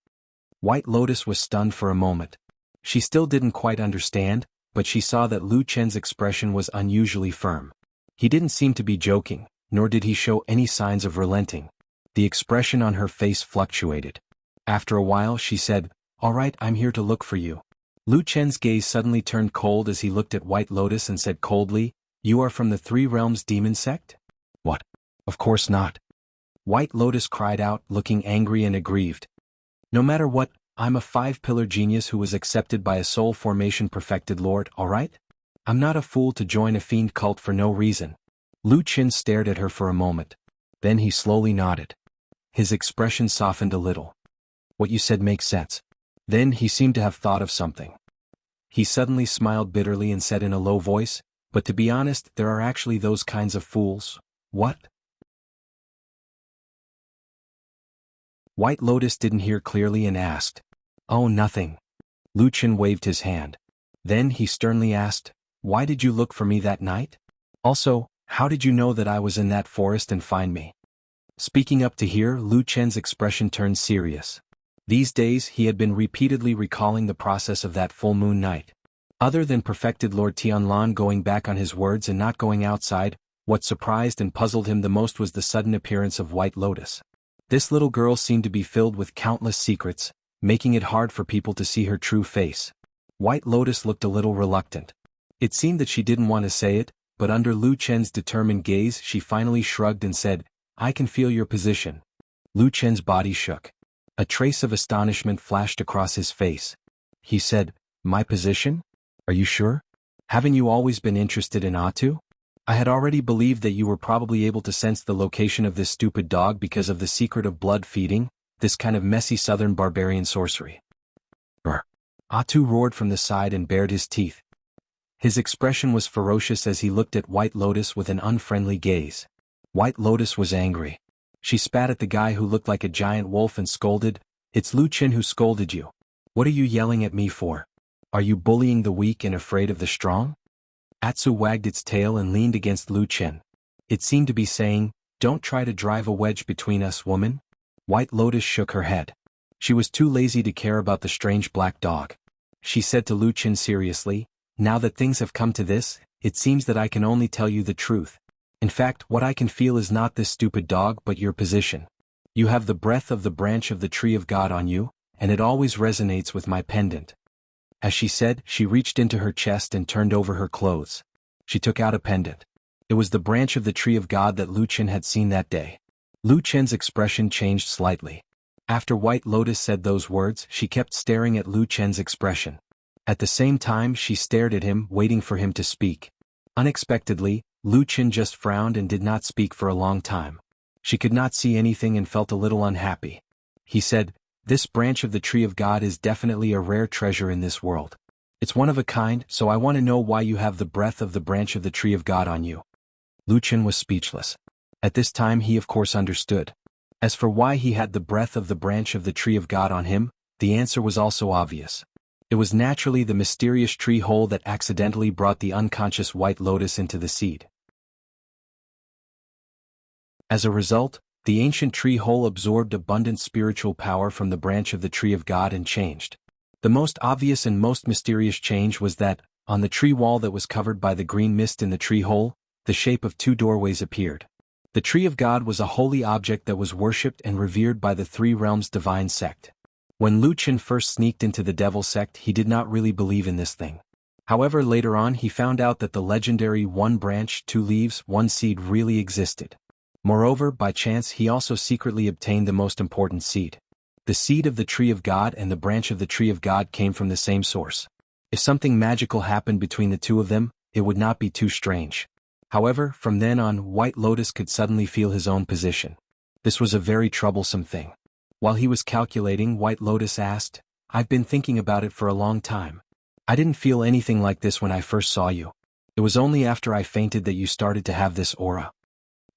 White Lotus was stunned for a moment. She still didn't quite understand, but she saw that Lu Qin's expression was unusually firm. He didn't seem to be joking, nor did he show any signs of relenting. The expression on her face fluctuated. After a while she said, all right, I'm here to look for you. Lu Qin's gaze suddenly turned cold as he looked at White Lotus and said coldly, you are from the Three Realms Demon Sect? What? Of course not. White Lotus cried out, looking angry and aggrieved. No matter what, I'm a five-pillar genius who was accepted by a soul formation perfected lord, alright? I'm not a fool to join a fiend cult for no reason. Lu Qin stared at her for a moment. Then he slowly nodded. His expression softened a little. What you said makes sense. Then he seemed to have thought of something. He suddenly smiled bitterly and said in a low voice, but to be honest, there are actually those kinds of fools. What? White Lotus didn't hear clearly and asked, oh, nothing. Lu Qin waved his hand. Then he sternly asked, why did you look for me that night? Also, how did you know that I was in that forest and find me? Speaking up to here, Lu Qin's expression turned serious. These days he had been repeatedly recalling the process of that full moon night. Other than perfected Lord Tianlan going back on his words and not going outside, what surprised and puzzled him the most was the sudden appearance of White Lotus. This little girl seemed to be filled with countless secrets, making it hard for people to see her true face. White Lotus looked a little reluctant. It seemed that she didn't want to say it, but under Lu Qin's determined gaze she finally shrugged and said, I can feel your position. Lu Qin's body shook. A trace of astonishment flashed across his face. He said, my position? Are you sure? Haven't you always been interested in Atu? I had already believed that you were probably able to sense the location of this stupid dog because of the secret of blood feeding, this kind of messy southern barbarian sorcery. Brr. Atu roared from the side and bared his teeth. His expression was ferocious as he looked at White Lotus with an unfriendly gaze. White Lotus was angry. She spat at the guy who looked like a giant wolf and scolded, it's Lu Qin who scolded you. What are you yelling at me for? Are you bullying the weak and afraid of the strong? Atsu wagged its tail and leaned against Lu Qin. It seemed to be saying, "Don't try to drive a wedge between us, woman." White Lotus shook her head. She was too lazy to care about the strange black dog. She said to Lu Qin seriously, "Now that things have come to this, it seems that I can only tell you the truth. In fact, what I can feel is not this stupid dog but your position. You have the breath of the branch of the tree of God on you, and it always resonates with my pendant." As she said, she reached into her chest and turned over her clothes. She took out a pendant. It was the branch of the tree of God that Lu Qin had seen that day. Lu Qin's expression changed slightly. After White Lotus said those words, she kept staring at Lu Qin's expression. At the same time, she stared at him, waiting for him to speak. Unexpectedly, Lu Qin just frowned and did not speak for a long time. She could not see anything and felt a little unhappy. He said, "This branch of the tree of God is definitely a rare treasure in this world. It's one of a kind, so I want to know why you have the breath of the branch of the tree of God on you." Lu Qin was speechless. At this time he of course understood. As for why he had the breath of the branch of the tree of God on him, the answer was also obvious. It was naturally the mysterious tree hole that accidentally brought the unconscious White Lotus into the seed. As a result, the ancient tree hole absorbed abundant spiritual power from the branch of the tree of God and changed. The most obvious and most mysterious change was that, on the tree wall that was covered by the green mist in the tree hole, the shape of two doorways appeared. The tree of God was a holy object that was worshipped and revered by the Three Realms divine sect. When Lu Qin first sneaked into the devil sect, he did not really believe in this thing. However, later on he found out that the legendary one branch, two leaves, one seed really existed. Moreover, by chance he also secretly obtained the most important seed. The seed of the tree of God and the branch of the tree of God came from the same source. If something magical happened between the two of them, it would not be too strange. However, from then on, White Lotus could suddenly feel his own position. This was a very troublesome thing. While he was calculating, White Lotus asked, "I've been thinking about it for a long time. I didn't feel anything like this when I first saw you. It was only after I fainted that you started to have this aura."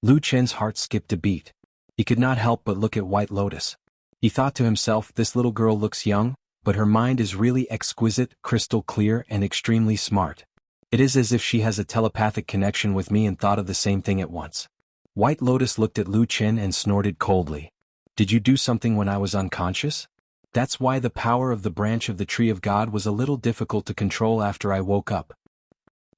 Lu Qin's heart skipped a beat. He could not help but look at White Lotus. He thought to himself, this little girl looks young, but her mind is really exquisite, crystal clear, and extremely smart. It is as if she has a telepathic connection with me and thought of the same thing at once. White Lotus looked at Lu Qin and snorted coldly. "Did you do something when I was unconscious? That's why the power of the branch of the tree of God was a little difficult to control after I woke up."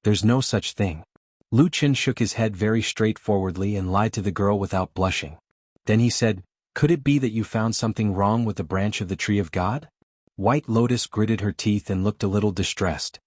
"There's no such thing." Lu Qin shook his head very straightforwardly and lied to the girl without blushing. Then he said, "Could it be that you found something wrong with the branch of the tree of God?" White Lotus gritted her teeth and looked a little distressed.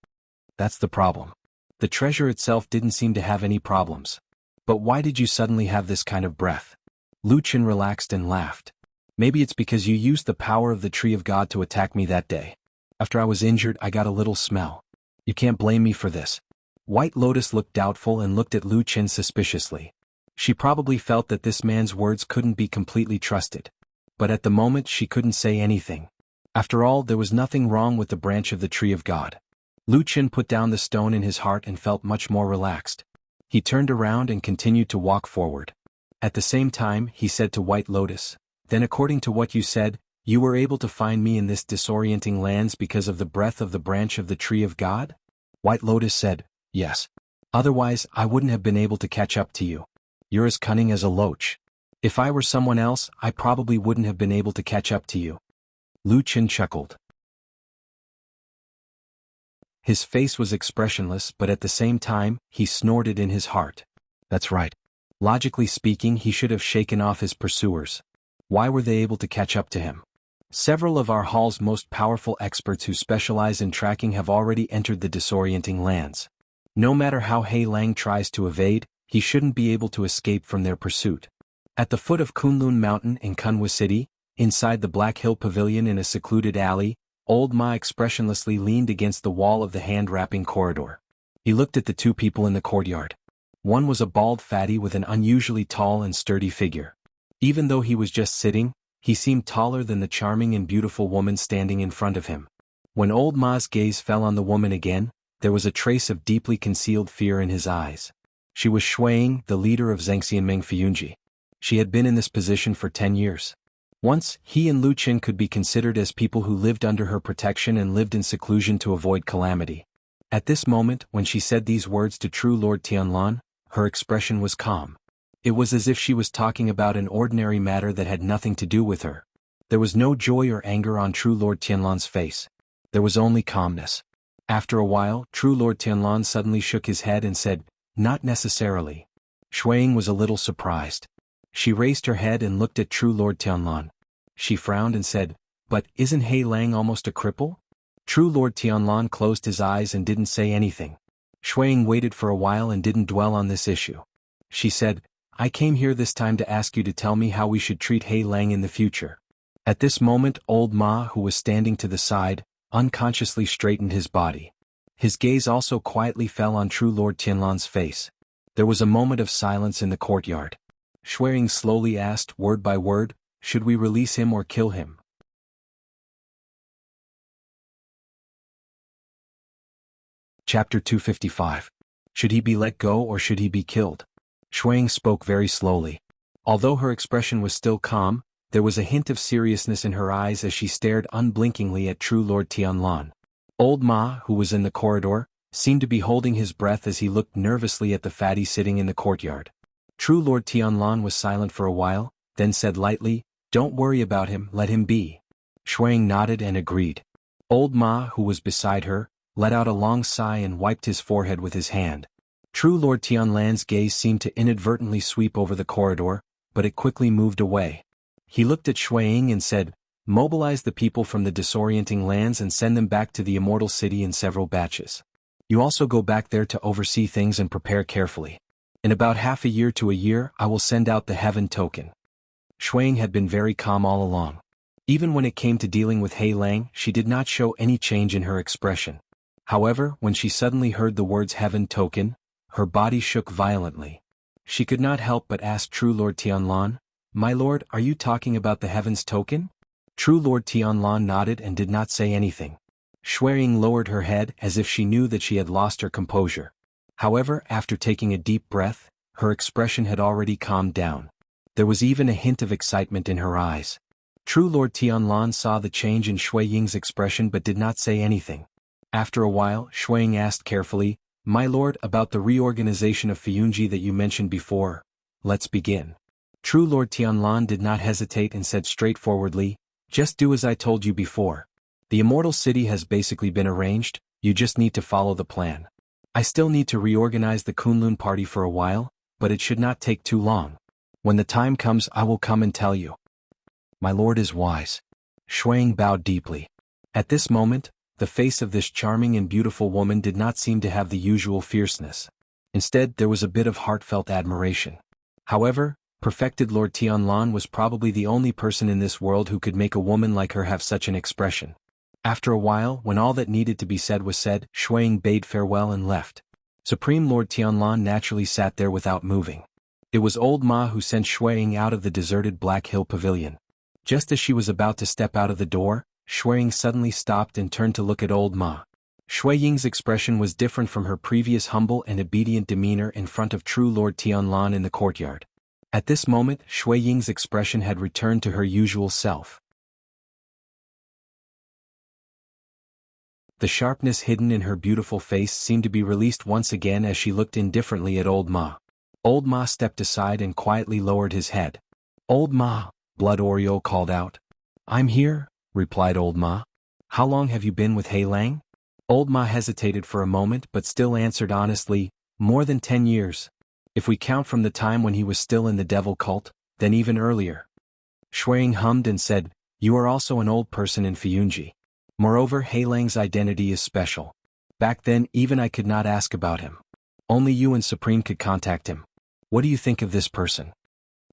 "That's the problem. The treasure itself didn't seem to have any problems. But why did you suddenly have this kind of breath?" Lu Qin relaxed and laughed. "Maybe it's because you used the power of the tree of God to attack me that day. After I was injured, I got a little smell. You can't blame me for this." White Lotus looked doubtful and looked at Lu Qin suspiciously. She probably felt that this man's words couldn't be completely trusted. But at the moment she couldn't say anything. After all, there was nothing wrong with the branch of the tree of God. Lu Qin put down the stone in his heart and felt much more relaxed. He turned around and continued to walk forward. At the same time, he said to White Lotus, "Then according to what you said, you were able to find me in this disorienting lands because of the breath of the branch of the tree of God?" White Lotus said, "Yes. Otherwise, I wouldn't have been able to catch up to you. You're as cunning as a loach. If I were someone else, I probably wouldn't have been able to catch up to you." Lu Qin chuckled. His face was expressionless, but at the same time, he snorted in his heart. That's right. Logically speaking, he should have shaken off his pursuers. Why were they able to catch up to him? Several of our hall's most powerful experts who specialize in tracking have already entered the disorienting lands. No matter how He Lang tries to evade, he shouldn't be able to escape from their pursuit. At the foot of Kunlun Mountain in Kunwa City, inside the Black Hill Pavilion in a secluded alley, Old Ma expressionlessly leaned against the wall of the hand-wrapping corridor. He looked at the two people in the courtyard. One was a bald fatty with an unusually tall and sturdy figure. Even though he was just sitting, he seemed taller than the charming and beautiful woman standing in front of him. When Old Ma's gaze fell on the woman again, there was a trace of deeply concealed fear in his eyes. She was Shuang, the leader of Zhengxianmeng Fuyunji. She had been in this position for 10 years. Once, he and Lu Qin could be considered as people who lived under her protection and lived in seclusion to avoid calamity. At this moment, when she said these words to true Lord Tianlan, her expression was calm. It was as if she was talking about an ordinary matter that had nothing to do with her. There was no joy or anger on True Lord Tianlan's face. There was only calmness. After a while, True Lord Tianlan suddenly shook his head and said, "Not necessarily." Shuiying was a little surprised. She raised her head and looked at True Lord Tianlan. She frowned and said, "But isn't He Lang almost a cripple?" True Lord Tianlan closed his eyes and didn't say anything. Shuiying waited for a while and didn't dwell on this issue. She said, "I came here this time to ask you to tell me how we should treat He Lang in the future." At this moment, old Ma, who was standing to the side, unconsciously straightened his body. His gaze also quietly fell on True Lord Tianlan's face. There was a moment of silence in the courtyard. Shuiying slowly asked, word by word, "Should we release him or kill him?" Chapter 255. Should he be let go or should he be killed? Shuiying spoke very slowly. Although her expression was still calm, there was a hint of seriousness in her eyes as she stared unblinkingly at True Lord Tianlan. Old Ma, who was in the corridor, seemed to be holding his breath as he looked nervously at the fatty sitting in the courtyard. True Lord Tianlan was silent for a while, then said lightly, "Don't worry about him, let him be." Shuiying nodded and agreed. Old Ma, who was beside her, let out a long sigh and wiped his forehead with his hand. True Lord Tianlan's gaze seemed to inadvertently sweep over the corridor, but it quickly moved away. He looked at Shuiying and said, "Mobilize the people from the disorienting lands and send them back to the Immortal City in several batches. You also go back there to oversee things and prepare carefully. In about half a year to a year I will send out the Heaven Token." Shuiying had been very calm all along. Even when it came to dealing with He Lang, she did not show any change in her expression. However, when she suddenly heard the words Heaven Token, her body shook violently. She could not help but ask True Lord Tianlan, "My lord, are you talking about the Heaven's Token?" True Lord Tianlan nodded and did not say anything. Shuiying lowered her head as if she knew that she had lost her composure. However, after taking a deep breath, her expression had already calmed down. There was even a hint of excitement in her eyes. True Lord Tianlan saw the change in Shuiying's expression but did not say anything. After a while, Shuiying asked carefully, "My lord, about the reorganization of Fuyunji that you mentioned before, let's begin." True Lord Tianlan did not hesitate and said straightforwardly, "Just do as I told you before. The Immortal City has basically been arranged, you just need to follow the plan. I still need to reorganize the Kunlun party for a while, but it should not take too long. When the time comes I will come and tell you." "My lord is wise." Shuiying bowed deeply. At this moment, the face of this charming and beautiful woman did not seem to have the usual fierceness. Instead, there was a bit of heartfelt admiration. However, perfected Lord Tianlan was probably the only person in this world who could make a woman like her have such an expression. After a while, when all that needed to be said was said, Shuiying bade farewell and left. Supreme Lord Tianlan naturally sat there without moving. It was old Ma who sent Shuiying out of the deserted Black Hill Pavilion. Just as she was about to step out of the door, Shuiying suddenly stopped and turned to look at old Ma. Shuiying's expression was different from her previous humble and obedient demeanor in front of True Lord Tianlan in the courtyard. At this moment, Shuiying's expression had returned to her usual self. The sharpness hidden in her beautiful face seemed to be released once again as she looked indifferently at old Ma. Old Ma stepped aside and quietly lowered his head. "Old Ma," Blood Oriole called out. "I'm here," replied old Ma. "How long have you been with He Lang?" Old Ma hesitated for a moment but still answered honestly, "More than 10 years. If we count from the time when he was still in the devil cult, then even earlier." Shuiying hummed and said, "You are also an old person in Fuyunji. Moreover, He Lang's identity is special. Back then even I could not ask about him. Only you and Supreme could contact him. What do you think of this person?"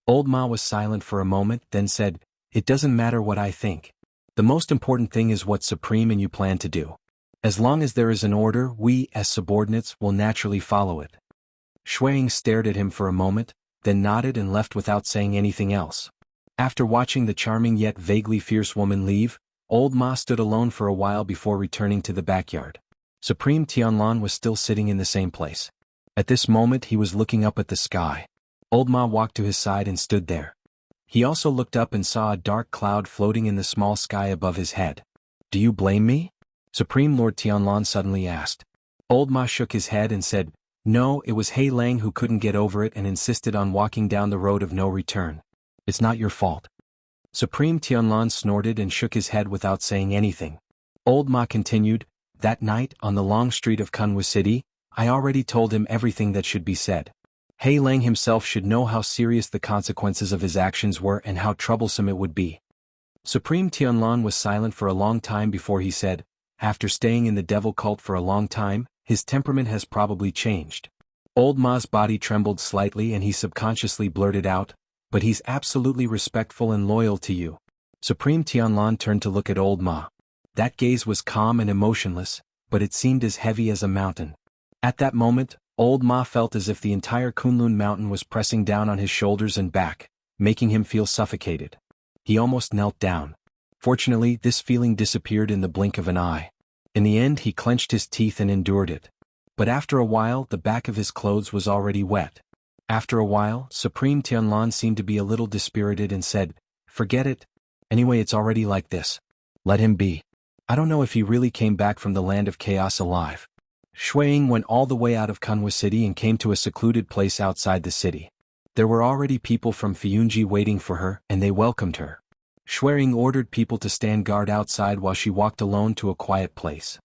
Old Ma was silent for a moment, then said, "It doesn't matter what I think. The most important thing is what Supreme and you plan to do. As long as there is an order, we, as subordinates, will naturally follow it." Shuiying stared at him for a moment, then nodded and left without saying anything else. After watching the charming yet vaguely fierce woman leave, old Ma stood alone for a while before returning to the backyard. Supreme Tianlan was still sitting in the same place. At this moment he was looking up at the sky. Old Ma walked to his side and stood there. He also looked up and saw a dark cloud floating in the small sky above his head. "Do you blame me?" Supreme Lord Tianlan suddenly asked. Old Ma shook his head and said, No, it was Hei Lang who couldn't get over it and insisted on walking down the road of no return. It's not your fault. Supreme Tianlan snorted and shook his head without saying anything. Old Ma continued, that night, on the long street of Kunwa City, I already told him everything that should be said. Hei Lang himself should know how serious the consequences of his actions were and how troublesome it would be. Supreme Tianlan was silent for a long time before he said, after staying in the devil cult for a long time, his temperament has probably changed. Old Ma's body trembled slightly and he subconsciously blurted out, but he's absolutely respectful and loyal to you. Supreme Tianlan turned to look at Old Ma. That gaze was calm and emotionless, but it seemed as heavy as a mountain. At that moment, Old Ma felt as if the entire Kunlun mountain was pressing down on his shoulders and back, making him feel suffocated. He almost knelt down. Fortunately, this feeling disappeared in the blink of an eye. In the end, he clenched his teeth and endured it. But after a while, the back of his clothes was already wet. After a while, Supreme Tianlan seemed to be a little dispirited and said, forget it. Anyway, it's already like this. Let him be. I don't know if he really came back from the land of chaos alive. Shuiying went all the way out of Kunwa City and came to a secluded place outside the city. There were already people from Fiyunji waiting for her, and they welcomed her. Shuiying ordered people to stand guard outside while she walked alone to a quiet place.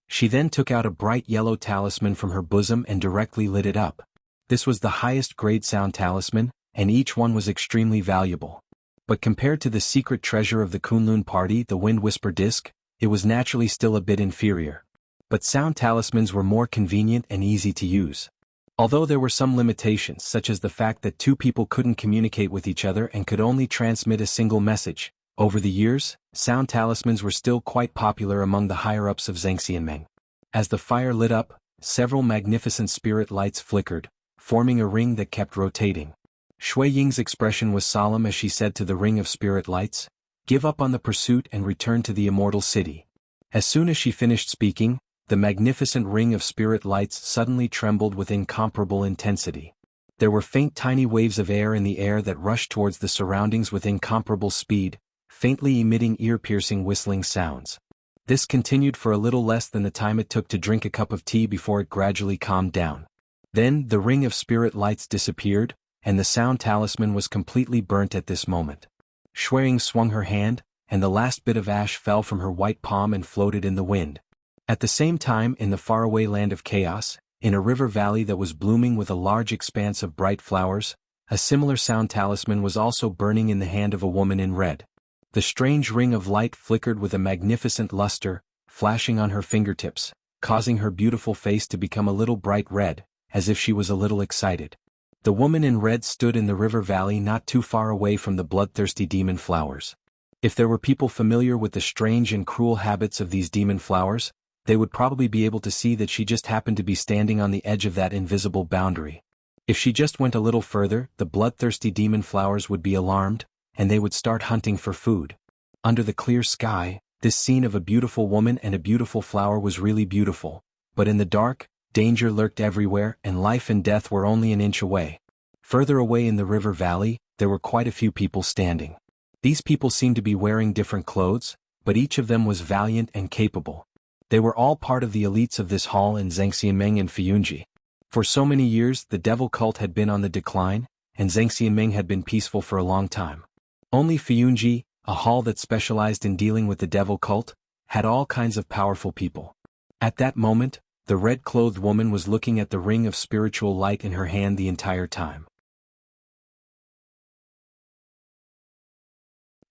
She then took out a bright yellow talisman from her bosom and directly lit it up. This was the highest grade sound talisman, and each one was extremely valuable. But compared to the secret treasure of the Kunlun party, the Wind Whisper disc, it was naturally still a bit inferior. But sound talismans were more convenient and easy to use. Although there were some limitations, such as the fact that two people couldn't communicate with each other and could only transmit a single message, over the years, sound talismans were still quite popular among the higher-ups of Zhangxianmeng. As the fire lit up, several magnificent spirit lights flickered, forming a ring that kept rotating. Shui Ying's expression was solemn as she said to the ring of spirit lights, give up on the pursuit and return to the immortal city. As soon as she finished speaking, the magnificent ring of spirit lights suddenly trembled with incomparable intensity. There were faint tiny waves of air in the air that rushed towards the surroundings with incomparable speed, faintly emitting ear-piercing whistling sounds. This continued for a little less than the time it took to drink a cup of tea before it gradually calmed down. Then the ring of spirit lights disappeared, and the sound talisman was completely burnt at this moment. Shuiying swung her hand, and the last bit of ash fell from her white palm and floated in the wind. At the same time, in the faraway land of chaos, in a river valley that was blooming with a large expanse of bright flowers, a similar sound talisman was also burning in the hand of a woman in red. The strange ring of light flickered with a magnificent luster, flashing on her fingertips, causing her beautiful face to become a little bright red, as if she was a little excited. The woman in red stood in the river valley not too far away from the bloodthirsty demon flowers. If there were people familiar with the strange and cruel habits of these demon flowers, they would probably be able to see that she just happened to be standing on the edge of that invisible boundary. If she just went a little further, the bloodthirsty demon flowers would be alarmed, and they would start hunting for food. Under the clear sky, this scene of a beautiful woman and a beautiful flower was really beautiful, but in the dark, danger lurked everywhere and life and death were only an inch away. Further away in the river valley, there were quite a few people standing. These people seemed to be wearing different clothes, but each of them was valiant and capable. They were all part of the elites of this hall in Zhangxianmeng and Fiyunji. For so many years, the devil cult had been on the decline, and Zhangxianmeng had been peaceful for a long time. Only Fiyunji, a hall that specialized in dealing with the devil cult, had all kinds of powerful people. At that moment, the red-clothed woman was looking at the ring of spiritual light in her hand the entire time.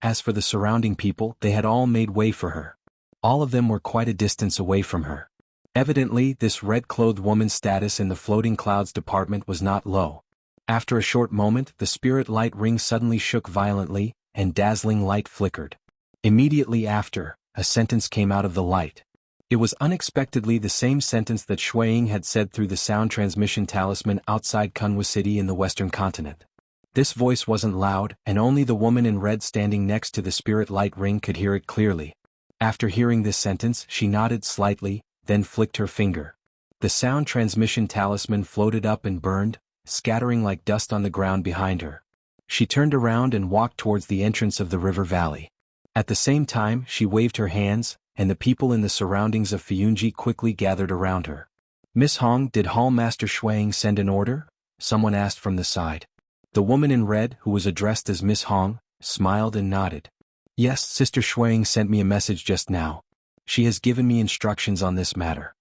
As for the surrounding people, they had all made way for her. All of them were quite a distance away from her. Evidently, this red-clothed woman's status in the floating clouds department was not low. After a short moment, the spirit light ring suddenly shook violently, and dazzling light flickered. Immediately after, a sentence came out of the light. It was unexpectedly the same sentence that Shuiying had said through the sound transmission talisman outside Kunwa City in the western continent. This voice wasn't loud, and only the woman in red standing next to the spirit light ring could hear it clearly. After hearing this sentence, she nodded slightly, then flicked her finger. The sound transmission talisman floated up and burned, scattering like dust on the ground behind her. She turned around and walked towards the entrance of the river valley. At the same time, she waved her hands, and the people in the surroundings of Fiyunji quickly gathered around her. "Miss Hong, did Hall Master Shuang send an order?" someone asked from the side. The woman in red, who was addressed as Miss Hong, smiled and nodded. "Yes, Sister Shuang sent me a message just now. She has given me instructions on this matter."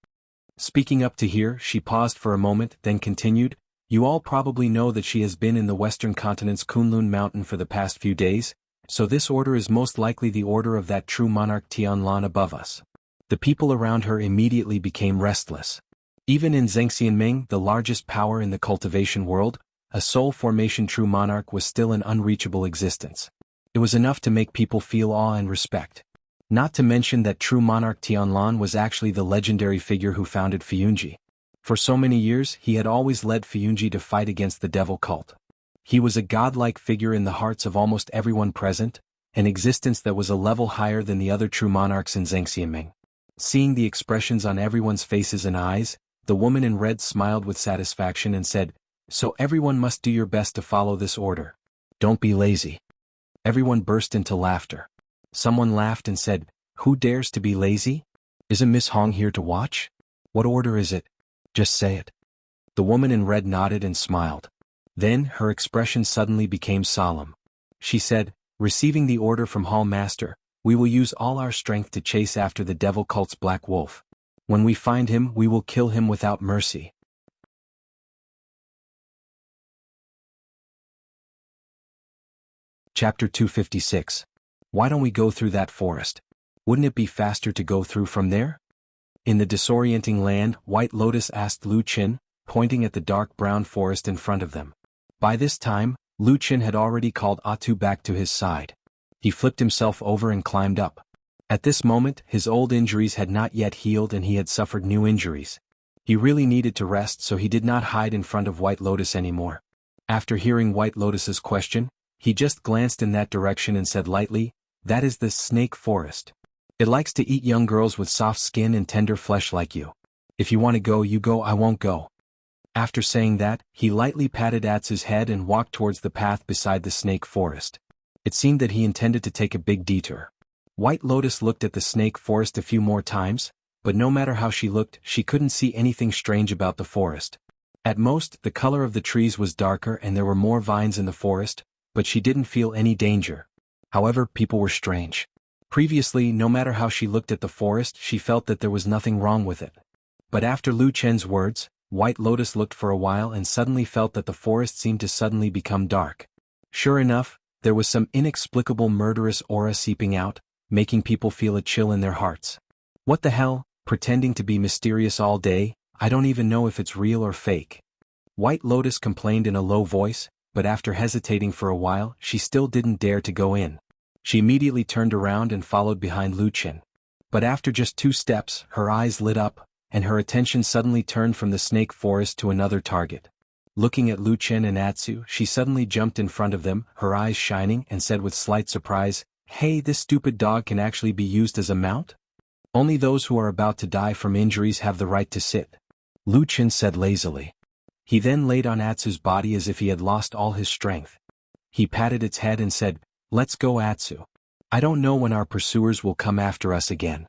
Speaking up to here, she paused for a moment, then continued, "You all probably know that she has been in the western continent's Kunlun mountain for the past few days, so this order is most likely the order of that true monarch Tianlan above us." The people around her immediately became restless. Even in Zhengxianming, the largest power in the cultivation world, a soul formation true monarch was still an unreachable existence. It was enough to make people feel awe and respect. Not to mention that true monarch Tianlan was actually the legendary figure who founded Fiyunji. For so many years, he had always led Fiyunji to fight against the devil cult. He was a godlike figure in the hearts of almost everyone present, an existence that was a level higher than the other true monarchs in Zhengxianming. Seeing the expressions on everyone's faces and eyes, the woman in red smiled with satisfaction and said, "So everyone must do your best to follow this order. Don't be lazy." Everyone burst into laughter. Someone laughed and said, "Who dares to be lazy? Isn't Miss Hong here to watch? What order is it? Just say it." The woman in red nodded and smiled. Then, her expression suddenly became solemn. She said, "Receiving the order from Hall Master, we will use all our strength to chase after the devil cult's black wolf. When we find him, we will kill him without mercy." Chapter 256. Why don't we go through that forest? Wouldn't it be faster to go through from there? In the disorienting land, White Lotus asked Lu Qin, pointing at the dark brown forest in front of them. By this time, Lu Qin had already called Atu back to his side. He flipped himself over and climbed up. At this moment, his old injuries had not yet healed and he had suffered new injuries. He really needed to rest, so he did not hide in front of White Lotus anymore. After hearing White Lotus's question, he just glanced in that direction and said lightly, "That is the snake forest. It likes to eat young girls with soft skin and tender flesh like you. If you want to go, you go, I won't go." After saying that, he lightly patted Atsu's head and walked towards the path beside the snake forest. It seemed that he intended to take a big detour. White Lotus looked at the snake forest a few more times, but no matter how she looked, she couldn't see anything strange about the forest. At most, the color of the trees was darker and there were more vines in the forest, but she didn't feel any danger. However, people were strange. Previously, no matter how she looked at the forest, she felt that there was nothing wrong with it. But after Lu Chen's words, White Lotus looked for a while and suddenly felt that the forest seemed to suddenly become dark. Sure enough, there was some inexplicable murderous aura seeping out, making people feel a chill in their hearts. "What the hell, pretending to be mysterious all day, I don't even know if it's real or fake." White Lotus complained in a low voice, but after hesitating for a while, she still didn't dare to go in. She immediately turned around and followed behind Lu Qin. But after just 2 steps, her eyes lit up, and her attention suddenly turned from the snake forest to another target. Looking at Lu Qin and Atsu, she suddenly jumped in front of them, her eyes shining, and said with slight surprise, "Hey, this stupid dog can actually be used as a mount? Only those who are about to die from injuries have the right to sit," Lu Qin said lazily. He then laid on Atsu's body as if he had lost all his strength. He patted its head and said, "Let's go, Atsu. I don't know when our pursuers will come after us again."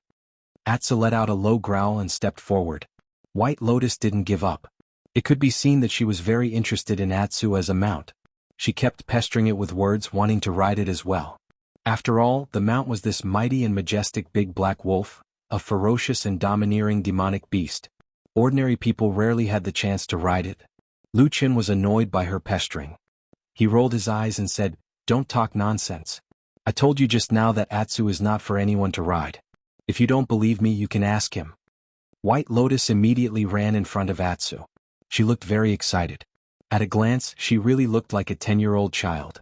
Atsu let out a low growl and stepped forward. White Lotus didn't give up. It could be seen that she was very interested in Atsu as a mount. She kept pestering it with words, wanting to ride it as well. After all, the mount was this mighty and majestic big black wolf, a ferocious and domineering demonic beast. Ordinary people rarely had the chance to ride it. Lu Qin was annoyed by her pestering. He rolled his eyes and said, "Don't talk nonsense. I told you just now that Atsu is not for anyone to ride. If you don't believe me, you can ask him." White Lotus immediately ran in front of Atsu. She looked very excited. At a glance, she really looked like a 10-year-old child.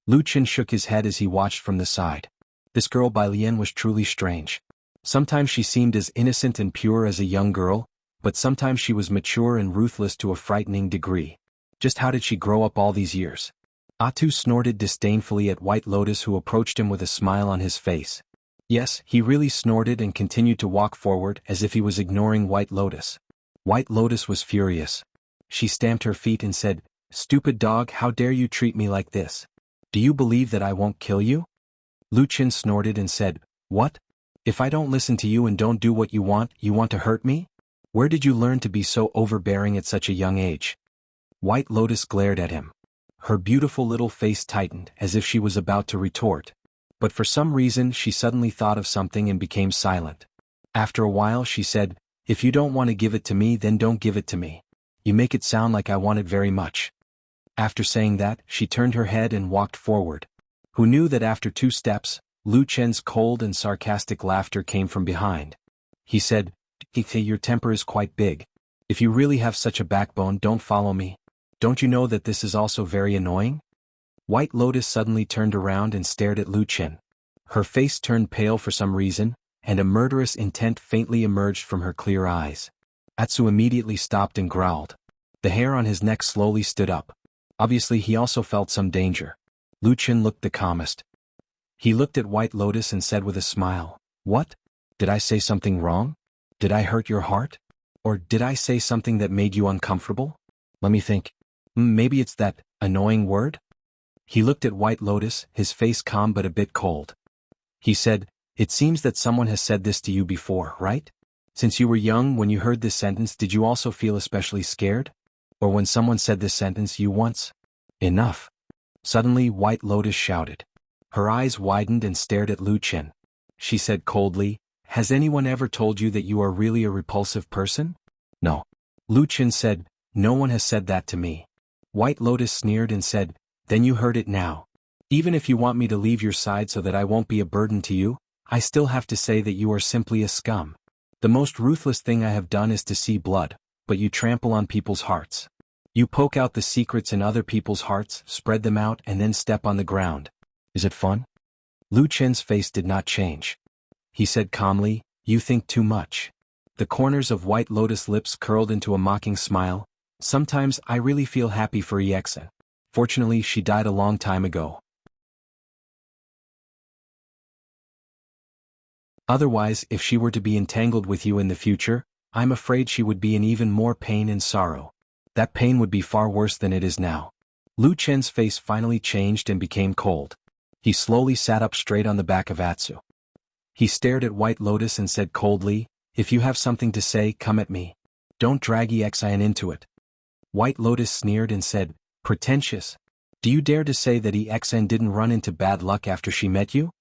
Lu Qin shook his head as he watched from the side. This girl Bai Lian was truly strange. Sometimes she seemed as innocent and pure as a young girl, but sometimes she was mature and ruthless to a frightening degree. Just how did she grow up all these years? Atu snorted disdainfully at White Lotus, who approached him with a smile on his face. Yes, he really snorted and continued to walk forward as if he was ignoring White Lotus. White Lotus was furious. She stamped her feet and said, "Stupid dog, how dare you treat me like this? Do you believe that I won't kill you? Lu Qin snorted and said, "What? If I don't listen to you and don't do what you want to hurt me? Where did you learn to be so overbearing at such a young age?" White Lotus glared at him. Her beautiful little face tightened as if she was about to retort. But for some reason she suddenly thought of something and became silent. After a while she said, "If you don't want to give it to me, then don't give it to me. You make it sound like I want it very much." After saying that, she turned her head and walked forward. Who knew that after 2 steps, Lu Chen's cold and sarcastic laughter came from behind. He said, "Your temper is quite big. If you really have such a backbone, don't follow me. Don't you know that this is also very annoying?" White Lotus suddenly turned around and stared at Lu Chen. Her face turned pale for some reason, and a murderous intent faintly emerged from her clear eyes. Atsu immediately stopped and growled. The hair on his neck slowly stood up. Obviously he also felt some danger. Lu Chen looked the calmest. He looked at White Lotus and said with a smile, "What? Did I say something wrong? Did I hurt your heart? Or did I say something that made you uncomfortable? Let me think. Maybe it's that annoying word?" He looked at White Lotus, his face calm but a bit cold. He said, "It seems that someone has said this to you before, right? Since you were young, when you heard this sentence, did you also feel especially scared? Or when someone said this sentence you once?" "Enough." Suddenly White Lotus shouted. Her eyes widened and stared at Lu Chen. She said coldly, "Has anyone ever told you that you are really a repulsive person?" "No." Lu Chen said, "No one has said that to me." White Lotus sneered and said, "Then you heard it now. Even if you want me to leave your side so that I won't be a burden to you, I still have to say that you are simply a scum. The most ruthless thing I have done is to see blood, but you trample on people's hearts. You poke out the secrets in other people's hearts, spread them out, and then step on the ground. Is it fun?" Lu Chen's face did not change. He said calmly, "You think too much." The corners of White Lotus' lips curled into a mocking smile. "Sometimes I really feel happy for Exen. Fortunately she died a long time ago. Otherwise, if she were to be entangled with you in the future, I'm afraid she would be in even more pain and sorrow. That pain would be far worse than it is now." Lu Chen's face finally changed and became cold. He slowly sat up straight on the back of Atsu. He stared at White Lotus and said coldly, "If you have something to say, come at me. Don't drag Exen into it." White Lotus sneered and said, "Pretentious. Do you dare to say that Exen didn't run into bad luck after she met you?"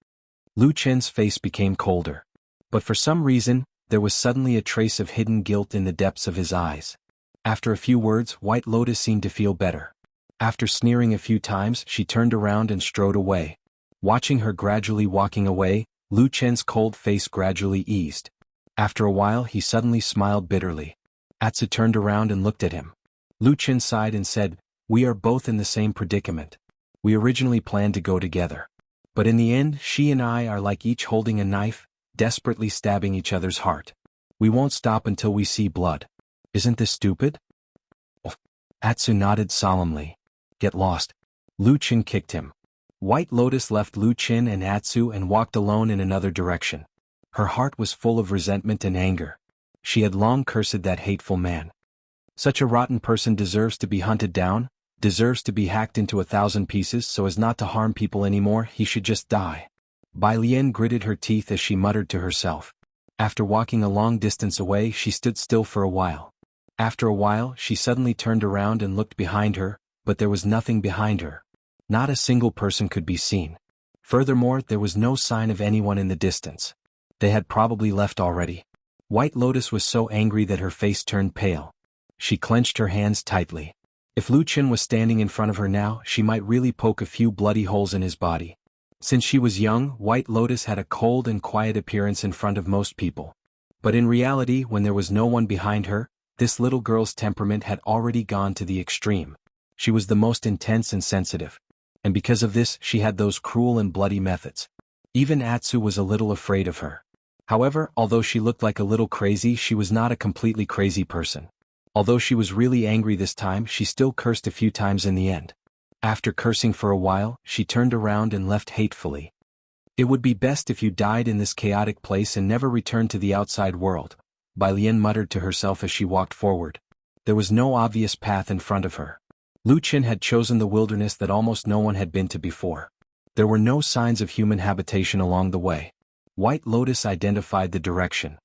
Lu Chen's face became colder. But for some reason, there was suddenly a trace of hidden guilt in the depths of his eyes. After a few words, White Lotus seemed to feel better. After sneering a few times, she turned around and strode away. Watching her gradually walking away, Lu Chen's cold face gradually eased. After a while he suddenly smiled bitterly. Atsu turned around and looked at him. Lu Chen sighed and said, "We are both in the same predicament. We originally planned to go together. But in the end, she and I are like each holding a knife, desperately stabbing each other's heart. We won't stop until we see blood. Isn't this stupid?" Atsu nodded solemnly. "Get lost." Lu Chen kicked him. White Lotus left Lu Chen and Atsu and walked alone in another direction. Her heart was full of resentment and anger. She had long cursed that hateful man. Such a rotten person deserves to be hunted down, deserves to be hacked into 1,000 pieces so as not to harm people anymore. He should just die. Bai Lian gritted her teeth as she muttered to herself. After walking a long distance away, she stood still for a while. After a while, she suddenly turned around and looked behind her, but there was nothing behind her. Not a single person could be seen. Furthermore, there was no sign of anyone in the distance. They had probably left already. White Lotus was so angry that her face turned pale. She clenched her hands tightly. If Lu Chen was standing in front of her now, she might really poke a few bloody holes in his body. Since she was young, White Lotus had a cold and quiet appearance in front of most people. But in reality, when there was no one behind her, this little girl's temperament had already gone to the extreme. She was the most intense and sensitive. And because of this, she had those cruel and bloody methods. Even Atsu was a little afraid of her. However, although she looked like a little crazy, she was not a completely crazy person. Although she was really angry this time, she still cursed a few times in the end. After cursing for a while, she turned around and left hatefully. "It would be best if you died in this chaotic place and never returned to the outside world," Bai Lian muttered to herself as she walked forward. There was no obvious path in front of her. Lu Chen had chosen the wilderness that almost no one had been to before. There were no signs of human habitation along the way. White Lotus identified the direction.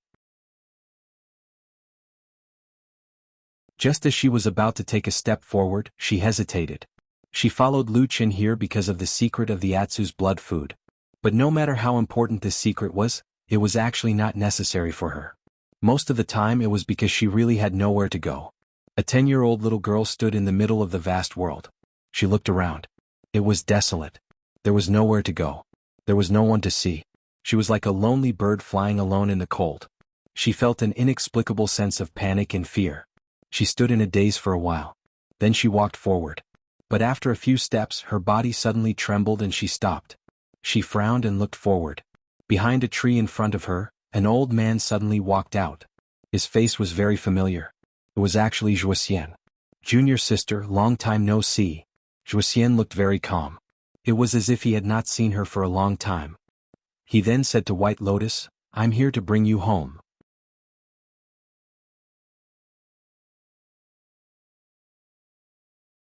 Just as she was about to take a step forward, she hesitated. She followed Lu Qin here because of the secret of the Atsu's blood food. But no matter how important this secret was, it was actually not necessary for her. Most of the time it was because she really had nowhere to go. A 10-year-old little girl stood in the middle of the vast world. She looked around. It was desolate. There was nowhere to go. There was no one to see. She was like a lonely bird flying alone in the cold. She felt an inexplicable sense of panic and fear. She stood in a daze for a while. Then she walked forward. But after a few steps, her body suddenly trembled and she stopped. She frowned and looked forward. Behind a tree in front of her, an old man suddenly walked out. His face was very familiar. It was actually Zhuoxian. Junior sister, long time no see. Zhuoxian looked very calm. It was as if he had not seen her for a long time. He then said to White Lotus, "I'm here to bring you home."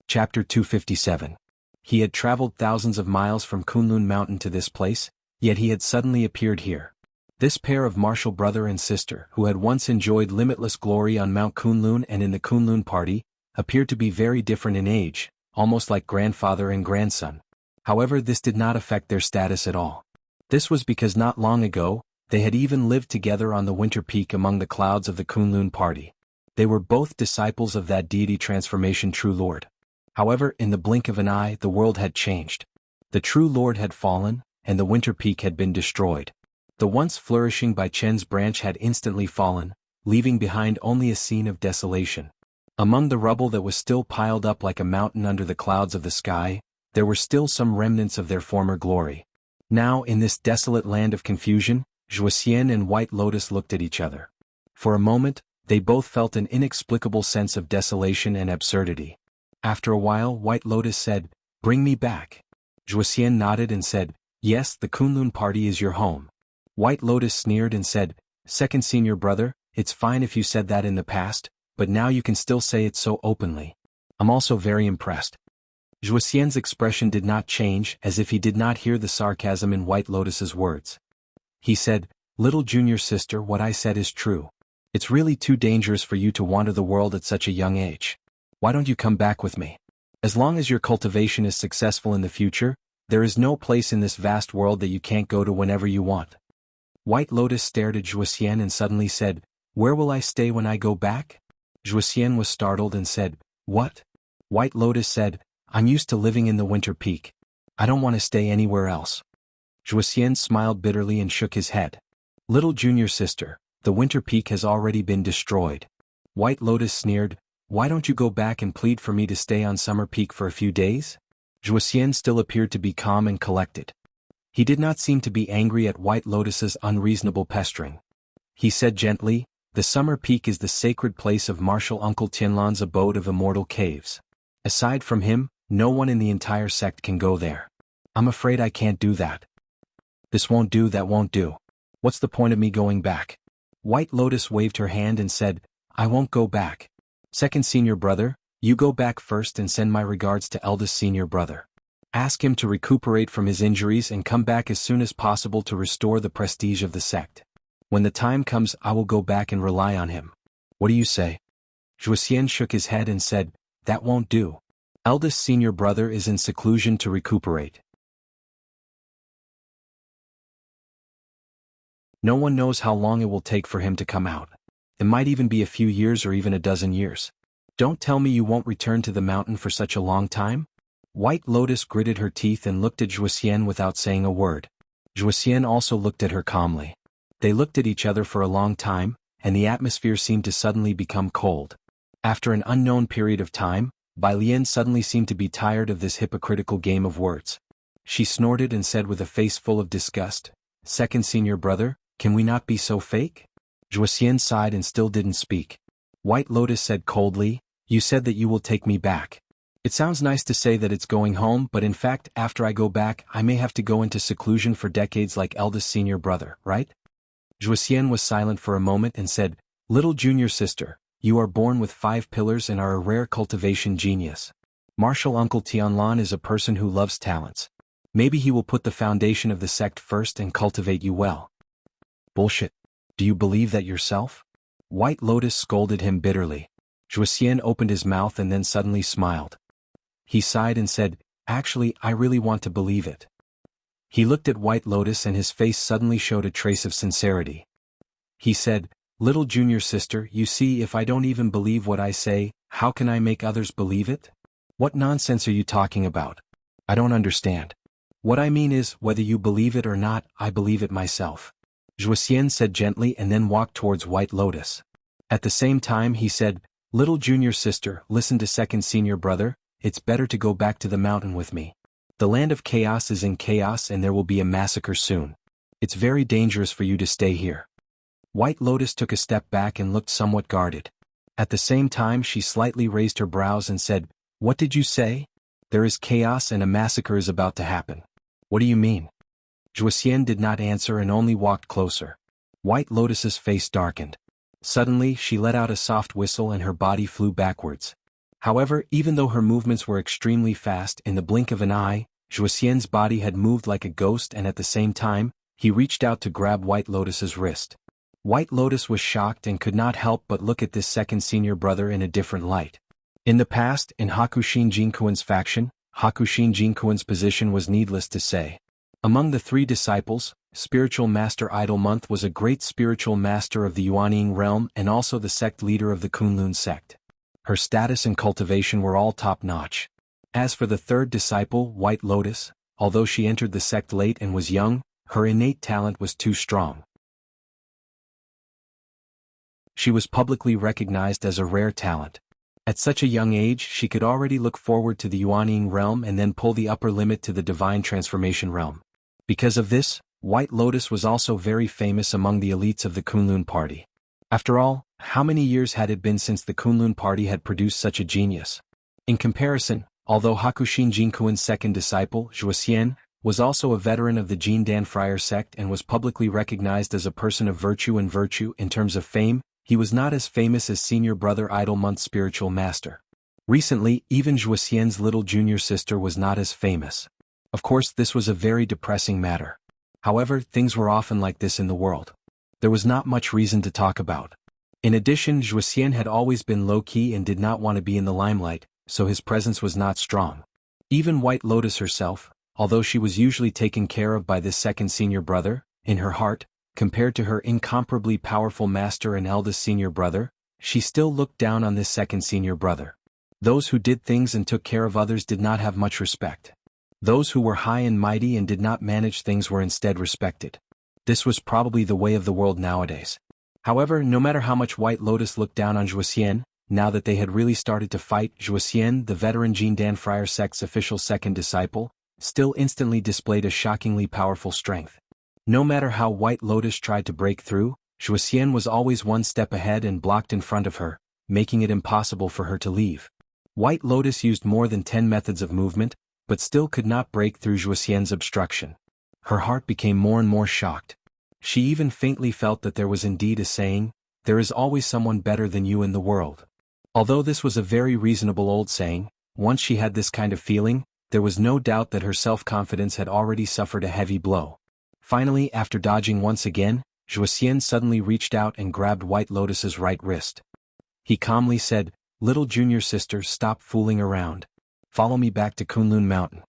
Chapter 257. He had traveled thousands of miles from Kunlun Mountain to this place, yet he had suddenly appeared here. This pair of martial brother and sister, who had once enjoyed limitless glory on Mount Kunlun and in the Kunlun party, appeared to be very different in age, almost like grandfather and grandson. However, this did not affect their status at all. This was because not long ago, they had even lived together on the winter peak among the clouds of the Kunlun party. They were both disciples of that deity transformation True Lord. However, in the blink of an eye, the world had changed. The True Lord had fallen, and the winter peak had been destroyed. The once flourishing Bai Chen's branch had instantly fallen, leaving behind only a scene of desolation. Among the rubble that was still piled up like a mountain under the clouds of the sky, there were still some remnants of their former glory. Now, in this desolate land of confusion, Zhuoxian and White Lotus looked at each other. For a moment, they both felt an inexplicable sense of desolation and absurdity. After a while, White Lotus said, "Bring me back." Zhuoxian nodded and said, "Yes, the Kunlun party is your home." White Lotus sneered and said, "Second senior brother, it's fine if you said that in the past, but now you can still say it so openly. I'm also very impressed." Zhuoxian's expression did not change, as if he did not hear the sarcasm in White Lotus's words. He said, "Little junior sister, what I said is true. It's really too dangerous for you to wander the world at such a young age. Why don't you come back with me? As long as your cultivation is successful in the future, there is no place in this vast world that you can't go to whenever you want." White Lotus stared at Zhuoxian and suddenly said, "Where will I stay when I go back?" Zhuoxian was startled and said, "What?" White Lotus said, "I'm used to living in the winter peak. I don't want to stay anywhere else." Zhuoxian smiled bitterly and shook his head. "Little junior sister, the winter peak has already been destroyed." White Lotus sneered, "Why don't you go back and plead for me to stay on Summer Peak for a few days?" Zhuoxian still appeared to be calm and collected. He did not seem to be angry at White Lotus's unreasonable pestering. He said gently, "The Summer Peak is the sacred place of martial Uncle Tianlan's abode of immortal caves. Aside from him, no one in the entire sect can go there. I'm afraid I can't do that. This won't do, that won't do. What's the point of me going back?" White Lotus waved her hand and said, "I won't go back. Second senior brother, you go back first and send my regards to eldest senior brother. Ask him to recuperate from his injuries and come back as soon as possible to restore the prestige of the sect. When the time comes, I will go back and rely on him. What do you say?" Zhuoxian shook his head and said, "That won't do. Eldest senior brother is in seclusion to recuperate. No one knows how long it will take for him to come out. It might even be a few years or even a dozen years. Don't tell me you won't return to the mountain for such a long time?" White Lotus gritted her teeth and looked at Zhuoxian without saying a word. Zhuoxian also looked at her calmly. They looked at each other for a long time, and the atmosphere seemed to suddenly become cold. After an unknown period of time, Bai Lian suddenly seemed to be tired of this hypocritical game of words. She snorted and said with a face full of disgust, "Second senior brother, can we not be so fake?" Zhuoxian sighed and still didn't speak. White Lotus said coldly, "You said that you will take me back. It sounds nice to say that it's going home, but in fact, after I go back, I may have to go into seclusion for decades like eldest senior brother, right?" Zhuoxian was silent for a moment and said, "Little junior sister, you are born with 5 pillars and are a rare cultivation genius. Martial Uncle Tianlan is a person who loves talents. Maybe he will put the foundation of the sect first and cultivate you well. Bullshit. Do you believe that yourself? White Lotus scolded him bitterly. Zhuxian opened his mouth and then suddenly smiled. He sighed and said, "Actually, I really want to believe it." He looked at White Lotus and his face suddenly showed a trace of sincerity. He said, "Little junior sister, you see, if I don't even believe what I say, how can I make others believe it? What nonsense are you talking about? I don't understand. What I mean is, whether you believe it or not, I believe it myself." Zhuxian said gently and then walked towards White Lotus. At the same time he said, "Little junior sister, listen to second senior brother, it's better to go back to the mountain with me. The land of chaos is in chaos and there will be a massacre soon. It's very dangerous for you to stay here." White Lotus took a step back and looked somewhat guarded. At the same time she slightly raised her brows and said, "What did you say? There is chaos and a massacre is about to happen. What do you mean?" Zhuxian did not answer and only walked closer. White Lotus's face darkened. Suddenly she let out a soft whistle and her body flew backwards. However, even though her movements were extremely fast, in the blink of an eye, Zhuxian's body had moved like a ghost and at the same time, he reached out to grab White Lotus's wrist. White Lotus was shocked and could not help but look at this second senior brother in a different light. In the past, in Hakushin Jinkuan's faction, Hakushin Jinkuan's position was needless to say. Among the three disciples, Spiritual Master Idlemonth was a great spiritual master of the Yuanying realm and also the sect leader of the Kunlun sect. Her status and cultivation were all top-notch. As for the third disciple, White Lotus, although she entered the sect late and was young, her innate talent was too strong. She was publicly recognized as a rare talent. At such a young age she could already look forward to the Yuanying realm and then pull the upper limit to the divine transformation realm. Because of this, White Lotus was also very famous among the elites of the Kunlun party. After all, how many years had it been since the Kunlun party had produced such a genius? In comparison, although Hakushin Jinkuan's second disciple, Zhuxian, was also a veteran of the Jindan Friar sect and was publicly recognized as a person of virtue in terms of fame, he was not as famous as senior brother Idlemonth's spiritual master. Recently, even Zhuxian's little junior sister was not as famous. Of course, this was a very depressing matter. However, things were often like this in the world. There was not much reason to talk about. In addition, Zhuxian had always been low-key and did not want to be in the limelight, so his presence was not strong. Even White Lotus herself, although she was usually taken care of by this second senior brother, in her heart, compared to her incomparably powerful master and eldest senior brother, she still looked down on this second senior brother. Those who did things and took care of others did not have much respect. Those who were high and mighty and did not manage things were instead respected. This was probably the way of the world nowadays. However, no matter how much White Lotus looked down on Zhuxian, now that they had really started to fight, Zhuxian, the veteran Jindan Friar sect's official second disciple, still instantly displayed a shockingly powerful strength. No matter how White Lotus tried to break through, Zhuxian was always one step ahead and blocked in front of her, making it impossible for her to leave. White Lotus used more than 10 methods of movement, but still could not break through Zhuxian's obstruction. Her heart became more and more shocked. She even faintly felt that there was indeed a saying, "There is always someone better than you in the world." Although this was a very reasonable old saying, once she had this kind of feeling, there was no doubt that her self-confidence had already suffered a heavy blow. Finally, after dodging once again, Zhuxian suddenly reached out and grabbed White Lotus's right wrist. He calmly said, "Little junior sister, stop fooling around. Follow me back to Kunlun Mountain."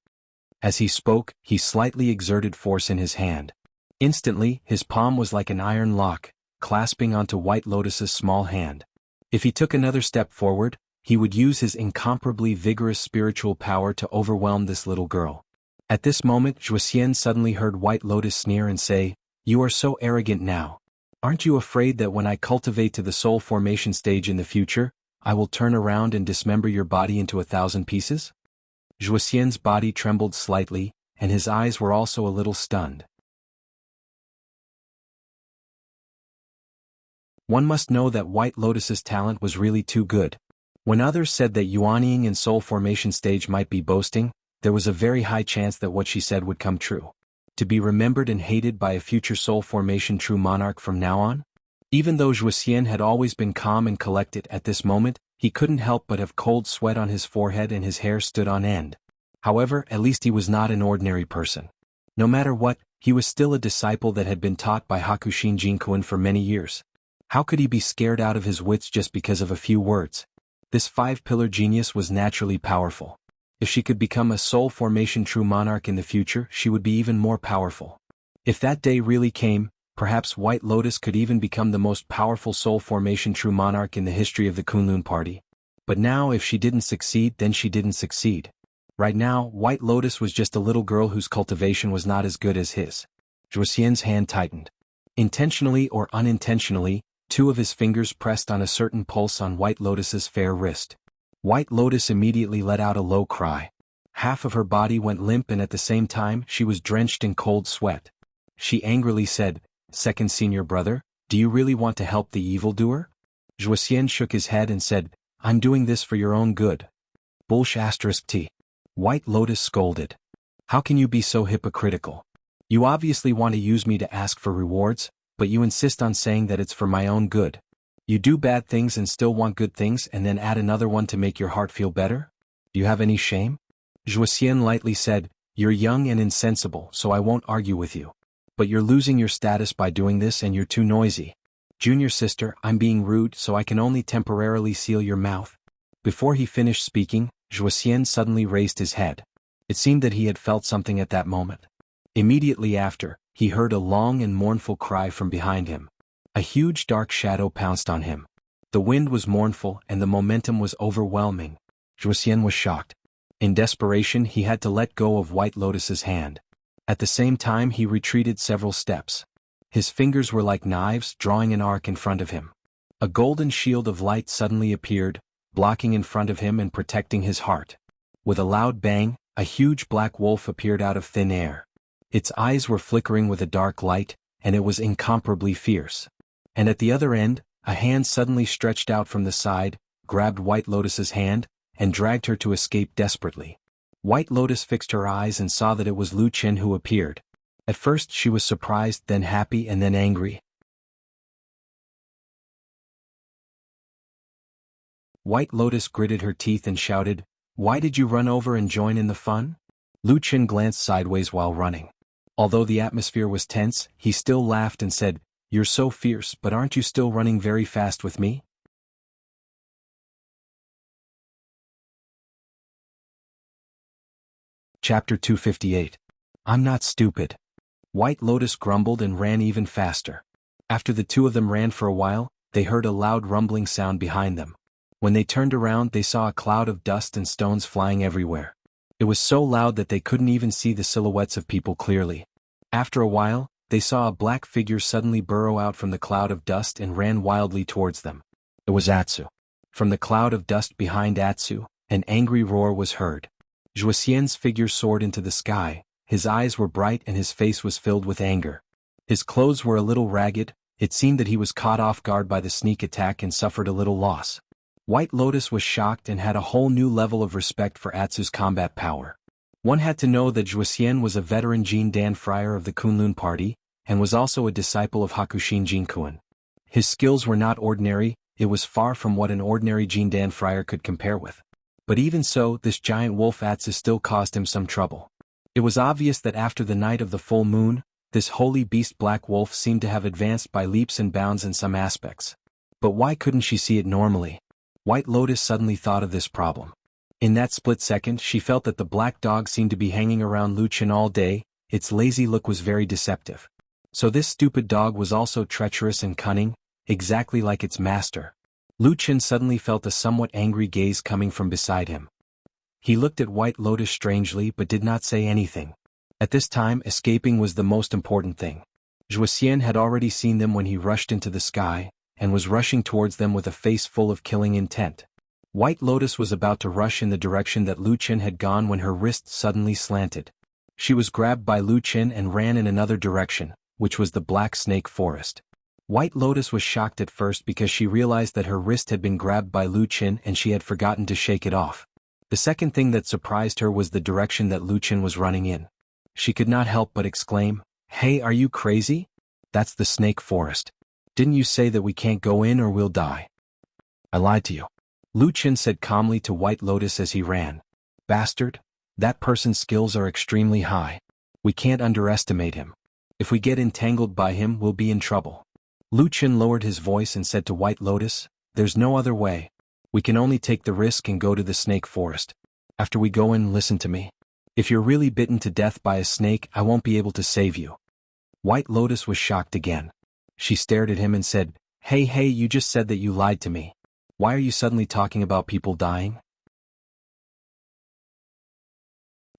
As he spoke, he slightly exerted force in his hand. Instantly, his palm was like an iron lock, clasping onto White Lotus's small hand. If he took another step forward, he would use his incomparably vigorous spiritual power to overwhelm this little girl. At this moment, Zhuxian suddenly heard White Lotus sneer and say, "You are so arrogant now. Aren't you afraid that when I cultivate to the soul formation stage in the future, I will turn around and dismember your body into 1,000 pieces?" Zhuxian's body trembled slightly, and his eyes were also a little stunned. One must know that White Lotus's talent was really too good. When others said that Yuanying and soul formation stage might be boasting, there was a very high chance that what she said would come true. To be remembered and hated by a future soul formation true monarch from now on? Even though Zhuxian had always been calm and collected, at this moment, he couldn't help but have cold sweat on his forehead and his hair stood on end. However, at least he was not an ordinary person. No matter what, he was still a disciple that had been taught by Hakushin Jinkuin for many years. How could he be scared out of his wits just because of a few words? This five-pillar genius was naturally powerful. If she could become a soul formation true monarch in the future, she would be even more powerful. If that day really came, perhaps White Lotus could even become the most powerful soul formation true monarch in the history of the Kunlun party. But now if she didn't succeed, then she didn't succeed. Right now, White Lotus was just a little girl whose cultivation was not as good as his. Zhuoxian's hand tightened. Intentionally or unintentionally, two of his fingers pressed on a certain pulse on White Lotus's fair wrist. White Lotus immediately let out a low cry. Half of her body went limp and at the same time she was drenched in cold sweat. She angrily said, "Second senior brother, do you really want to help the evildoer?" Zhuoxian shook his head and said, "I'm doing this for your own good." Bullsh*t. White Lotus scolded. "How can you be so hypocritical? You obviously want to use me to ask for rewards, but you insist on saying that it's for my own good. You do bad things and still want good things and then add another one to make your heart feel better? Do you have any shame?" Zhuoxian lightly said, "You're young and insensible, so I won't argue with you. But you're losing your status by doing this and you're too noisy. Junior sister, I'm being rude so I can only temporarily seal your mouth." Before he finished speaking, Zhuoxian suddenly raised his head. It seemed that he had felt something at that moment. Immediately after, he heard a long and mournful cry from behind him. A huge dark shadow pounced on him. The wind was mournful and the momentum was overwhelming. Zhuoxian was shocked. In desperation he had to let go of White Lotus's hand. At the same time he retreated several steps. His fingers were like knives drawing an arc in front of him. A golden shield of light suddenly appeared, blocking in front of him and protecting his heart. With a loud bang, a huge black wolf appeared out of thin air. Its eyes were flickering with a dark light, and it was incomparably fierce. And at the other end, a hand suddenly stretched out from the side, grabbed White Lotus's hand, and dragged her to escape desperately. White Lotus fixed her eyes and saw that it was Lu Qin who appeared. At first she was surprised, then happy and then angry. White Lotus gritted her teeth and shouted, "Why did you run over and join in the fun?" Lu Qin glanced sideways while running. Although the atmosphere was tense, he still laughed and said, "You're so fierce, but aren't you still running very fast with me?" Chapter 258. I'm not stupid. White Lotus grumbled and ran even faster. After the two of them ran for a while, they heard a loud rumbling sound behind them. When they turned around they saw a cloud of dust and stones flying everywhere. It was so loud that they couldn't even see the silhouettes of people clearly. After a while, they saw a black figure suddenly burrow out from the cloud of dust and ran wildly towards them. It was Atsu. From the cloud of dust behind Atsu, an angry roar was heard. Zhuoxian's figure soared into the sky, his eyes were bright and his face was filled with anger. His clothes were a little ragged, it seemed that he was caught off guard by the sneak attack and suffered a little loss. White Lotus was shocked and had a whole new level of respect for Atsu's combat power. One had to know that Zhuoxian was a veteran Jin Dan friar of the Kunlun party, and was also a disciple of Hakushin Jinkuin. His skills were not ordinary, it was far from what an ordinary Jin Dan friar could compare with. But even so, this giant wolf Atsu still caused him some trouble. It was obvious that after the night of the full moon, this holy beast black wolf seemed to have advanced by leaps and bounds in some aspects. But why couldn't she see it normally? White Lotus suddenly thought of this problem. In that split second she felt that the black dog seemed to be hanging around Lu Qin all day, its lazy look was very deceptive. So this stupid dog was also treacherous and cunning, exactly like its master. Lu Qin suddenly felt a somewhat angry gaze coming from beside him. He looked at White Lotus strangely but did not say anything. At this time escaping was the most important thing. Zhuoxian had already seen them when he rushed into the sky, and was rushing towards them with a face full of killing intent. White Lotus was about to rush in the direction that Lu Qin had gone when her wrist suddenly slanted. She was grabbed by Lu Qin and ran in another direction, which was the Black Snake Forest. White Lotus was shocked at first because she realized that her wrist had been grabbed by Lu Qin and she had forgotten to shake it off. The second thing that surprised her was the direction that Lu Qin was running in. She could not help but exclaim, "Hey, are you crazy? That's the Snake Forest. Didn't you say that we can't go in or we'll die?" "I lied to you," Lu Qin said calmly to White Lotus as he ran. "Bastard, That person's skills are extremely high. We can't underestimate him. If we get entangled by him, we'll be in trouble. Lu Qin lowered his voice and said to White Lotus, "There's no other way. We can only take the risk and go to the snake forest. After we go in, listen to me. If you're really bitten to death by a snake, I won't be able to save you." White Lotus was shocked again. She stared at him and said, Hey, you just said that you lied to me. Why are you suddenly talking about people dying?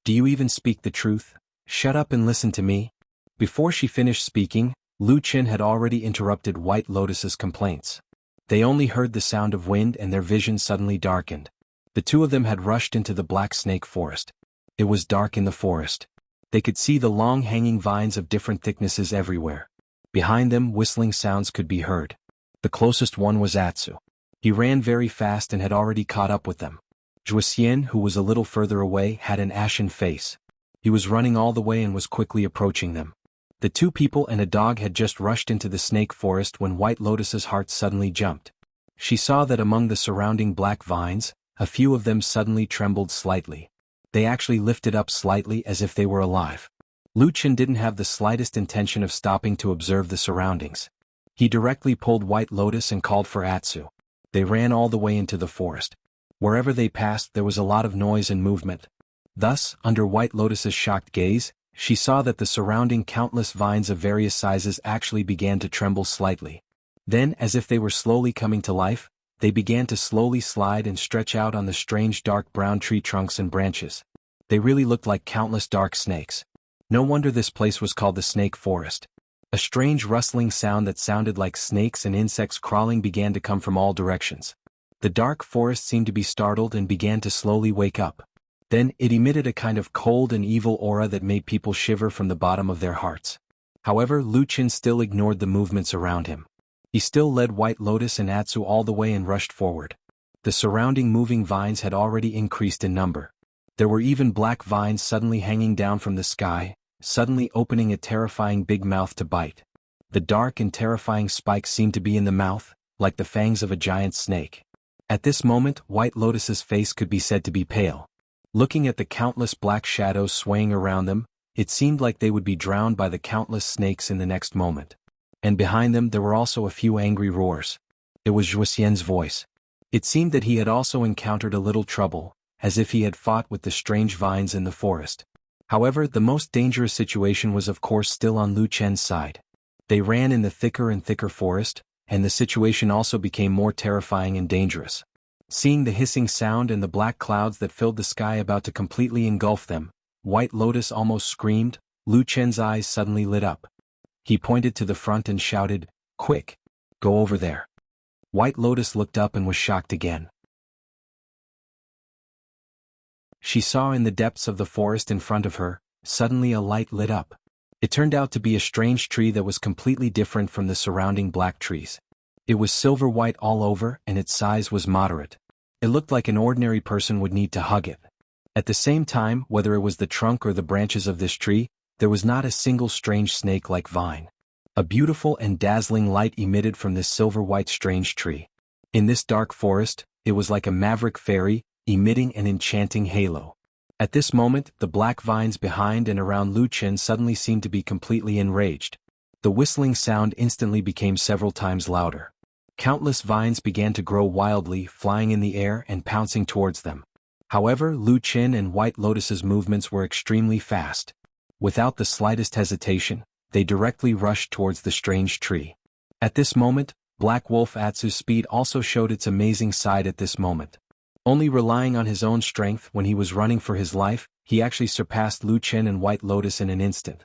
Do you even speak the truth? Shut up and listen to me." Before she finished speaking, Lu Qin had already interrupted White Lotus's complaints. They only heard the sound of wind and their vision suddenly darkened. The two of them had rushed into the black snake forest. It was dark in the forest. They could see the long hanging vines of different thicknesses everywhere. Behind them, whistling sounds could be heard. The closest one was Atsu. He ran very fast and had already caught up with them. Zhuxian, who was a little further away, had an ashen face. He was running all the way and was quickly approaching them. The two people and a dog had just rushed into the snake forest when White Lotus's heart suddenly jumped. She saw that among the surrounding black vines, a few of them suddenly trembled slightly. They actually lifted up slightly as if they were alive. Lu Qin didn't have the slightest intention of stopping to observe the surroundings. He directly pulled White Lotus and called for Atsu. They ran all the way into the forest. Wherever they passed, there was a lot of noise and movement. Thus, under White Lotus's shocked gaze, she saw that the surrounding countless vines of various sizes actually began to tremble slightly. Then, as if they were slowly coming to life, they began to slowly slide and stretch out on the strange dark brown tree trunks and branches. They really looked like countless dark snakes. No wonder this place was called the Snake Forest. A strange rustling sound that sounded like snakes and insects crawling began to come from all directions. The dark forest seemed to be startled and began to slowly wake up. Then, it emitted a kind of cold and evil aura that made people shiver from the bottom of their hearts. However, Lu Qin still ignored the movements around him. He still led White Lotus and Atsu all the way and rushed forward. The surrounding moving vines had already increased in number. There were even black vines suddenly hanging down from the sky, suddenly opening a terrifying big mouth to bite. The dark and terrifying spikes seemed to be in the mouth, like the fangs of a giant snake. At this moment, White Lotus's face could be said to be pale. Looking at the countless black shadows swaying around them, it seemed like they would be drowned by the countless snakes in the next moment. And behind them there were also a few angry roars. It was Zhuxian's voice. It seemed that he had also encountered a little trouble, as if he had fought with the strange vines in the forest. However, the most dangerous situation was of course still on Lu Qin's side. They ran in the thicker and thicker forest, and the situation also became more terrifying and dangerous. Seeing the hissing sound and the black clouds that filled the sky about to completely engulf them, White Lotus almost screamed. Lu Qin's eyes suddenly lit up. He pointed to the front and shouted, "Quick! Go over there." White Lotus looked up and was shocked again. She saw in the depths of the forest in front of her, suddenly a light lit up. It turned out to be a strange tree that was completely different from the surrounding black trees. It was silver-white all over and its size was moderate. It looked like an ordinary person would need to hug it. At the same time, whether it was the trunk or the branches of this tree, there was not a single strange snake-like vine. A beautiful and dazzling light emitted from this silver-white strange tree. In this dark forest, it was like a maverick fairy, emitting an enchanting halo. At this moment, the black vines behind and around Lu Qin suddenly seemed to be completely enraged. The whistling sound instantly became several times louder. Countless vines began to grow wildly, flying in the air and pouncing towards them. However, Lu Qin and White Lotus's movements were extremely fast. Without the slightest hesitation, they directly rushed towards the strange tree. At this moment, Black Wolf Atsu's speed also showed its amazing side at this moment. Only relying on his own strength when he was running for his life, he actually surpassed Lu Qin and White Lotus in an instant.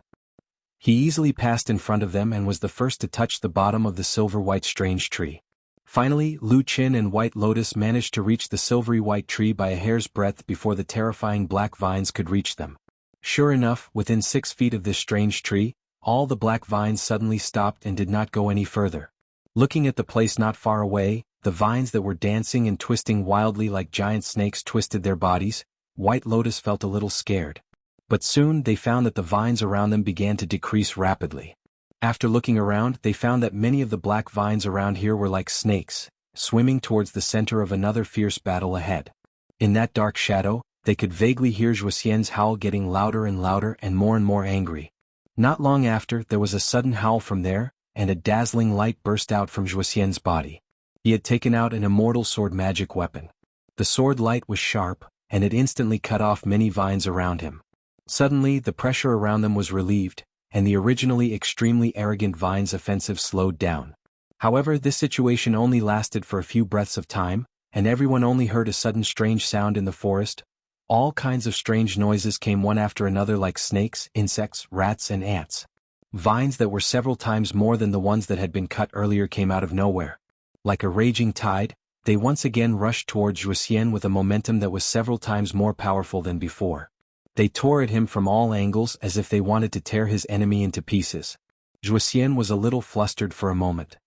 He easily passed in front of them and was the first to touch the bottom of the silver-white strange tree. Finally, Lu Qin and White Lotus managed to reach the silvery white tree by a hair's breadth before the terrifying black vines could reach them. Sure enough, within 6 feet of this strange tree, all the black vines suddenly stopped and did not go any further. Looking at the place not far away, the vines that were dancing and twisting wildly like giant snakes twisted their bodies. White Lotus felt a little scared. But soon they found that the vines around them began to decrease rapidly. After looking around, they found that many of the black vines around here were like snakes, swimming towards the center of another fierce battle ahead. In that dark shadow, They could vaguely hear Zhuoxian's howl getting louder and louder and more angry. Not long after, there was a sudden howl from there, and a dazzling light burst out from Zhuoxian's body. He had taken out an immortal sword magic weapon. The sword light was sharp, and it instantly cut off many vines around him. Suddenly, the pressure around them was relieved, and the originally extremely arrogant vine's offensive slowed down. However, this situation only lasted for a few breaths of time, and everyone only heard a sudden strange sound in the forest. All kinds of strange noises came one after another, like snakes, insects, rats and ants. Vines that were several times more than the ones that had been cut earlier came out of nowhere. Like a raging tide, they once again rushed towards Zhuoxian with a momentum that was several times more powerful than before. They tore at him from all angles as if they wanted to tear his enemy into pieces. Zhuoxian was a little flustered for a moment.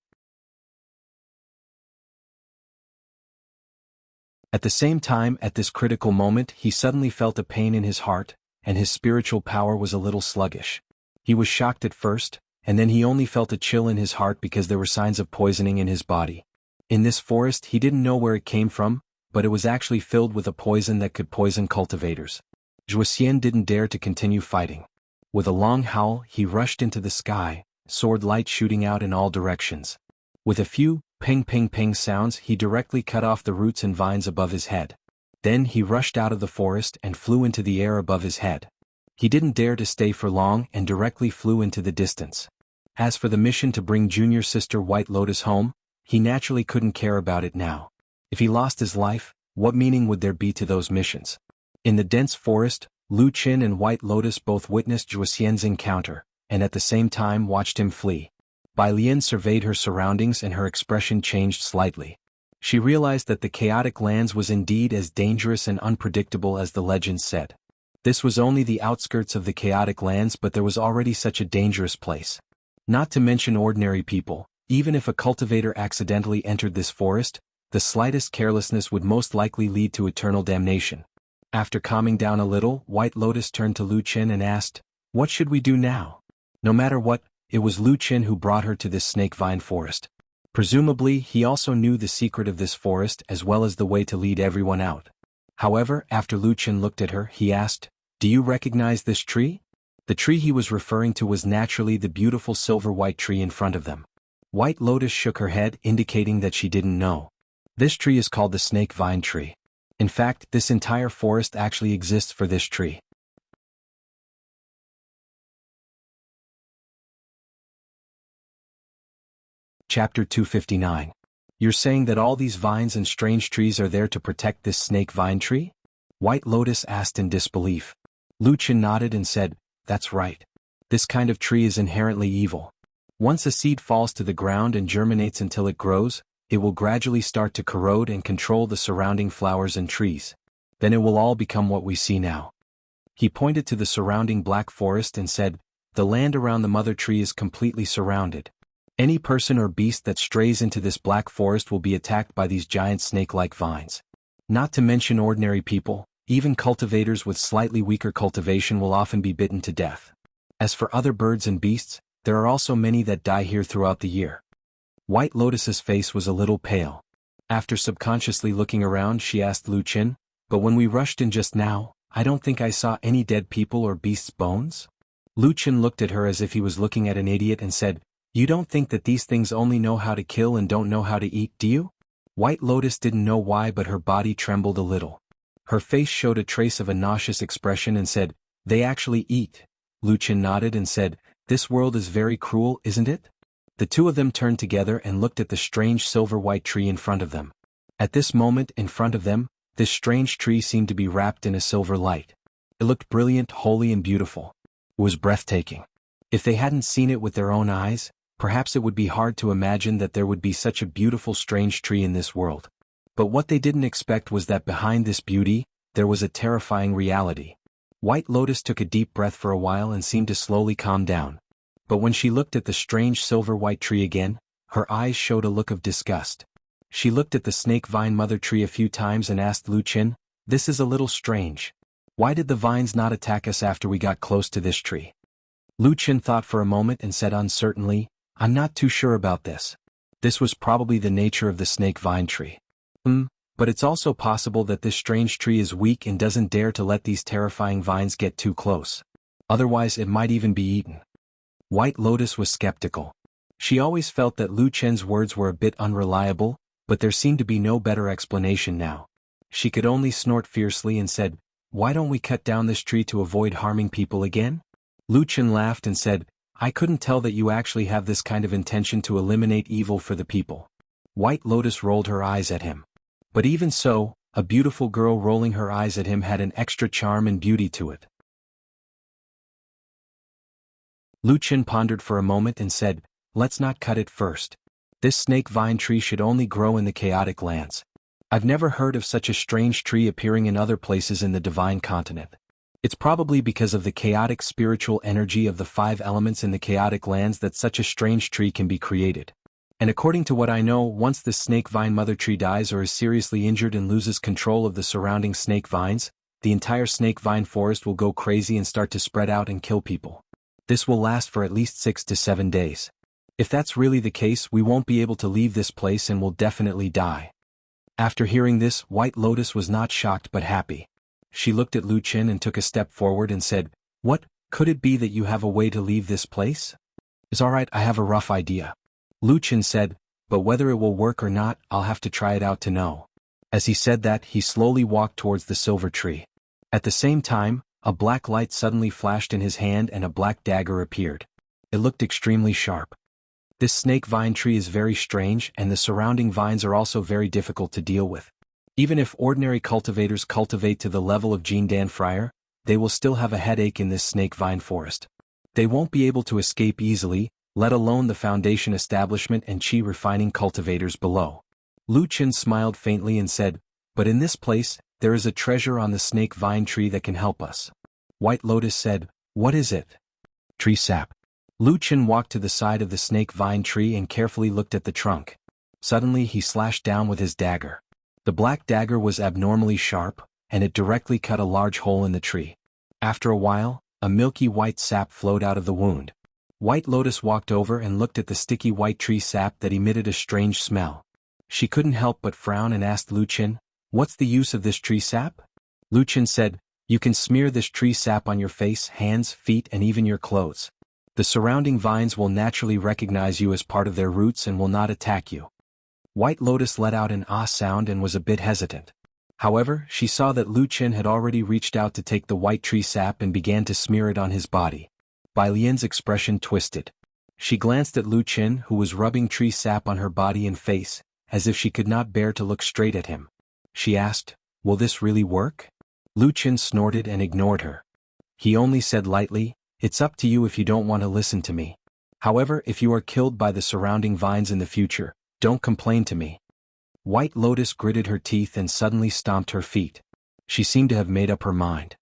At the same time, at this critical moment, he suddenly felt a pain in his heart, and his spiritual power was a little sluggish. He was shocked at first, and then he only felt a chill in his heart because there were signs of poisoning in his body. In this forest, he didn't know where it came from, but it was actually filled with a poison that could poison cultivators. Zhuoxian didn't dare to continue fighting. With a long howl, he rushed into the sky, sword light shooting out in all directions. With a few ping sounds, he directly cut off the roots and vines above his head. Then he rushed out of the forest and flew into the air above his head. He didn't dare to stay for long and directly flew into the distance. As for the mission to bring junior sister White Lotus home, he naturally couldn't care about it now. If he lost his life, what meaning would there be to those missions? In the dense forest, Lu Qin and White Lotus both witnessed Zhuoxian's encounter, and at the same time watched him flee. Bai Lian surveyed her surroundings and her expression changed slightly. She realized that the chaotic lands was indeed as dangerous and unpredictable as the legends said. This was only the outskirts of the chaotic lands, but there was already such a dangerous place. Not to mention ordinary people, even if a cultivator accidentally entered this forest, the slightest carelessness would most likely lead to eternal damnation. After calming down a little, White Lotus turned to Lu Qin and asked, "What should we do now?" No matter what, it was Lu Qin who brought her to this snake vine forest. Presumably, he also knew the secret of this forest as well as the way to lead everyone out. However, after Lu Qin looked at her, he asked, "Do you recognize this tree?" The tree he was referring to was naturally the beautiful silver-white tree in front of them. White Lotus shook her head, indicating that she didn't know. This tree is called the snake vine tree. In fact, this entire forest actually exists for this tree. Chapter 259. You're saying that all these vines and strange trees are there to protect this snake vine tree? White Lotus asked in disbelief. Lu Qin nodded and said, "That's right. This kind of tree is inherently evil. Once a seed falls to the ground and germinates until it grows, it will gradually start to corrode and control the surrounding flowers and trees. Then it will all become what we see now." He pointed to the surrounding black forest and said, "The land around the mother tree is completely surrounded. Any person or beast that strays into this black forest will be attacked by these giant snake-like vines. Not to mention ordinary people, even cultivators with slightly weaker cultivation will often be bitten to death. As for other birds and beasts, there are also many that die here throughout the year." White Lotus's face was a little pale. After subconsciously looking around, she asked Lu Qin, "But when we rushed in just now, I don't think I saw any dead people or beasts' bones?" Lu Qin looked at her as if he was looking at an idiot and said, "You don't think that these things only know how to kill and don't know how to eat, do you?" White Lotus didn't know why, but her body trembled a little. Her face showed a trace of a nauseous expression and said, "They actually eat." Lu Qin nodded and said, "This world is very cruel, isn't it?" The two of them turned together and looked at the strange silver-white tree in front of them. At this moment, in front of them, this strange tree seemed to be wrapped in a silver light. It looked brilliant, holy and beautiful. It was breathtaking. If they hadn't seen it with their own eyes, perhaps it would be hard to imagine that there would be such a beautiful strange tree in this world. But what they didn't expect was that behind this beauty, there was a terrifying reality. White Lotus took a deep breath for a while and seemed to slowly calm down. But when she looked at the strange silver-white tree again, her eyes showed a look of disgust. She looked at the snake vine mother tree a few times and asked Lu Qin, "This is a little strange. Why did the vines not attack us after we got close to this tree?" Lu Qin thought for a moment and said uncertainly, "I'm not too sure about this. This was probably the nature of the snake vine tree." But But it's also possible that this strange tree is weak and doesn't dare to let these terrifying vines get too close. Otherwise it might even be eaten. White Lotus was skeptical. She always felt that Lu Chen's words were a bit unreliable, but there seemed to be no better explanation now. She could only snort fiercely and said, "Why don't we cut down this tree to avoid harming people again?" Lu Chen laughed and said, "I couldn't tell that you actually have this kind of intention to eliminate evil for the people." White Lotus rolled her eyes at him. But even so, a beautiful girl rolling her eyes at him had an extra charm and beauty to it. Lu Chen pondered for a moment and said, "Let's not cut it first. This snake vine tree should only grow in the chaotic lands. I've never heard of such a strange tree appearing in other places in the divine continent. It's probably because of the chaotic spiritual energy of the 5 elements in the chaotic lands that such a strange tree can be created. And according to what I know, once the snake vine mother tree dies or is seriously injured and loses control of the surrounding snake vines, the entire snake vine forest will go crazy and start to spread out and kill people. This will last for at least 6 to 7 days. If that's really the case, we won't be able to leave this place and will definitely die." After hearing this, White Lotus was not shocked but happy. She looked at Lu Chen and took a step forward and said, "What, could it be that you have a way to leave this place?" "It's alright, I have a rough idea." Lu Chen said, "But whether it will work or not, I'll have to try it out to know." As he said that, he slowly walked towards the silver tree. At the same time, a black light suddenly flashed in his hand and a black dagger appeared. It looked extremely sharp. This snake vine tree is very strange, and the surrounding vines are also very difficult to deal with. Even if ordinary cultivators cultivate to the level of Jindan Friar, they will still have a headache in this snake vine forest. They won't be able to escape easily, let alone the foundation establishment and chi refining cultivators below. Lu Chen smiled faintly and said, "But in this place, there is a treasure on the snake vine tree that can help us." White Lotus said, "What is it?" "Tree sap." Lu Chen walked to the side of the snake vine tree and carefully looked at the trunk. Suddenly he slashed down with his dagger. The black dagger was abnormally sharp, and it directly cut a large hole in the tree. After a while, a milky white sap flowed out of the wound. White Lotus walked over and looked at the sticky white tree sap that emitted a strange smell. She couldn't help but frown and asked Lu Chen, "What's the use of this tree sap?" Lu Chen said, "You can smear this tree sap on your face, hands, feet, and even your clothes. The surrounding vines will naturally recognize you as part of their roots and will not attack you." White Lotus let out an ah sound and was a bit hesitant. However, she saw that Lu Chen had already reached out to take the white tree sap and began to smear it on his body. Bai Lian's expression twisted. She glanced at Lu Chen, who was rubbing tree sap on her body and face, as if she could not bear to look straight at him. She asked, "Will this really work?" Lu Chen snorted and ignored her. He only said lightly, "It's up to you if you don't want to listen to me. However, if you are killed by the surrounding vines in the future, don't complain to me." White Lotus gritted her teeth and suddenly stomped her feet. She seemed to have made up her mind.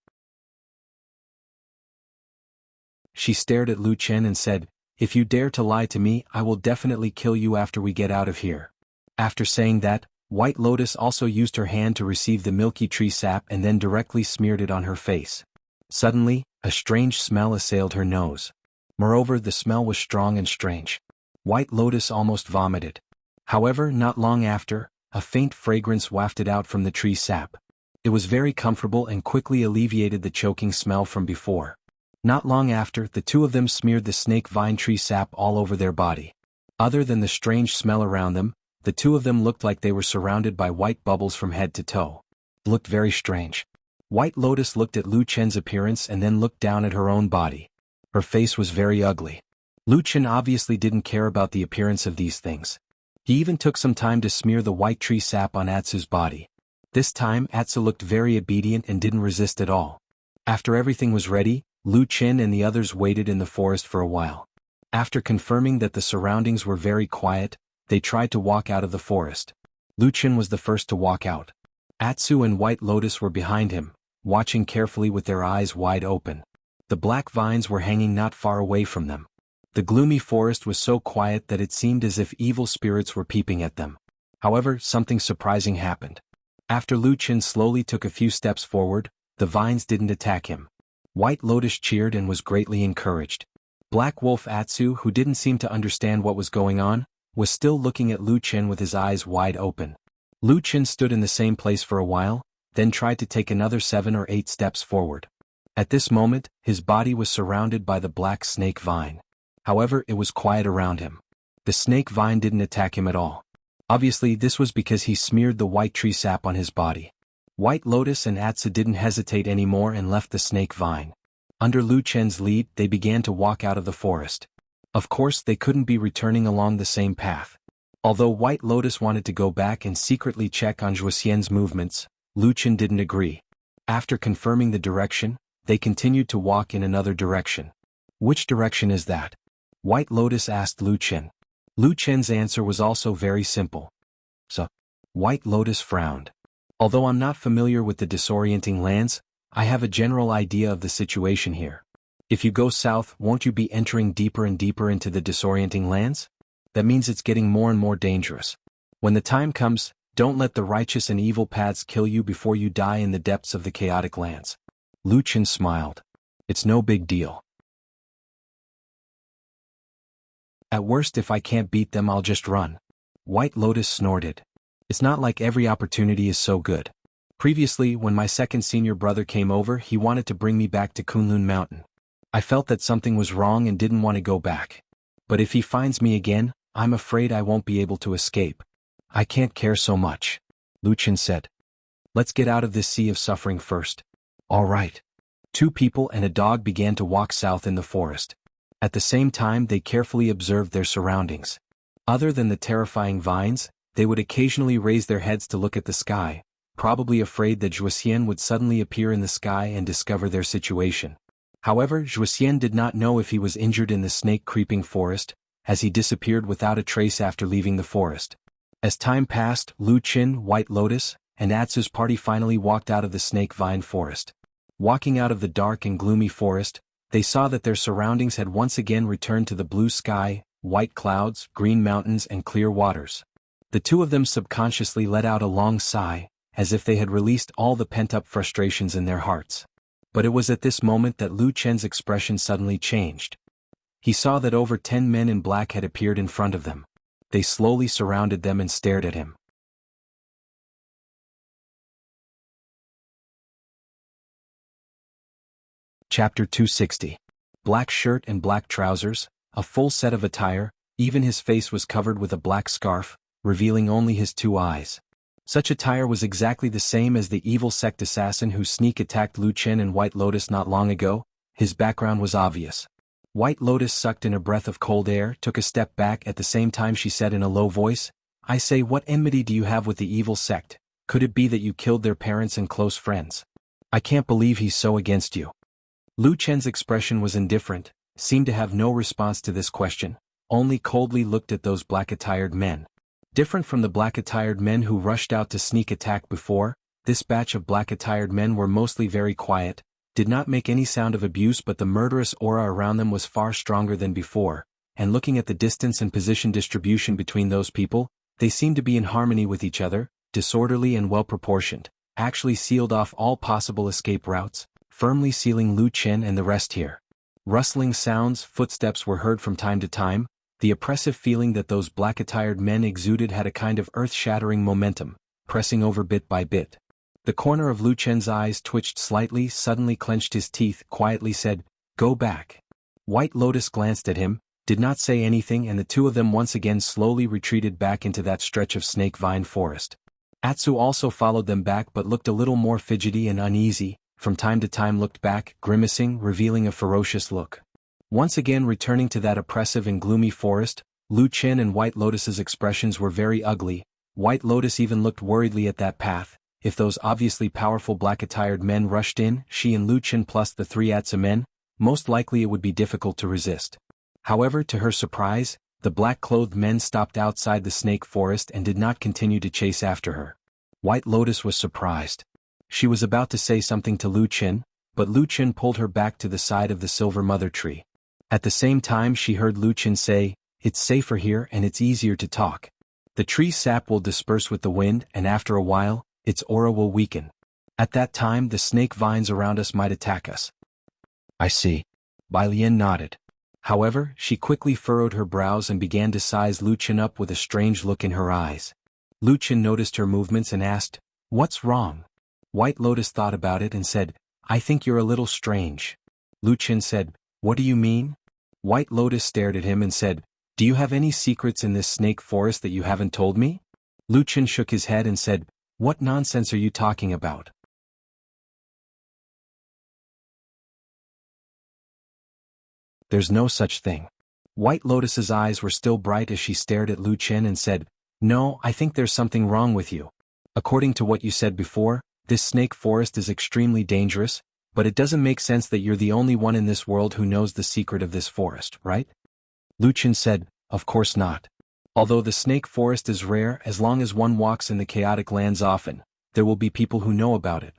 She stared at Lu Chen and said, "If you dare to lie to me, I will definitely kill you after we get out of here." After saying that, White Lotus also used her hand to receive the milky tree sap and then directly smeared it on her face. Suddenly, a strange smell assailed her nose. Moreover, the smell was strong and strange. White Lotus almost vomited. However, not long after, a faint fragrance wafted out from the tree sap. It was very comfortable and quickly alleviated the choking smell from before. Not long after, the two of them smeared the snake vine tree sap all over their body. Other than the strange smell around them, the two of them looked like they were surrounded by white bubbles from head to toe. It looked very strange. White Lotus looked at Lu Chen's appearance and then looked down at her own body. Her face was very ugly. Lu Chen obviously didn't care about the appearance of these things. He even took some time to smear the white tree sap on Atsu's body. This time Atsu looked very obedient and didn't resist at all. After everything was ready, Lu Chen and the others waited in the forest for a while. After confirming that the surroundings were very quiet, they tried to walk out of the forest. Lu Chen was the first to walk out. Atsu and White Lotus were behind him, watching carefully with their eyes wide open. The black vines were hanging not far away from them. The gloomy forest was so quiet that it seemed as if evil spirits were peeping at them. However, something surprising happened. After Lu Chen slowly took a few steps forward, the vines didn't attack him. White Lotus cheered and was greatly encouraged. Black Wolf Atsu, who didn't seem to understand what was going on, was still looking at Lu Chen with his eyes wide open. Lu Qin stood in the same place for a while, then tried to take another 7 or 8 steps forward. At this moment, his body was surrounded by the black snake vine. However, it was quiet around him. The snake vine didn't attack him at all. Obviously, this was because he smeared the white tree sap on his body. White Lotus and Atsu didn't hesitate anymore and left the snake vine. Under Lu Chen's lead, they began to walk out of the forest. Of course, they couldn't be returning along the same path. Although White Lotus wanted to go back and secretly check on Zhuoxian's movements, Lu Chen didn't agree. After confirming the direction, they continued to walk in another direction. Which direction is that? White Lotus asked Lu Chen. Lu Chen's answer was also very simple. So. White Lotus frowned. Although I'm not familiar with the disorienting lands, I have a general idea of the situation here. If you go south, won't you be entering deeper and deeper into the disorienting lands? That means it's getting more and more dangerous. When the time comes, don't let the righteous and evil paths kill you before you die in the depths of the chaotic lands. Lu Chen smiled. It's no big deal. At worst, if I can't beat them, I'll just run. White Lotus snorted. It's not like every opportunity is so good. Previously, when my second senior brother came over, he wanted to bring me back to Kunlun Mountain. I felt that something was wrong and didn't want to go back. But if he finds me again, I'm afraid I won't be able to escape. I can't care so much. Lu Chen said. Let's get out of this sea of suffering first. All right. 2 people and a dog began to walk south in the forest. At the same time, they carefully observed their surroundings. Other than the terrifying vines, they would occasionally raise their heads to look at the sky, probably afraid that Zhuoxian would suddenly appear in the sky and discover their situation. However, Zhuoxian did not know if he was injured in the snake-creeping forest, as he disappeared without a trace after leaving the forest. As time passed, Lu Chen, White Lotus, and Atsu's party finally walked out of the snake vine forest. Walking out of the dark and gloomy forest, they saw that their surroundings had once again returned to the blue sky, white clouds, green mountains, and clear waters. The 2 of them subconsciously let out a long sigh, as if they had released all the pent-up frustrations in their hearts. But it was at this moment that Lu Chen's expression suddenly changed. He saw that over 10 men in black had appeared in front of them. They slowly surrounded them and stared at him. Chapter 260. Black shirt and black trousers, a full set of attire, even his face was covered with a black scarf, revealing only his 2 eyes. Such attire was exactly the same as the evil sect assassin who sneak attacked Lu Chen and White Lotus not long ago. His background was obvious. White Lotus sucked in a breath of cold air, took a step back. At the same time she said in a low voice, I say, what enmity do you have with the evil sect? Could it be that you killed their parents and close friends? I can't believe he's so against you. Lu Chen's expression was indifferent, seemed to have no response to this question, only coldly looked at those black-attired men. Different from the black-attired men who rushed out to sneak attack before, this batch of black-attired men were mostly very quiet, did not make any sound of abuse, but the murderous aura around them was far stronger than before, and looking at the distance and position distribution between those people, they seemed to be in harmony with each other, disorderly and well-proportioned, actually sealed off all possible escape routes, firmly sealing Lu Chen and the rest here. Rustling sounds, footsteps were heard from time to time. The oppressive feeling that those black-attired men exuded had a kind of earth-shattering momentum, pressing over bit by bit. The corner of Lu Chen's eyes twitched slightly, suddenly clenched his teeth, quietly said, Go back. White Lotus glanced at him, did not say anything, and the 2 of them once again slowly retreated back into that stretch of snake vine forest. Atsu also followed them back but looked a little more fidgety and uneasy, from time to time looked back, grimacing, revealing a ferocious look. Once again returning to that oppressive and gloomy forest, Lu Chen and White Lotus's expressions were very ugly. White Lotus even looked worriedly at that path. If those obviously powerful black-attired men rushed in, she and Lu Chen plus the 3 Atsu men, most likely it would be difficult to resist. However, to her surprise, the black-clothed men stopped outside the snake forest and did not continue to chase after her. White Lotus was surprised. She was about to say something to Lu Chen, but Lu Chen pulled her back to the side of the silver mother tree. At the same time she heard Lu Chen say, It's safer here and it's easier to talk. The tree's sap will disperse with the wind and after a while, its aura will weaken. At that time the snake vines around us might attack us. I see. Bai Lian nodded. However, she quickly furrowed her brows and began to size Lu Chen up with a strange look in her eyes. Lu Qin noticed her movements and asked, "What's wrong?" White Lotus thought about it and said, "I think you're a little strange." Lu Qin said, "What do you mean?" White Lotus stared at him and said, "Do you have any secrets in this snake forest that you haven't told me?" Lu Qin shook his head and said, "What nonsense are you talking about? There's no such thing." White Lotus's eyes were still bright as she stared at Lu Qin and said, "No, I think there's something wrong with you. According to what you said before, this snake forest is extremely dangerous, but it doesn't make sense that you're the only one in this world who knows the secret of this forest, right?" Lu Qin said, "Of course not. Although the snake forest is rare, as long as one walks in the chaotic lands often, there will be people who know about it."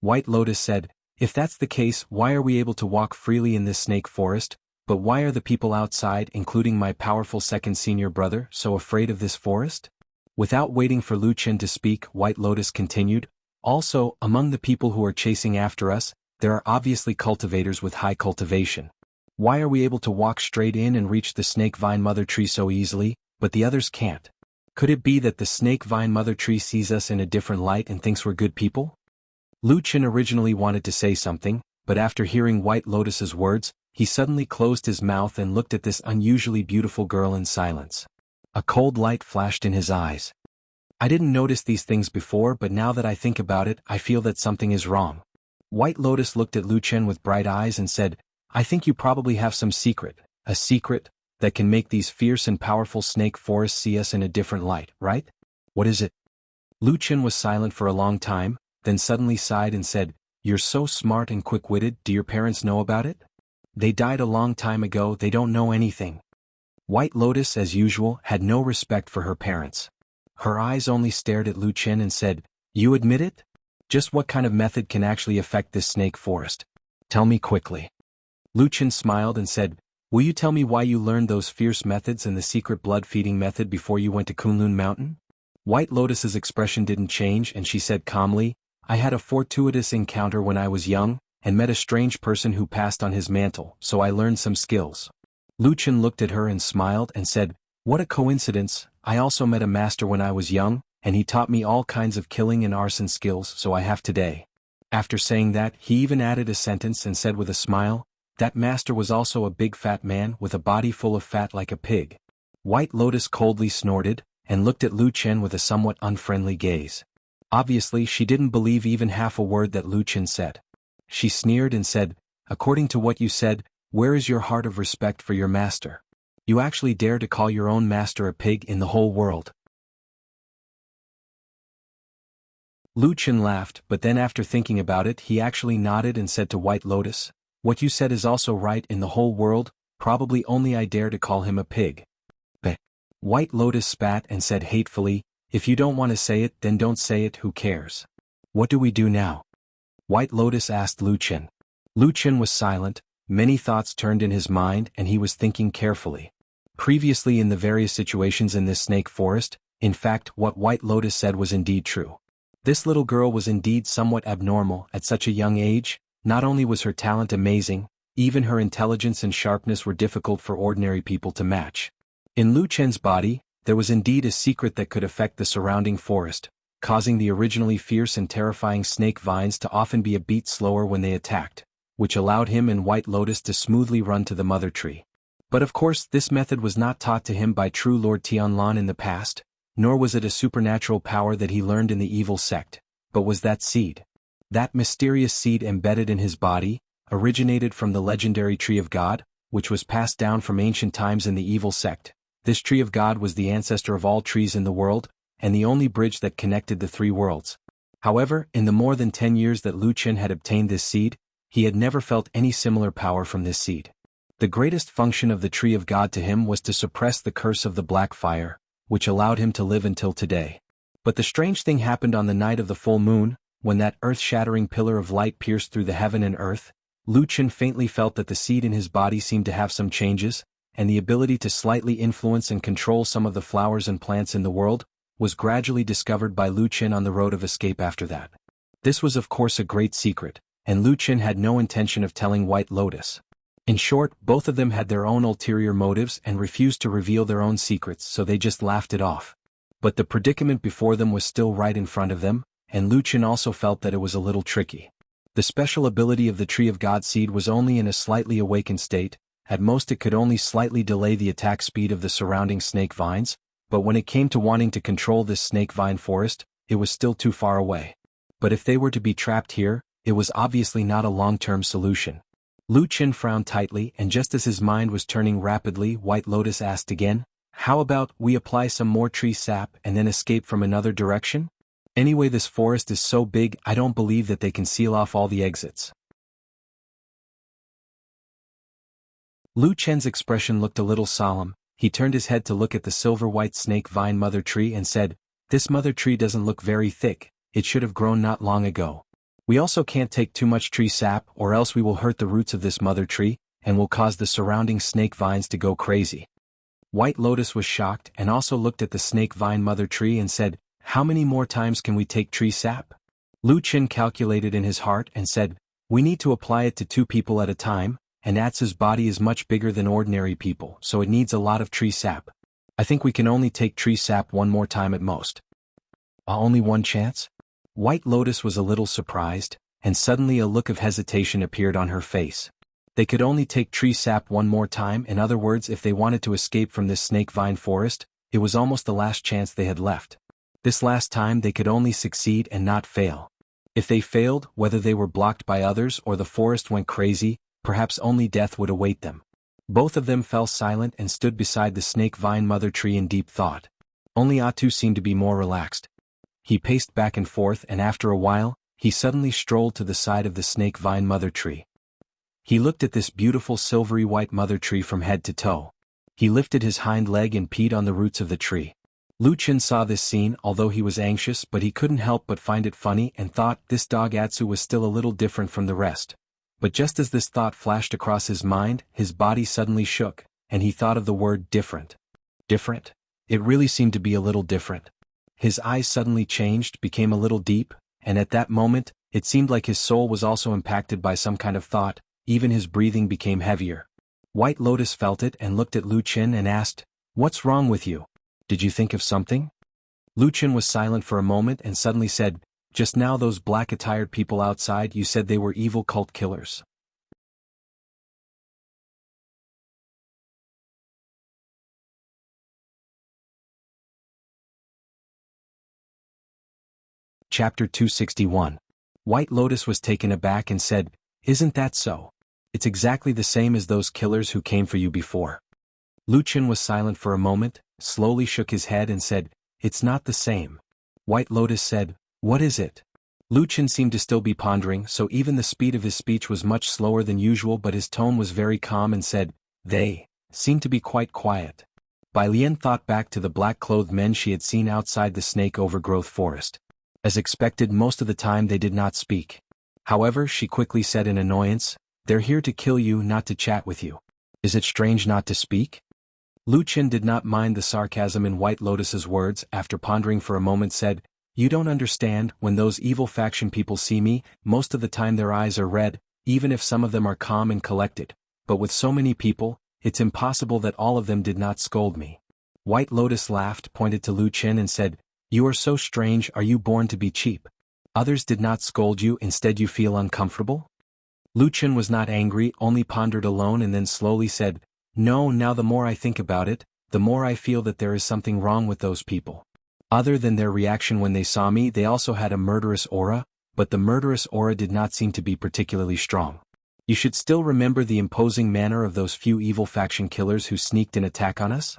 White Lotus said, "If that's the case, why are we able to walk freely in this snake forest, but why are the people outside, including my powerful second senior brother, so afraid of this forest?" Without waiting for Lu Qin to speak, White Lotus continued, "Also, among the people who are chasing after us, there are obviously cultivators with high cultivation. Why are we able to walk straight in and reach the snake vine mother tree so easily, but the others can't? Could it be that the snake vine mother tree sees us in a different light and thinks we're good people?" Lu Qin originally wanted to say something, but after hearing White Lotus's words, he suddenly closed his mouth and looked at this unusually beautiful girl in silence. A cold light flashed in his eyes. "I didn't notice these things before, but now that I think about it, I feel that something is wrong." White Lotus looked at Lu Qin with bright eyes and said, "I think you probably have some secret, a secret that can make these fierce and powerful snake forests see us in a different light, right? What is it?" Lu Qin was silent for a long time, then suddenly sighed and said, "You're so smart and quick-witted, do your parents know about it?" "They died a long time ago, they don't know anything." White Lotus, as usual, had no respect for her parents. Her eyes only stared at Lu Qin and said, "You admit it? Just what kind of method can actually affect this snake forest? Tell me quickly." Lu Qin smiled and said, "Will you tell me why you learned those fierce methods and the secret blood-feeding method before you went to Kunlun Mountain?" White Lotus's expression didn't change and she said calmly, "I had a fortuitous encounter when I was young, and met a strange person who passed on his mantle, so I learned some skills." Lu Qin looked at her and smiled and said, "What a coincidence, I also met a master when I was young, and he taught me all kinds of killing and arson skills, so I have today." After saying that, he even added a sentence and said with a smile, "That master was also a big fat man with a body full of fat like a pig." White Lotus coldly snorted, and looked at Lu Qin with a somewhat unfriendly gaze. Obviously she didn't believe even half a word that Lu Qin said. She sneered and said, "According to what you said, where is your heart of respect for your master? You actually dare to call your own master a pig in the whole world?" Lu Qin laughed, but then after thinking about it he actually nodded and said to White Lotus, "What you said is also right, in the whole world, probably only I dare to call him a pig." But White Lotus spat and said hatefully, "If you don't want to say it, then don't say it, who cares? What do we do now?" White Lotus asked Lu Qin. Lu Qin was silent, many thoughts turned in his mind and he was thinking carefully. Previously in the various situations in this snake forest, in fact what White Lotus said was indeed true. This little girl was indeed somewhat abnormal at such a young age. Not only was her talent amazing, even her intelligence and sharpness were difficult for ordinary people to match. In Lu Qin's body, there was indeed a secret that could affect the surrounding forest, causing the originally fierce and terrifying snake vines to often be a beat slower when they attacked, which allowed him and White Lotus to smoothly run to the mother tree. But of course this method was not taught to him by true Lord Tianlan in the past, nor was it a supernatural power that he learned in the evil sect, but was that seed. That mysterious seed embedded in his body, originated from the legendary Tree of God, which was passed down from ancient times in the evil sect. This Tree of God was the ancestor of all trees in the world, and the only bridge that connected the three worlds. However, in the more than 10 years that Lu Qin had obtained this seed, he had never felt any similar power from this seed. The greatest function of the Tree of God to him was to suppress the curse of the black fire, which allowed him to live until today. But the strange thing happened on the night of the full moon, when that earth-shattering pillar of light pierced through the heaven and earth. Lu Qin faintly felt that the seed in his body seemed to have some changes, and the ability to slightly influence and control some of the flowers and plants in the world was gradually discovered by Lu Qin on the road of escape after that. This was of course a great secret, and Lu Qin had no intention of telling White Lotus. In short, both of them had their own ulterior motives and refused to reveal their own secrets, so they just laughed it off. But the predicament before them was still right in front of them, and Lu Chen also felt that it was a little tricky. The special ability of the Tree of God Seed was only in a slightly awakened state. At most it could only slightly delay the attack speed of the surrounding snake vines, but when it came to wanting to control this snake vine forest, it was still too far away. But if they were to be trapped here, it was obviously not a long-term solution. Lu Chen frowned tightly, and just as his mind was turning rapidly, White Lotus asked again, "How about we apply some more tree sap and then escape from another direction? Anyway, this forest is so big, I don't believe that they can seal off all the exits." Lu Chen's expression looked a little solemn. He turned his head to look at the silver-white snake vine mother tree and said, "This mother tree doesn't look very thick, it should have grown not long ago. We also can't take too much tree sap or else we will hurt the roots of this mother tree, and will cause the surrounding snake vines to go crazy." White Lotus was shocked and also looked at the snake vine mother tree and said, "How many more times can we take tree sap?" Lu Chen calculated in his heart and said, "We need to apply it to 2 people at a time, and Atsu's body is much bigger than ordinary people, so it needs a lot of tree sap. I think we can only take tree sap 1 more time at most." Only 1 chance? White Lotus was a little surprised, and suddenly a look of hesitation appeared on her face. They could only take tree sap 1 more time. In other words, if they wanted to escape from this snake vine forest, it was almost the last chance they had left. This last time they could only succeed and not fail. If they failed, whether they were blocked by others or the forest went crazy, perhaps only death would await them. Both of them fell silent and stood beside the snake vine mother tree in deep thought. Only Atu seemed to be more relaxed. He paced back and forth, and after a while, he suddenly strolled to the side of the snake vine mother tree. He looked at this beautiful silvery white mother tree from head to toe. He lifted his hind leg and peed on the roots of the tree. Lu Chen saw this scene, although he was anxious, but he couldn't help but find it funny and thought this dog Atsu was still a little different from the rest. But just as this thought flashed across his mind, his body suddenly shook, and he thought of the word different. Different? It really seemed to be a little different. His eyes suddenly changed, became a little deep, and at that moment, it seemed like his soul was also impacted by some kind of thought. Even his breathing became heavier. White Lotus felt it and looked at Lu Chen and asked, "What's wrong with you? Did you think of something?" Lu Chen was silent for a moment and suddenly said, "Just now those black-attired people outside, you said they were evil cult killers." Chapter 261. White Lotus was taken aback and said, "Isn't that so? It's exactly the same as those killers who came for you before." Lu Chen was silent for a moment, slowly shook his head and said, "It's not the same." White Lotus said, "What is it?" Lu Chen seemed to still be pondering, so even the speed of his speech was much slower than usual, but his tone was very calm and said, "They seem to be quite quiet." Bai Lian thought back to the black-clothed men she had seen outside the snake-overgrowth forest. As expected, most of the time they did not speak. However, she quickly said in annoyance, "They're here to kill you, not to chat with you. Is it strange not to speak?" Lu Chen did not mind the sarcasm in White Lotus's words. After pondering for a moment said, "You don't understand, when those evil faction people see me, most of the time their eyes are red, even if some of them are calm and collected. But with so many people, it's impossible that all of them did not scold me." White Lotus laughed, pointed to Lu Chen and said, "You are so strange. Are you born to be cheap? Others did not scold you, instead you feel uncomfortable?" Lu Chen was not angry, only pondered alone and then slowly said, "No, now the more I think about it, the more I feel that there is something wrong with those people. Other than their reaction when they saw me, they also had a murderous aura, but the murderous aura did not seem to be particularly strong. You should still remember the imposing manner of those few evil faction killers who sneaked an attack on us?"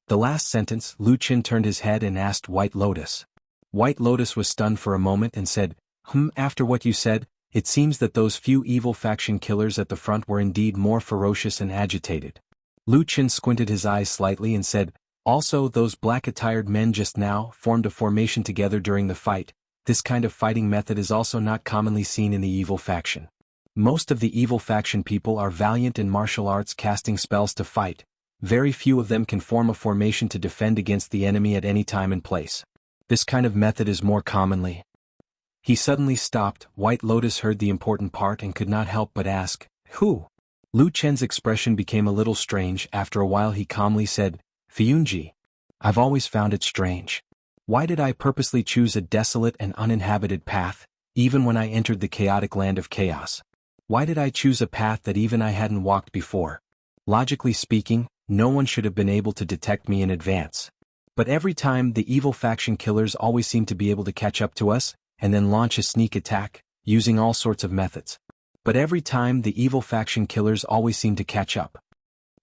The last sentence, Lu Chen turned his head and asked White Lotus. White Lotus was stunned for a moment and said, After what you said, it seems that those few evil faction killers at the front were indeed more ferocious and agitated." Lu Chen squinted his eyes slightly and said, "Also, those black-attired men just now formed a formation together during the fight. This kind of fighting method is also not commonly seen in the evil faction. Most of the evil faction people are valiant in martial arts, casting spells to fight. Very few of them can form a formation to defend against the enemy at any time and place. This kind of method is more commonly—" He suddenly stopped. White Lotus heard the important part and could not help but ask, "Who?" Lu Chen's expression became a little strange. After a while he calmly said, "Fiyunji. I've always found it strange. Why did I purposely choose a desolate and uninhabited path, even when I entered the chaotic land of chaos? Why did I choose a path that even I hadn't walked before? Logically speaking, no one should have been able to detect me in advance. But every time the evil faction killers always seem to be able to catch up to us, and then launch a sneak attack, using all sorts of methods. But every time the evil faction killers always seem to catch up.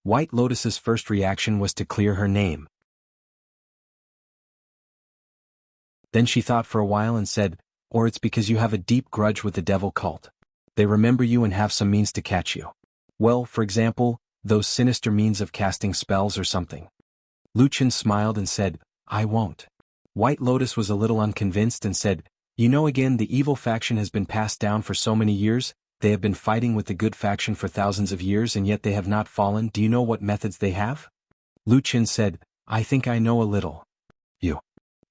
White Lotus's first reaction was to clear her name. Then she thought for a while and said, or it's because you have a deep grudge with the devil cult. They remember you and have some means to catch you. Well, for example, those sinister means of casting spells or something. Lu Chen smiled and said, I won't. White Lotus was a little unconvinced and said, you know, again, the evil faction has been passed down for so many years, they have been fighting with the good faction for thousands of years and yet they have not fallen. Do you know what methods they have? Lu Chen said, I think I know a little. You.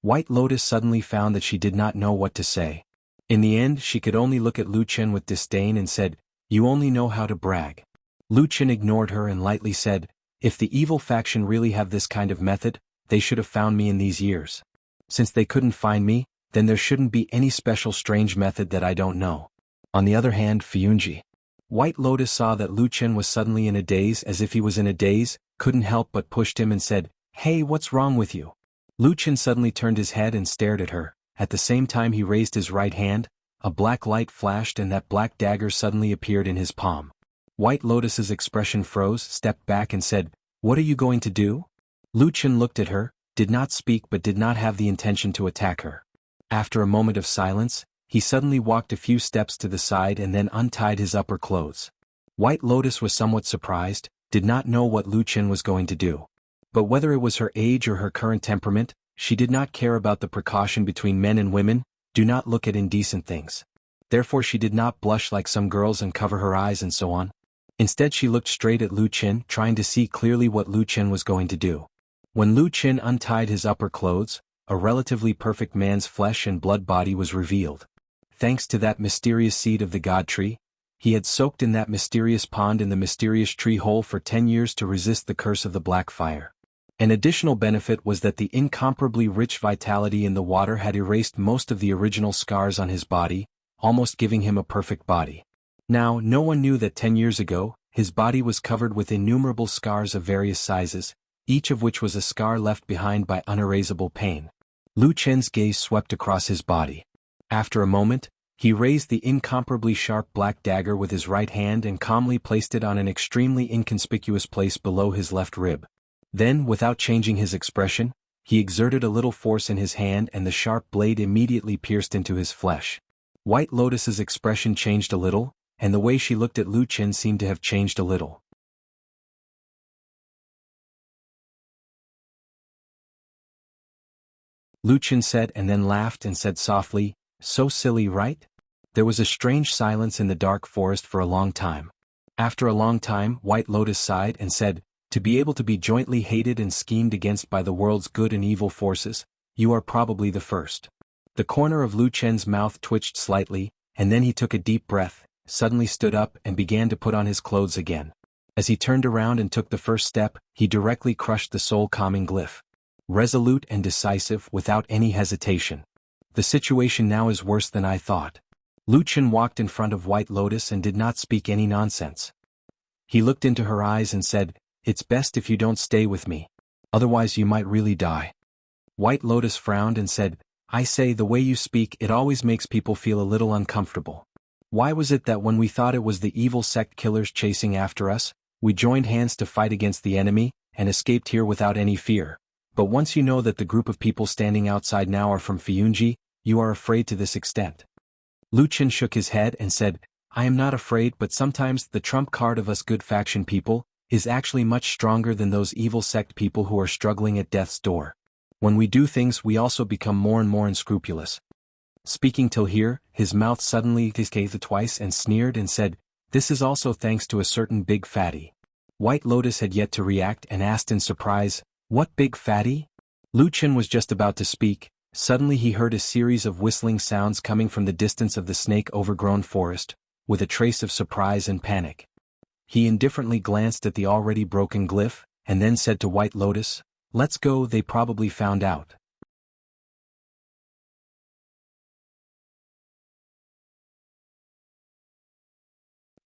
White Lotus suddenly found that she did not know what to say. In the end, she could only look at Lu Chen with disdain and said, you only know how to brag. Lu Chen ignored her and lightly said, if the evil faction really have this kind of method, they should have found me in these years. Since they couldn't find me, then there shouldn't be any special strange method that I don't know. On the other hand, Fiunji. White Lotus saw that Lu Chen was suddenly in a daze, as if he was in a daze, couldn't help but pushed him and said, hey, what's wrong with you? Lu Chen suddenly turned his head and stared at her. At the same time he raised his right hand, a black light flashed and that black dagger suddenly appeared in his palm. White Lotus's expression froze, stepped back and said, what are you going to do? Lu Chen looked at her, did not speak but did not have the intention to attack her. After a moment of silence, he suddenly walked a few steps to the side and then untied his upper clothes. White Lotus was somewhat surprised, did not know what Lu Chen was going to do. But whether it was her age or her current temperament, she did not care about the precaution between men and women, do not look at indecent things. Therefore she did not blush like some girls and cover her eyes and so on. Instead she looked straight at Lu Chen, trying to see clearly what Lu Chen was going to do. When Lu Chen untied his upper clothes, a relatively perfect man's flesh and blood body was revealed. Thanks to that mysterious seed of the god tree, he had soaked in that mysterious pond in the mysterious tree hole for 10 years to resist the curse of the black fire. An additional benefit was that the incomparably rich vitality in the water had erased most of the original scars on his body, almost giving him a perfect body. Now, no one knew that 10 years ago, his body was covered with innumerable scars of various sizes, each of which was a scar left behind by unerasable pain. Lu Chen's gaze swept across his body. After a moment, he raised the incomparably sharp black dagger with his right hand and calmly placed it on an extremely inconspicuous place below his left rib. Then, without changing his expression, he exerted a little force in his hand and the sharp blade immediately pierced into his flesh. White Lotus's expression changed a little, and the way she looked at Lu Chen seemed to have changed a little. Lu Chen said and then laughed and said softly, so silly, right? There was a strange silence in the dark forest for a long time. After a long time, White Lotus sighed and said, to be able to be jointly hated and schemed against by the world's good and evil forces, you are probably the first. The corner of Lu Chen's mouth twitched slightly, and then he took a deep breath, suddenly stood up and began to put on his clothes again. As he turned around and took the first step, he directly crushed the soul-calming glyph. Resolute and decisive, without any hesitation. The situation now is worse than I thought. Lu Chen walked in front of White Lotus and did not speak any nonsense. He looked into her eyes and said, it's best if you don't stay with me. Otherwise you might really die. White Lotus frowned and said, I say, the way you speak, it always makes people feel a little uncomfortable. Why was it that when we thought it was the evil sect killers chasing after us, we joined hands to fight against the enemy, and escaped here without any fear? But once you know that the group of people standing outside now are from Fiunji, you are afraid to this extent. Lu Chen shook his head and said, I am not afraid, but sometimes the trump card of us good faction people is actually much stronger than those evil sect people who are struggling at death's door. When we do things, we also become more and more unscrupulous. Speaking till here, his mouth suddenly gazed twice and sneered and said, this is also thanks to a certain big fatty. White Lotus had yet to react and asked in surprise, what big fatty? Lu Chen was just about to speak. Suddenly he heard a series of whistling sounds coming from the distance of the snake-overgrown forest, with a trace of surprise and panic. He indifferently glanced at the already broken glyph, and then said to White Lotus, let's go, they probably found out.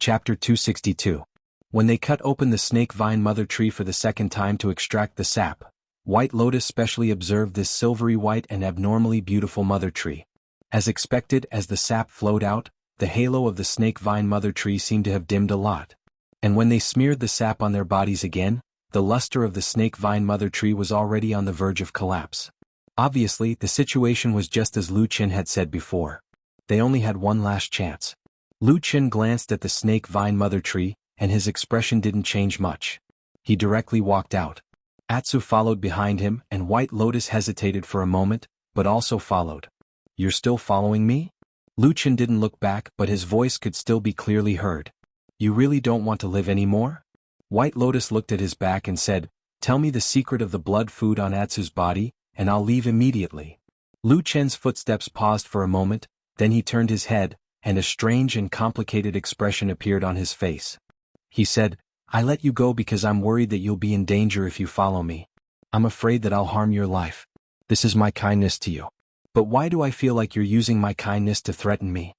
Chapter 262. When they cut open the snake vine mother tree for the second time to extract the sap, White Lotus specially observed this silvery white and abnormally beautiful mother tree. As expected, as the sap flowed out, the halo of the snake vine mother tree seemed to have dimmed a lot. And when they smeared the sap on their bodies again, the luster of the snake vine mother tree was already on the verge of collapse. Obviously, the situation was just as Lu Qin had said before. They only had one last chance. Lu Qin glanced at the snake vine mother tree, and his expression didn't change much. He directly walked out. Atsu followed behind him, and White Lotus hesitated for a moment, but also followed. "You're still following me?" Lu Qin didn't look back, but his voice could still be clearly heard. "You really don't want to live anymore?" White Lotus looked at his back and said, "Tell me the secret of the blood food on Atsu's body, and I'll leave immediately." Lu Qin's footsteps paused for a moment, then he turned his head, and a strange and complicated expression appeared on his face. He said, "I let you go because I'm worried that you'll be in danger if you follow me. I'm afraid that I'll harm your life. This is my kindness to you. But why do I feel like you're using my kindness to threaten me?"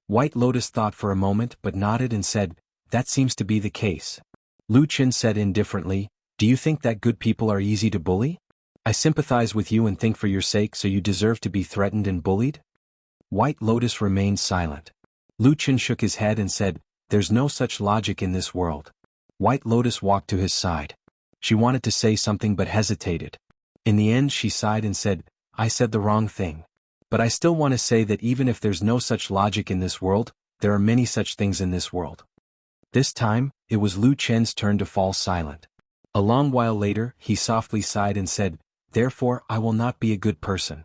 White Lotus thought for a moment but nodded and said, "That seems to be the case." Lu Qin said indifferently, "Do you think that good people are easy to bully? I sympathize with you and think for your sake so you deserve to be threatened and bullied?" White Lotus remained silent. Lu Qin shook his head and said, "There's no such logic in this world." White Lotus walked to his side. She wanted to say something but hesitated. In the end she sighed and said, "I said the wrong thing. But I still want to say that even if there's no such logic in this world, there are many such things in this world." This time, it was Lu Qin's turn to fall silent. A long while later, he softly sighed and said, "Therefore I will not be a good person."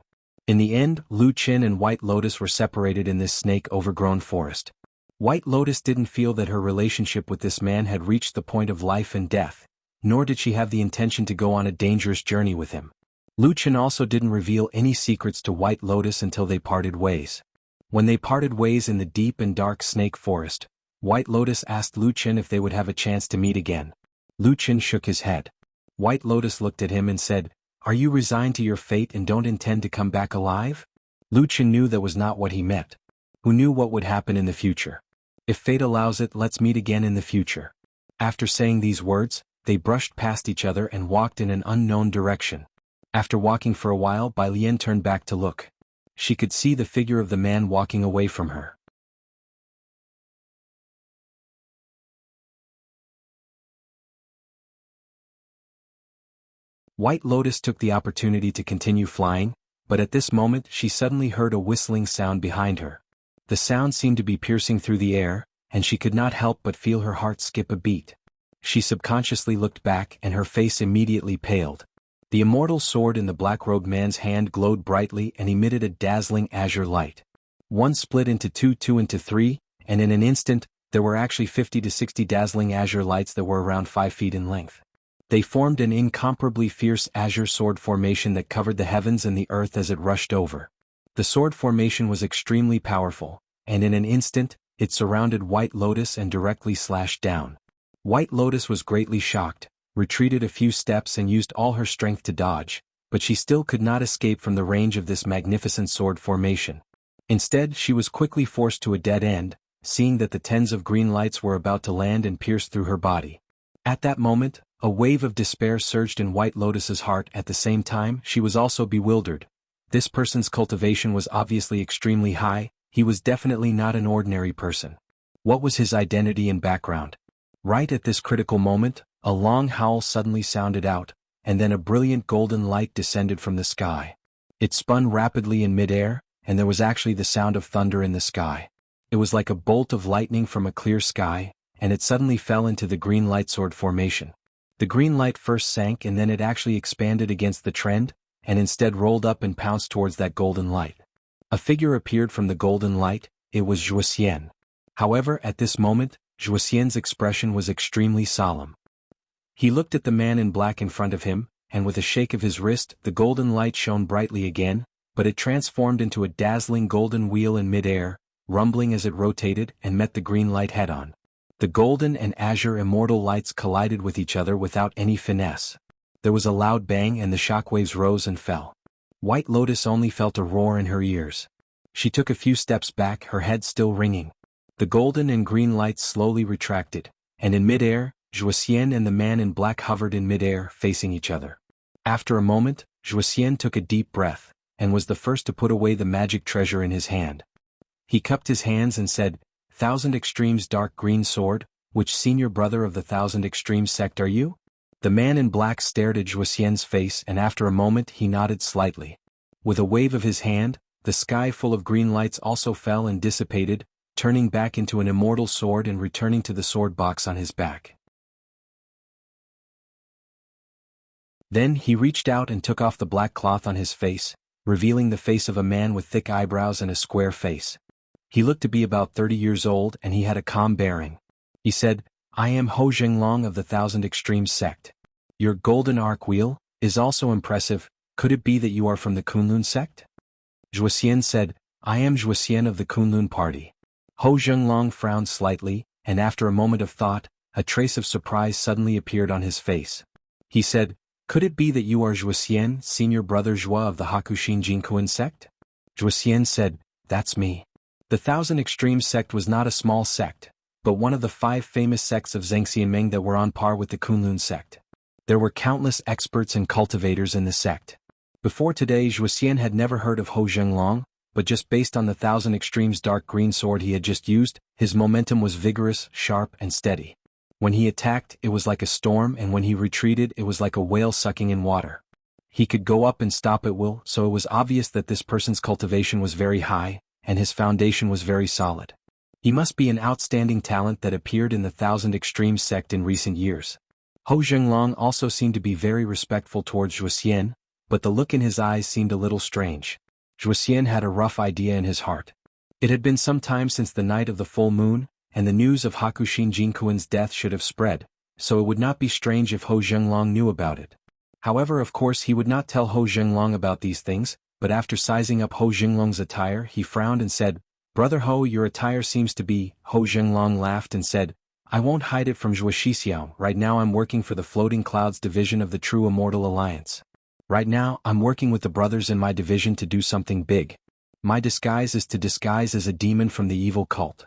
In the end, Lu Qin and White Lotus were separated in this snake-overgrown forest. White Lotus didn't feel that her relationship with this man had reached the point of life and death, nor did she have the intention to go on a dangerous journey with him. Lu Qin also didn't reveal any secrets to White Lotus until they parted ways. When they parted ways in the deep and dark snake forest, White Lotus asked Lu Qin if they would have a chance to meet again. Lu Qin shook his head. White Lotus looked at him and said, "Are you resigned to your fate and don't intend to come back alive?" Lu Qin knew that was not what he meant. Who knew what would happen in the future? "If fate allows it, let's meet again in the future." After saying these words, they brushed past each other and walked in an unknown direction. After walking for a while, Bai Lian turned back to look. She could see the figure of the man walking away from her. White Lotus took the opportunity to continue flying, but at this moment she suddenly heard a whistling sound behind her. The sound seemed to be piercing through the air, and she could not help but feel her heart skip a beat. She subconsciously looked back and her face immediately paled. The immortal sword in the black-robed man's hand glowed brightly and emitted a dazzling azure light. One split into two into three, and in an instant, there were actually 50 to 60 dazzling azure lights that were around 5 feet in length. They formed an incomparably fierce azure sword formation that covered the heavens and the earth as it rushed over. The sword formation was extremely powerful, and in an instant, it surrounded White Lotus and directly slashed down. White Lotus was greatly shocked, retreated a few steps and used all her strength to dodge, but she still could not escape from the range of this magnificent sword formation. Instead, she was quickly forced to a dead end, seeing that the tens of green lights were about to land and pierce through her body. At that moment, a wave of despair surged in White Lotus's heart. At the same time, she was also bewildered. This person's cultivation was obviously extremely high. He was definitely not an ordinary person. What was his identity and background? Right at this critical moment, a long howl suddenly sounded out, and then a brilliant golden light descended from the sky. It spun rapidly in midair, and there was actually the sound of thunder in the sky. It was like a bolt of lightning from a clear sky, and it suddenly fell into the green light sword formation. The green light first sank and then it actually expanded against the trend, and instead rolled up and pounced towards that golden light. A figure appeared from the golden light. It was Zhuoxian. However, at this moment, Zhuoxian's expression was extremely solemn. He looked at the man in black in front of him, and with a shake of his wrist, the golden light shone brightly again, but it transformed into a dazzling golden wheel in midair, rumbling as it rotated and met the green light head-on. The golden and azure immortal lights collided with each other without any finesse. There was a loud bang and the shockwaves rose and fell. White Lotus only felt a roar in her ears. She took a few steps back, her head still ringing. The golden and green lights slowly retracted, and in mid-air, Zhuoxian and the man in black hovered in mid-air, facing each other. After a moment, Zhuoxian took a deep breath, and was the first to put away the magic treasure in his hand. He cupped his hands and said, "Thousand Extremes dark green sword, which senior brother of the Thousand Extremes sect are you?" The man in black stared at Zhuoxian's face and after a moment he nodded slightly. With a wave of his hand, the sky full of green lights also fell and dissipated, turning back into an immortal sword and returning to the sword box on his back. Then he reached out and took off the black cloth on his face, revealing the face of a man with thick eyebrows and a square face. He looked to be about 30 years old and he had a calm bearing. He said, "I am Ho Zhenglong of the Thousand Extremes sect. Your golden arc wheel is also impressive. Could it be that you are from the Kunlun sect?" Zhuoxian said, "I am Zhuoxian of the Kunlun party." Ho Zhenglong frowned slightly, and after a moment of thought, a trace of surprise suddenly appeared on his face. He said, "Could it be that you are Zhuoxian, senior brother Zhua of the Hakushin Jinkuan sect?" Zhuoxian said, "That's me." The Thousand Extremes sect was not a small sect, but one of the 5 famous sects of Zhengxianmeng that were on par with the Kunlun sect. There were countless experts and cultivators in the sect. Before today Zhuoxian had never heard of Ho Zhenglong, but just based on the Thousand Extremes dark green sword he had just used, his momentum was vigorous, sharp and steady. When he attacked, it was like a storm, and when he retreated, it was like a whale sucking in water. He could go up and stop at will, so it was obvious that this person's cultivation was very high, and his foundation was very solid. He must be an outstanding talent that appeared in the Thousand Extremes sect in recent years. Ho Zhenglong also seemed to be very respectful towards Zhuoxian, but the look in his eyes seemed a little strange. Zhuoxian had a rough idea in his heart. It had been some time since the night of the full moon, and the news of Hakushin Jinkuan's death should have spread, so it would not be strange if Ho Zhenglong knew about it. However, of course he would not tell Ho Zhenglong about these things, but after sizing up Ho Zhenglong's attire he frowned and said, "Brother Ho, your attire seems to be..." Ho Zhenglong laughed and said, "I won't hide it from Zhuoxixiao. Right now I'm working for the Floating Clouds division of the True Immortal Alliance. Right now I'm working with the brothers in my division to do something big. My disguise is to disguise as a demon from the evil cult."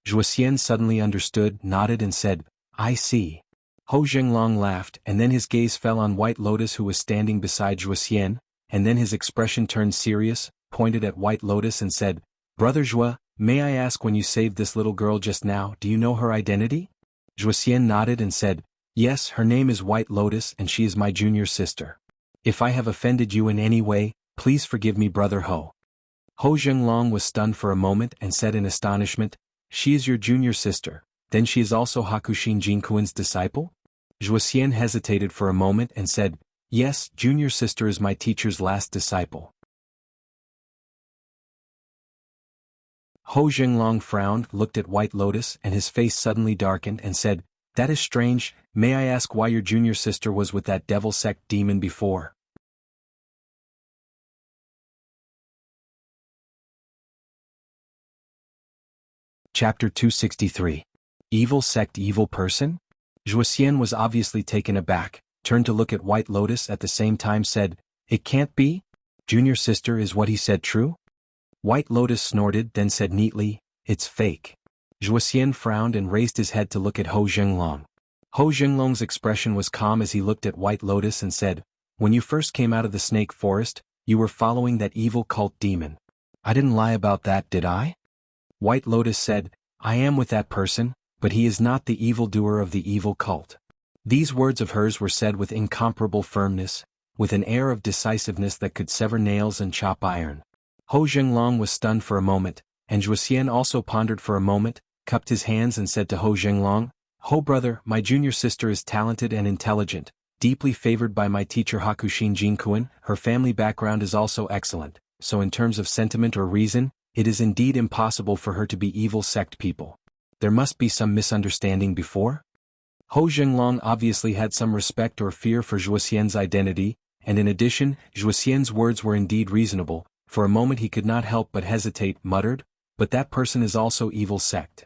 Zhuoxian suddenly understood, nodded and said, "I see." Ho Zhenglong laughed, and then his gaze fell on White Lotus, who was standing beside Zhuoxian, and then his expression turned serious, pointed at White Lotus and said, "Brother Zhua, may I ask, when you saved this little girl just now, do you know her identity?" Zhuoxian nodded and said, "Yes, her name is White Lotus and she is my junior sister. If I have offended you in any way, please forgive me, Brother Ho." Ho Zhenglong was stunned for a moment and said in astonishment, "She is your junior sister, then she is also Hakushin Jinkuan's disciple?" Zhuoxian hesitated for a moment and said, "Yes, junior sister is my teacher's last disciple." Ho Zhenglong frowned, looked at White Lotus, and his face suddenly darkened and said, "That is strange. May I ask why your junior sister was with that devil sect demon before?" Chapter 263. Evil Sect, Evil Person? Zhuoxian was obviously taken aback, turned to look at White Lotus, at the same time said, "It can't be? Junior sister, is what he said true?" White Lotus snorted, then said neatly, "It's fake." Zhuoxian frowned and raised his head to look at Ho Zhenglong. Ho Zhenglong's expression was calm as he looked at White Lotus and said, "When you first came out of the snake forest, you were following that evil cult demon. I didn't lie about that, did I?" White Lotus said, "I am with that person, but he is not the evildoer of the evil cult." These words of hers were said with incomparable firmness, with an air of decisiveness that could sever nails and chop iron. Ho Zhenglong was stunned for a moment, and Zhuoxian also pondered for a moment, cupped his hands and said to Ho Zhenglong, "Ho brother, my junior sister is talented and intelligent, deeply favored by my teacher Hakushin Jinkuan. Her family background is also excellent, so in terms of sentiment or reason, it is indeed impossible for her to be evil sect people. There must be some misunderstanding before?" Ho Zhenglong obviously had some respect or fear for Zhuoxian's identity, and in addition, Zhuoxian's words were indeed reasonable. For a moment he could not help but hesitate, muttered, "But that person is also evil sect."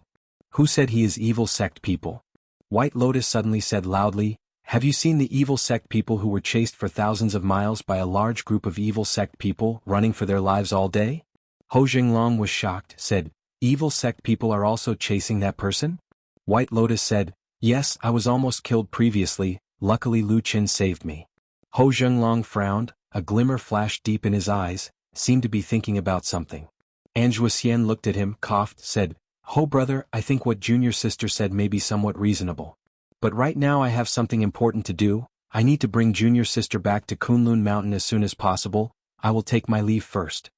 "Who said he is evil sect people?" White Lotus suddenly said loudly, "Have you seen the evil sect people who were chased for thousands of miles by a large group of evil sect people running for their lives all day?" Ho Zhenglong was shocked, said, Evil sect people are also chasing that person? White Lotus said, yes, I was almost killed previously, luckily Lu Qin saved me. Ho Zhenglong frowned, a glimmer flashed deep in his eyes, seemed to be thinking about something. Anjou Xian looked at him, coughed, said, Ho brother, I think what junior sister said may be somewhat reasonable. But right now I have something important to do. I need to bring junior sister back to Kunlun Mountain as soon as possible. I will take my leave first.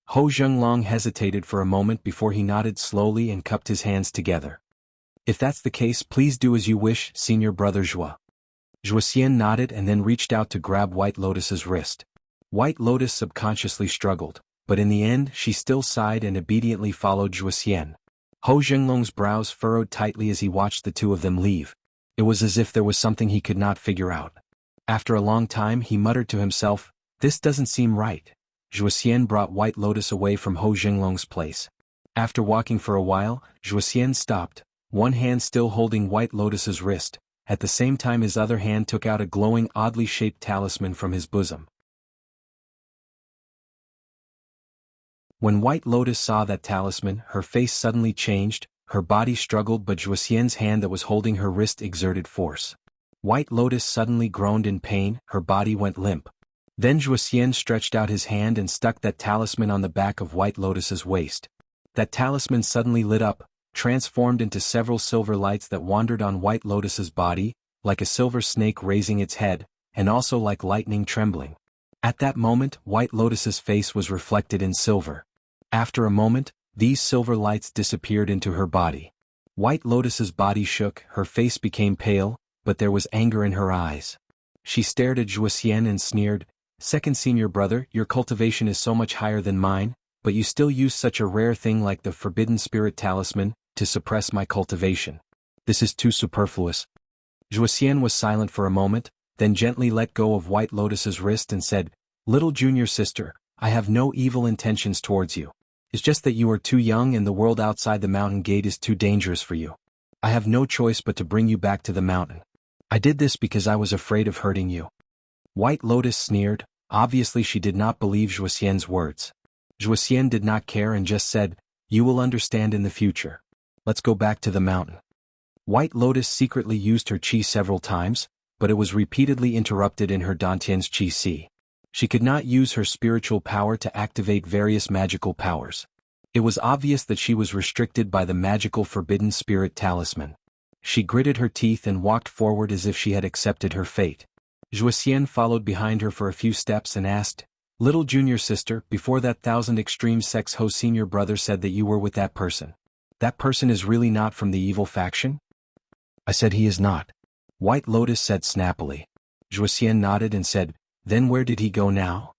Ho Zhenglong hesitated for a moment before he nodded slowly and cupped his hands together. If that's the case, please do as you wish, senior brother Zhua. Zhua Xian nodded and then reached out to grab White Lotus's wrist. White Lotus subconsciously struggled, but in the end she still sighed and obediently followed Zhua Xian. Ho Zhenglong's brows furrowed tightly as he watched the two of them leave. It was as if there was something he could not figure out. After a long time he muttered to himself, this doesn't seem right. Zhua Xian brought White Lotus away from Ho Zhenglong's place. After walking for a while, Zhua Xian stopped, one hand still holding White Lotus's wrist. At the same time his other hand took out a glowing oddly shaped talisman from his bosom. When White Lotus saw that talisman, her face suddenly changed, her body struggled but Zhua Xian's hand that was holding her wrist exerted force. White Lotus suddenly groaned in pain, her body went limp. Then Zhua Xian stretched out his hand and stuck that talisman on the back of White Lotus's waist. That talisman suddenly lit up, transformed into several silver lights that wandered on White Lotus's body, like a silver snake raising its head, and also like lightning trembling. At that moment, White Lotus's face was reflected in silver. After a moment, these silver lights disappeared into her body. White Lotus's body shook, her face became pale, but there was anger in her eyes. She stared at Zhua Xian and sneered, second senior brother, your cultivation is so much higher than mine, but you still use such a rare thing like the Forbidden Spirit Talisman, to suppress my cultivation. This is too superfluous. Zhua Xian was silent for a moment, then gently let go of White Lotus's wrist and said, little junior sister, I have no evil intentions towards you. It's just that you are too young and the world outside the mountain gate is too dangerous for you. I have no choice but to bring you back to the mountain. I did this because I was afraid of hurting you. White Lotus sneered, obviously she did not believe Zhua Xian's words. Zhua Xian did not care and just said, you will understand in the future. Let's go back to the mountain. White Lotus secretly used her qi several times, but it was repeatedly interrupted in her Dantian's qi si. She could not use her spiritual power to activate various magical powers. It was obvious that she was restricted by the magical Forbidden Spirit Talisman. She gritted her teeth and walked forward as if she had accepted her fate. Zhua Xian followed behind her for a few steps and asked, little junior sister, before that 1,000 extreme sects Ho senior brother said that you were with that person. That person is really not from the evil faction? I said he is not. White Lotus said snappily. Zhua Xian nodded and said, then where did he go now?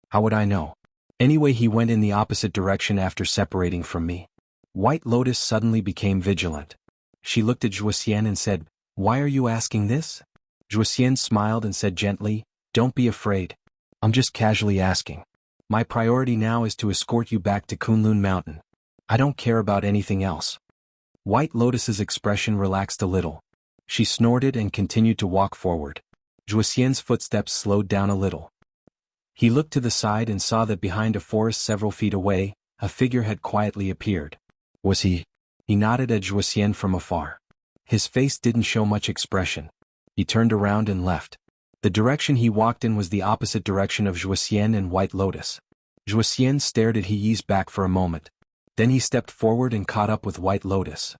How would I know? Anyway, he went in the opposite direction after separating from me. White Lotus suddenly became vigilant. She looked at Zhua Xian and said, why are you asking this? Zhua Xian smiled and said gently, don't be afraid. I'm just casually asking. My priority now is to escort you back to Kunlun Mountain. I don't care about anything else. White Lotus's expression relaxed a little. She snorted and continued to walk forward. Zhua Xian's footsteps slowed down a little. He looked to the side and saw that behind a forest several feet away, a figure had quietly appeared. Was he? He nodded at Zhua Xian from afar. His face didn't show much expression. He turned around and left. The direction he walked in was the opposite direction of Zhua Xian and White Lotus. Zhua Xian stared at He's back for a moment. Then he stepped forward and caught up with White Lotus.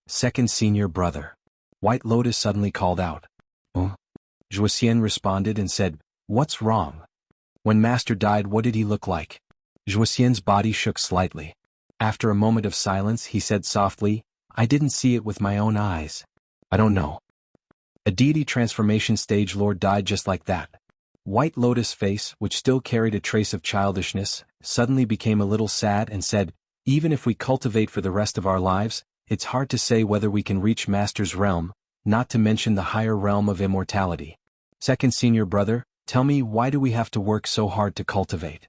Second senior brother. White Lotus suddenly called out. Zhua Xian responded and said, what's wrong? When Master died, what did he look like? Zhua Xian's body shook slightly. After a moment of silence, he said softly, I didn't see it with my own eyes. I don't know. A deity transformation stage lord died just like that. White Lotus' face, which still carried a trace of childishness, suddenly became a little sad and said, even if we cultivate for the rest of our lives, it's hard to say whether we can reach Master's realm, not to mention the higher realm of immortality. Second senior brother, tell me, why do we have to work so hard to cultivate?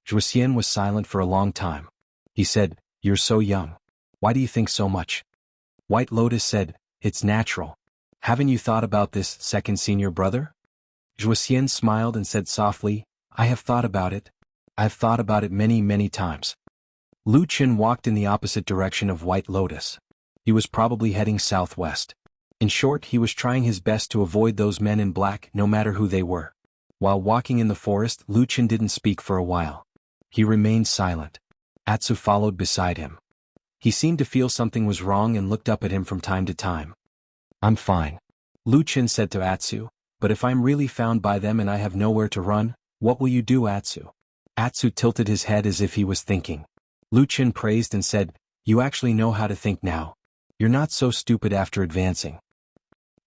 Zhua Xian was silent for a long time. He said, you're so young. Why do you think so much? White Lotus said, it's natural. Haven't you thought about this, second senior brother? Zhua Xian smiled and said softly, I have thought about it. I've thought about it many times. Lu Qin walked in the opposite direction of White Lotus. He was probably heading southwest. In short, he was trying his best to avoid those men in black, no matter who they were. While walking in the forest, Lu Qin didn't speak for a while. He remained silent. Atsu followed beside him. He seemed to feel something was wrong and looked up at him from time to time. I'm fine, Lu Qin said to Atsu, but if I'm really found by them and I have nowhere to run, what will you do, Atsu? Atsu tilted his head as if he was thinking. Lu Qin praised and said, you actually know how to think now. You're not so stupid after advancing.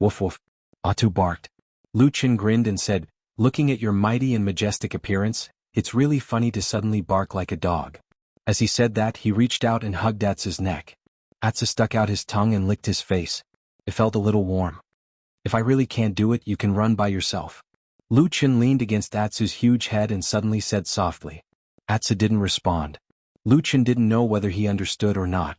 Woof woof, Atsu barked. Lu Qin grinned and said, looking at your mighty and majestic appearance, it's really funny to suddenly bark like a dog. As he said that, he reached out and hugged Atsu's neck. Atsu stuck out his tongue and licked his face. It felt a little warm. If I really can't do it, you can run by yourself. Lu Qin leaned against Atsu's huge head and suddenly said softly. Atsu didn't respond. Lu Qin didn't know whether he understood or not.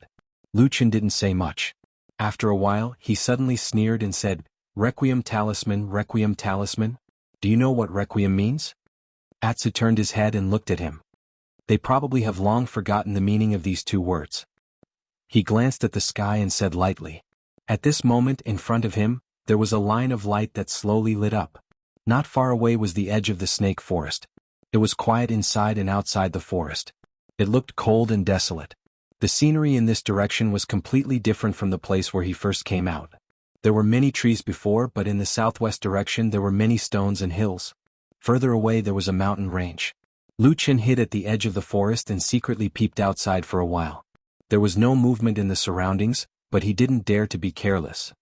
Lu Qin didn't say much. After a while, he suddenly sneered and said, Requiem talisman, Requiem talisman? Do you know what Requiem means? Atsu turned his head and looked at him. They probably have long forgotten the meaning of these two words. He glanced at the sky and said lightly. At this moment, in front of him, there was a line of light that slowly lit up. Not far away was the edge of the snake forest. It was quiet inside and outside the forest. It looked cold and desolate. The scenery in this direction was completely different from the place where he first came out. There were many trees before, but in the southwest direction there were many stones and hills. Further away there was a mountain range. Lu Qin hid at the edge of the forest and secretly peeped outside for a while. There was no movement in the surroundings, but he didn't dare to be careless.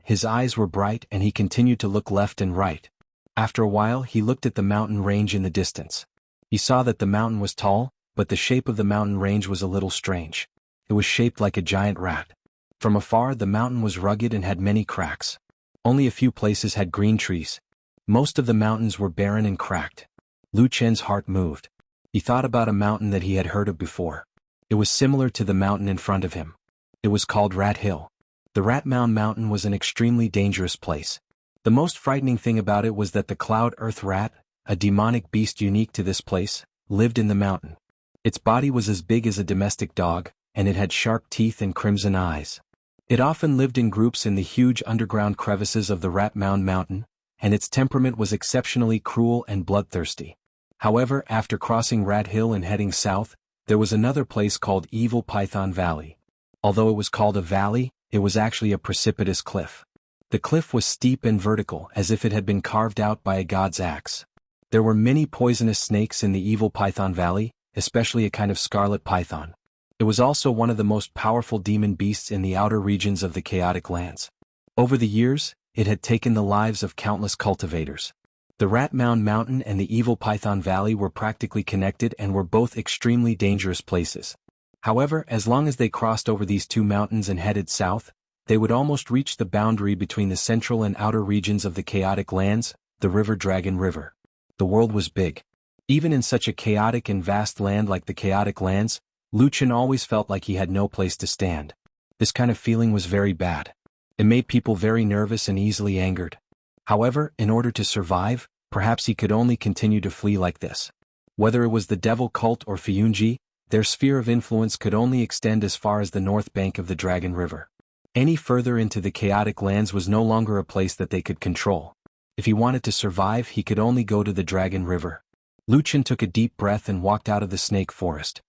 His eyes were bright and he continued to look left and right. After a while he looked at the mountain range in the distance. He saw that the mountain was tall, but the shape of the mountain range was a little strange. It was shaped like a giant rat. From afar the mountain was rugged and had many cracks. Only a few places had green trees. Most of the mountains were barren and cracked. Lu Qin's heart moved. He thought about a mountain that he had heard of before. It was similar to the mountain in front of him. It was called Rat Hill. The Rat Mountain was an extremely dangerous place. The most frightening thing about it was that the Cloud Earth Rat, a demonic beast unique to this place, lived in the mountain. Its body was as big as a domestic dog, and it had sharp teeth and crimson eyes. It often lived in groups in the huge underground crevices of the Rat Mountain, and its temperament was exceptionally cruel and bloodthirsty. However, after crossing Rat Hill and heading south, there was another place called Evil Python Valley. Although it was called a valley, it was actually a precipitous cliff. The cliff was steep and vertical as if it had been carved out by a god's axe. There were many poisonous snakes in the Evil Python Valley, especially a kind of scarlet python. It was also one of the most powerful demon beasts in the outer regions of the chaotic lands. Over the years, it had taken the lives of countless cultivators. The Rat Mountain and the Evil Python Valley were practically connected and were both extremely dangerous places. However, as long as they crossed over these two mountains and headed south, they would almost reach the boundary between the central and outer regions of the chaotic lands, the River Dragon River. The world was big. Even in such a chaotic and vast land like the chaotic lands, Lu Qin always felt like he had no place to stand. This kind of feeling was very bad. It made people very nervous and easily angered. However, in order to survive, perhaps he could only continue to flee like this. Whether it was the devil cult or Fuyunji, their sphere of influence could only extend as far as the north bank of the Dragon River. Any further into the chaotic lands was no longer a place that they could control. If he wanted to survive, he could only go to the Dragon River. Lu Qin took a deep breath and walked out of the snake forest.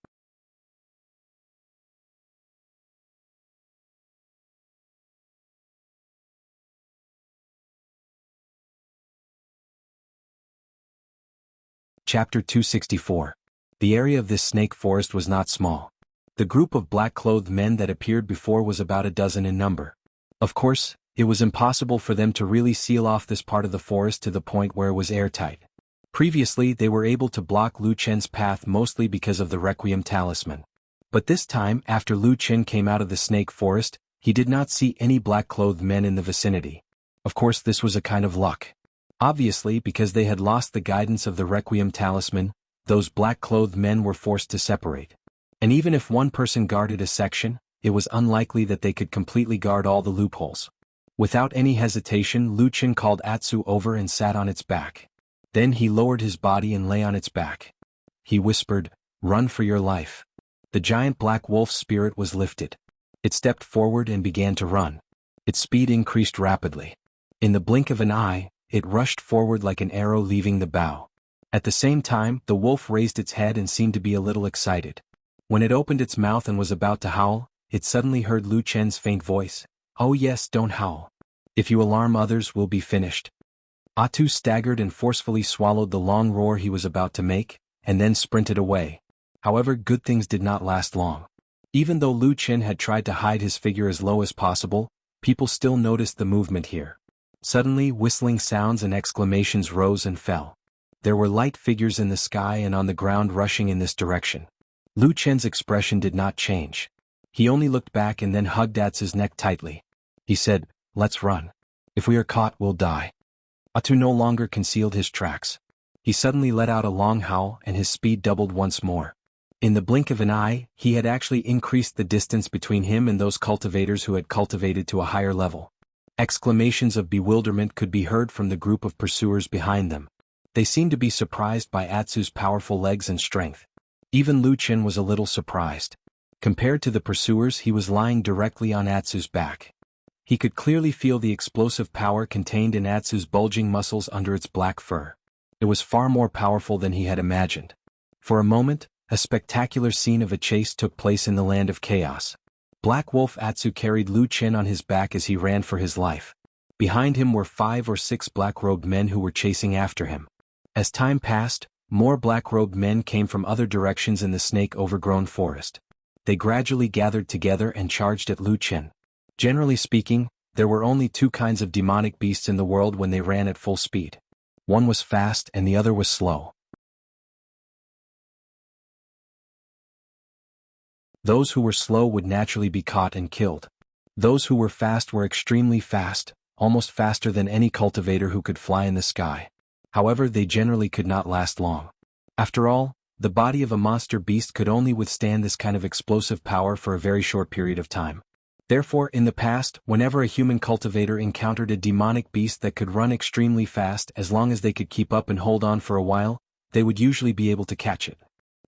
Chapter 264. The area of this snake forest was not small. The group of black-clothed men that appeared before was about a dozen in number. Of course, it was impossible for them to really seal off this part of the forest to the point where it was airtight. Previously, they were able to block Lu Qin's path mostly because of the Requiem talisman. But this time, after Lu Qin came out of the snake forest, he did not see any black-clothed men in the vicinity. Of course, this was a kind of luck. Obviously, because they had lost the guidance of the Requiem talisman, those black-clothed men were forced to separate. And even if one person guarded a section, it was unlikely that they could completely guard all the loopholes. Without any hesitation, Lu Qin called Atsu over and sat on its back. Then he lowered his body and lay on its back. He whispered, "Run for your life." The giant black wolf's spirit was lifted. It stepped forward and began to run. Its speed increased rapidly. In the blink of an eye, it rushed forward like an arrow leaving the bow. At the same time, the wolf raised its head and seemed to be a little excited. When it opened its mouth and was about to howl, it suddenly heard Lu Chen's faint voice, "Oh yes, don't howl. If you alarm others, we'll be finished." Atu staggered and forcefully swallowed the long roar he was about to make, and then sprinted away. However, good things did not last long. Even though Lu Chen had tried to hide his figure as low as possible, people still noticed the movement here. Suddenly, whistling sounds and exclamations rose and fell. There were light figures in the sky and on the ground rushing in this direction. Lu Chen's expression did not change. He only looked back and then hugged Atsu's neck tightly. He said, "Let's run. If we are caught, we'll die." Atu no longer concealed his tracks. He suddenly let out a long howl and his speed doubled once more. In the blink of an eye, he had actually increased the distance between him and those cultivators who had cultivated to a higher level. Exclamations of bewilderment could be heard from the group of pursuers behind them. They seemed to be surprised by Atsu's powerful legs and strength. Even Lu Chen was a little surprised. Compared to the pursuers, he was lying directly on Atsu's back. He could clearly feel the explosive power contained in Atsu's bulging muscles under its black fur. It was far more powerful than he had imagined. For a moment, a spectacular scene of a chase took place in the land of chaos. Black Wolf Atsu carried Lu Chen on his back as he ran for his life. Behind him were 5 or 6 black-robed men who were chasing after him. As time passed, more black-robed men came from other directions in the snake-overgrown forest. They gradually gathered together and charged at Lu Chen. Generally speaking, there were only 2 kinds of demonic beasts in the world when they ran at full speed. One was fast and the other was slow. Those who were slow would naturally be caught and killed. Those who were fast were extremely fast, almost faster than any cultivator who could fly in the sky. However, they generally could not last long. After all, the body of a monster beast could only withstand this kind of explosive power for a very short period of time. Therefore, in the past, whenever a human cultivator encountered a demonic beast that could run extremely fast, as long as they could keep up and hold on for a while, they would usually be able to catch it.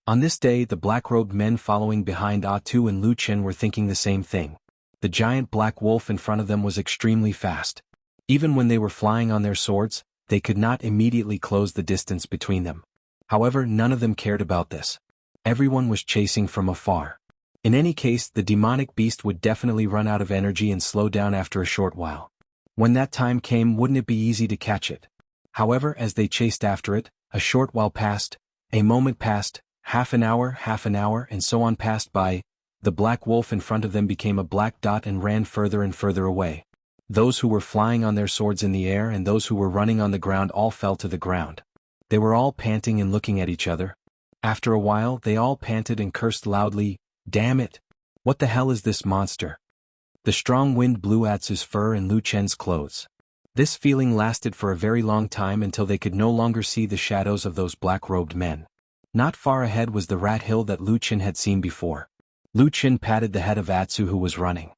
On this day, the black-robed men following behind Atu and Lu Chen were thinking the same thing. The giant black wolf in front of them was extremely fast. Even when they were flying on their swords, they could not immediately close the distance between them. However, none of them cared about this. Everyone was chasing from afar. In any case, the demonic beast would definitely run out of energy and slow down after a short while. When that time came, wouldn't it be easy to catch it? However, as they chased after it, a short while passed, a moment passed, half an hour, and so on passed by. The black wolf in front of them became a black dot and ran further and further away. Those who were flying on their swords in the air and those who were running on the ground all fell to the ground. They were all panting and looking at each other. After a while, they all panted and cursed loudly, "Damn it! What the hell is this monster?" The strong wind blew Atsu's fur and Lu Chen's clothes. This feeling lasted for a very long time until they could no longer see the shadows of those black-robed men. Not far ahead was the rat hill that Lu Chen had seen before. Lu Chen patted the head of Atsu who was running.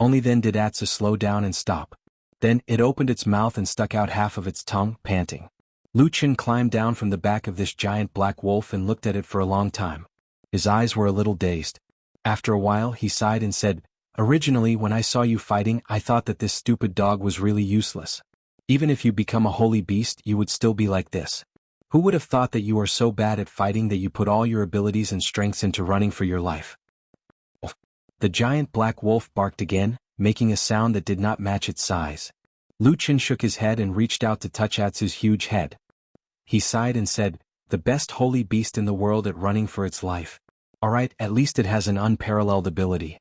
Only then did Atsu slow down and stop. Then, it opened its mouth and stuck out half of its tongue, panting. Lu Chen climbed down from the back of this giant black wolf and looked at it for a long time. His eyes were a little dazed. After a while, he sighed and said, "Originally, when I saw you fighting, I thought that this stupid dog was really useless. Even if you become a holy beast, you would still be like this. Who would have thought that you are so bad at fighting that you put all your abilities and strengths into running for your life?" The giant black wolf barked again, making a sound that did not match its size. Lu Chen shook his head and reached out to touch Atsu's huge head. He sighed and said, "The best holy beast in the world at running for its life. Alright, at least it has an unparalleled ability."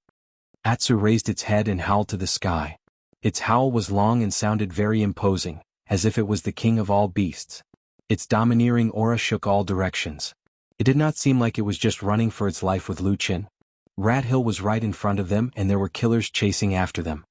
Atsu raised its head and howled to the sky. Its howl was long and sounded very imposing, as if it was the king of all beasts. Its domineering aura shook all directions. It did not seem like it was just running for its life with Lu Chen. Rat Hill was right in front of them and there were killers chasing after them.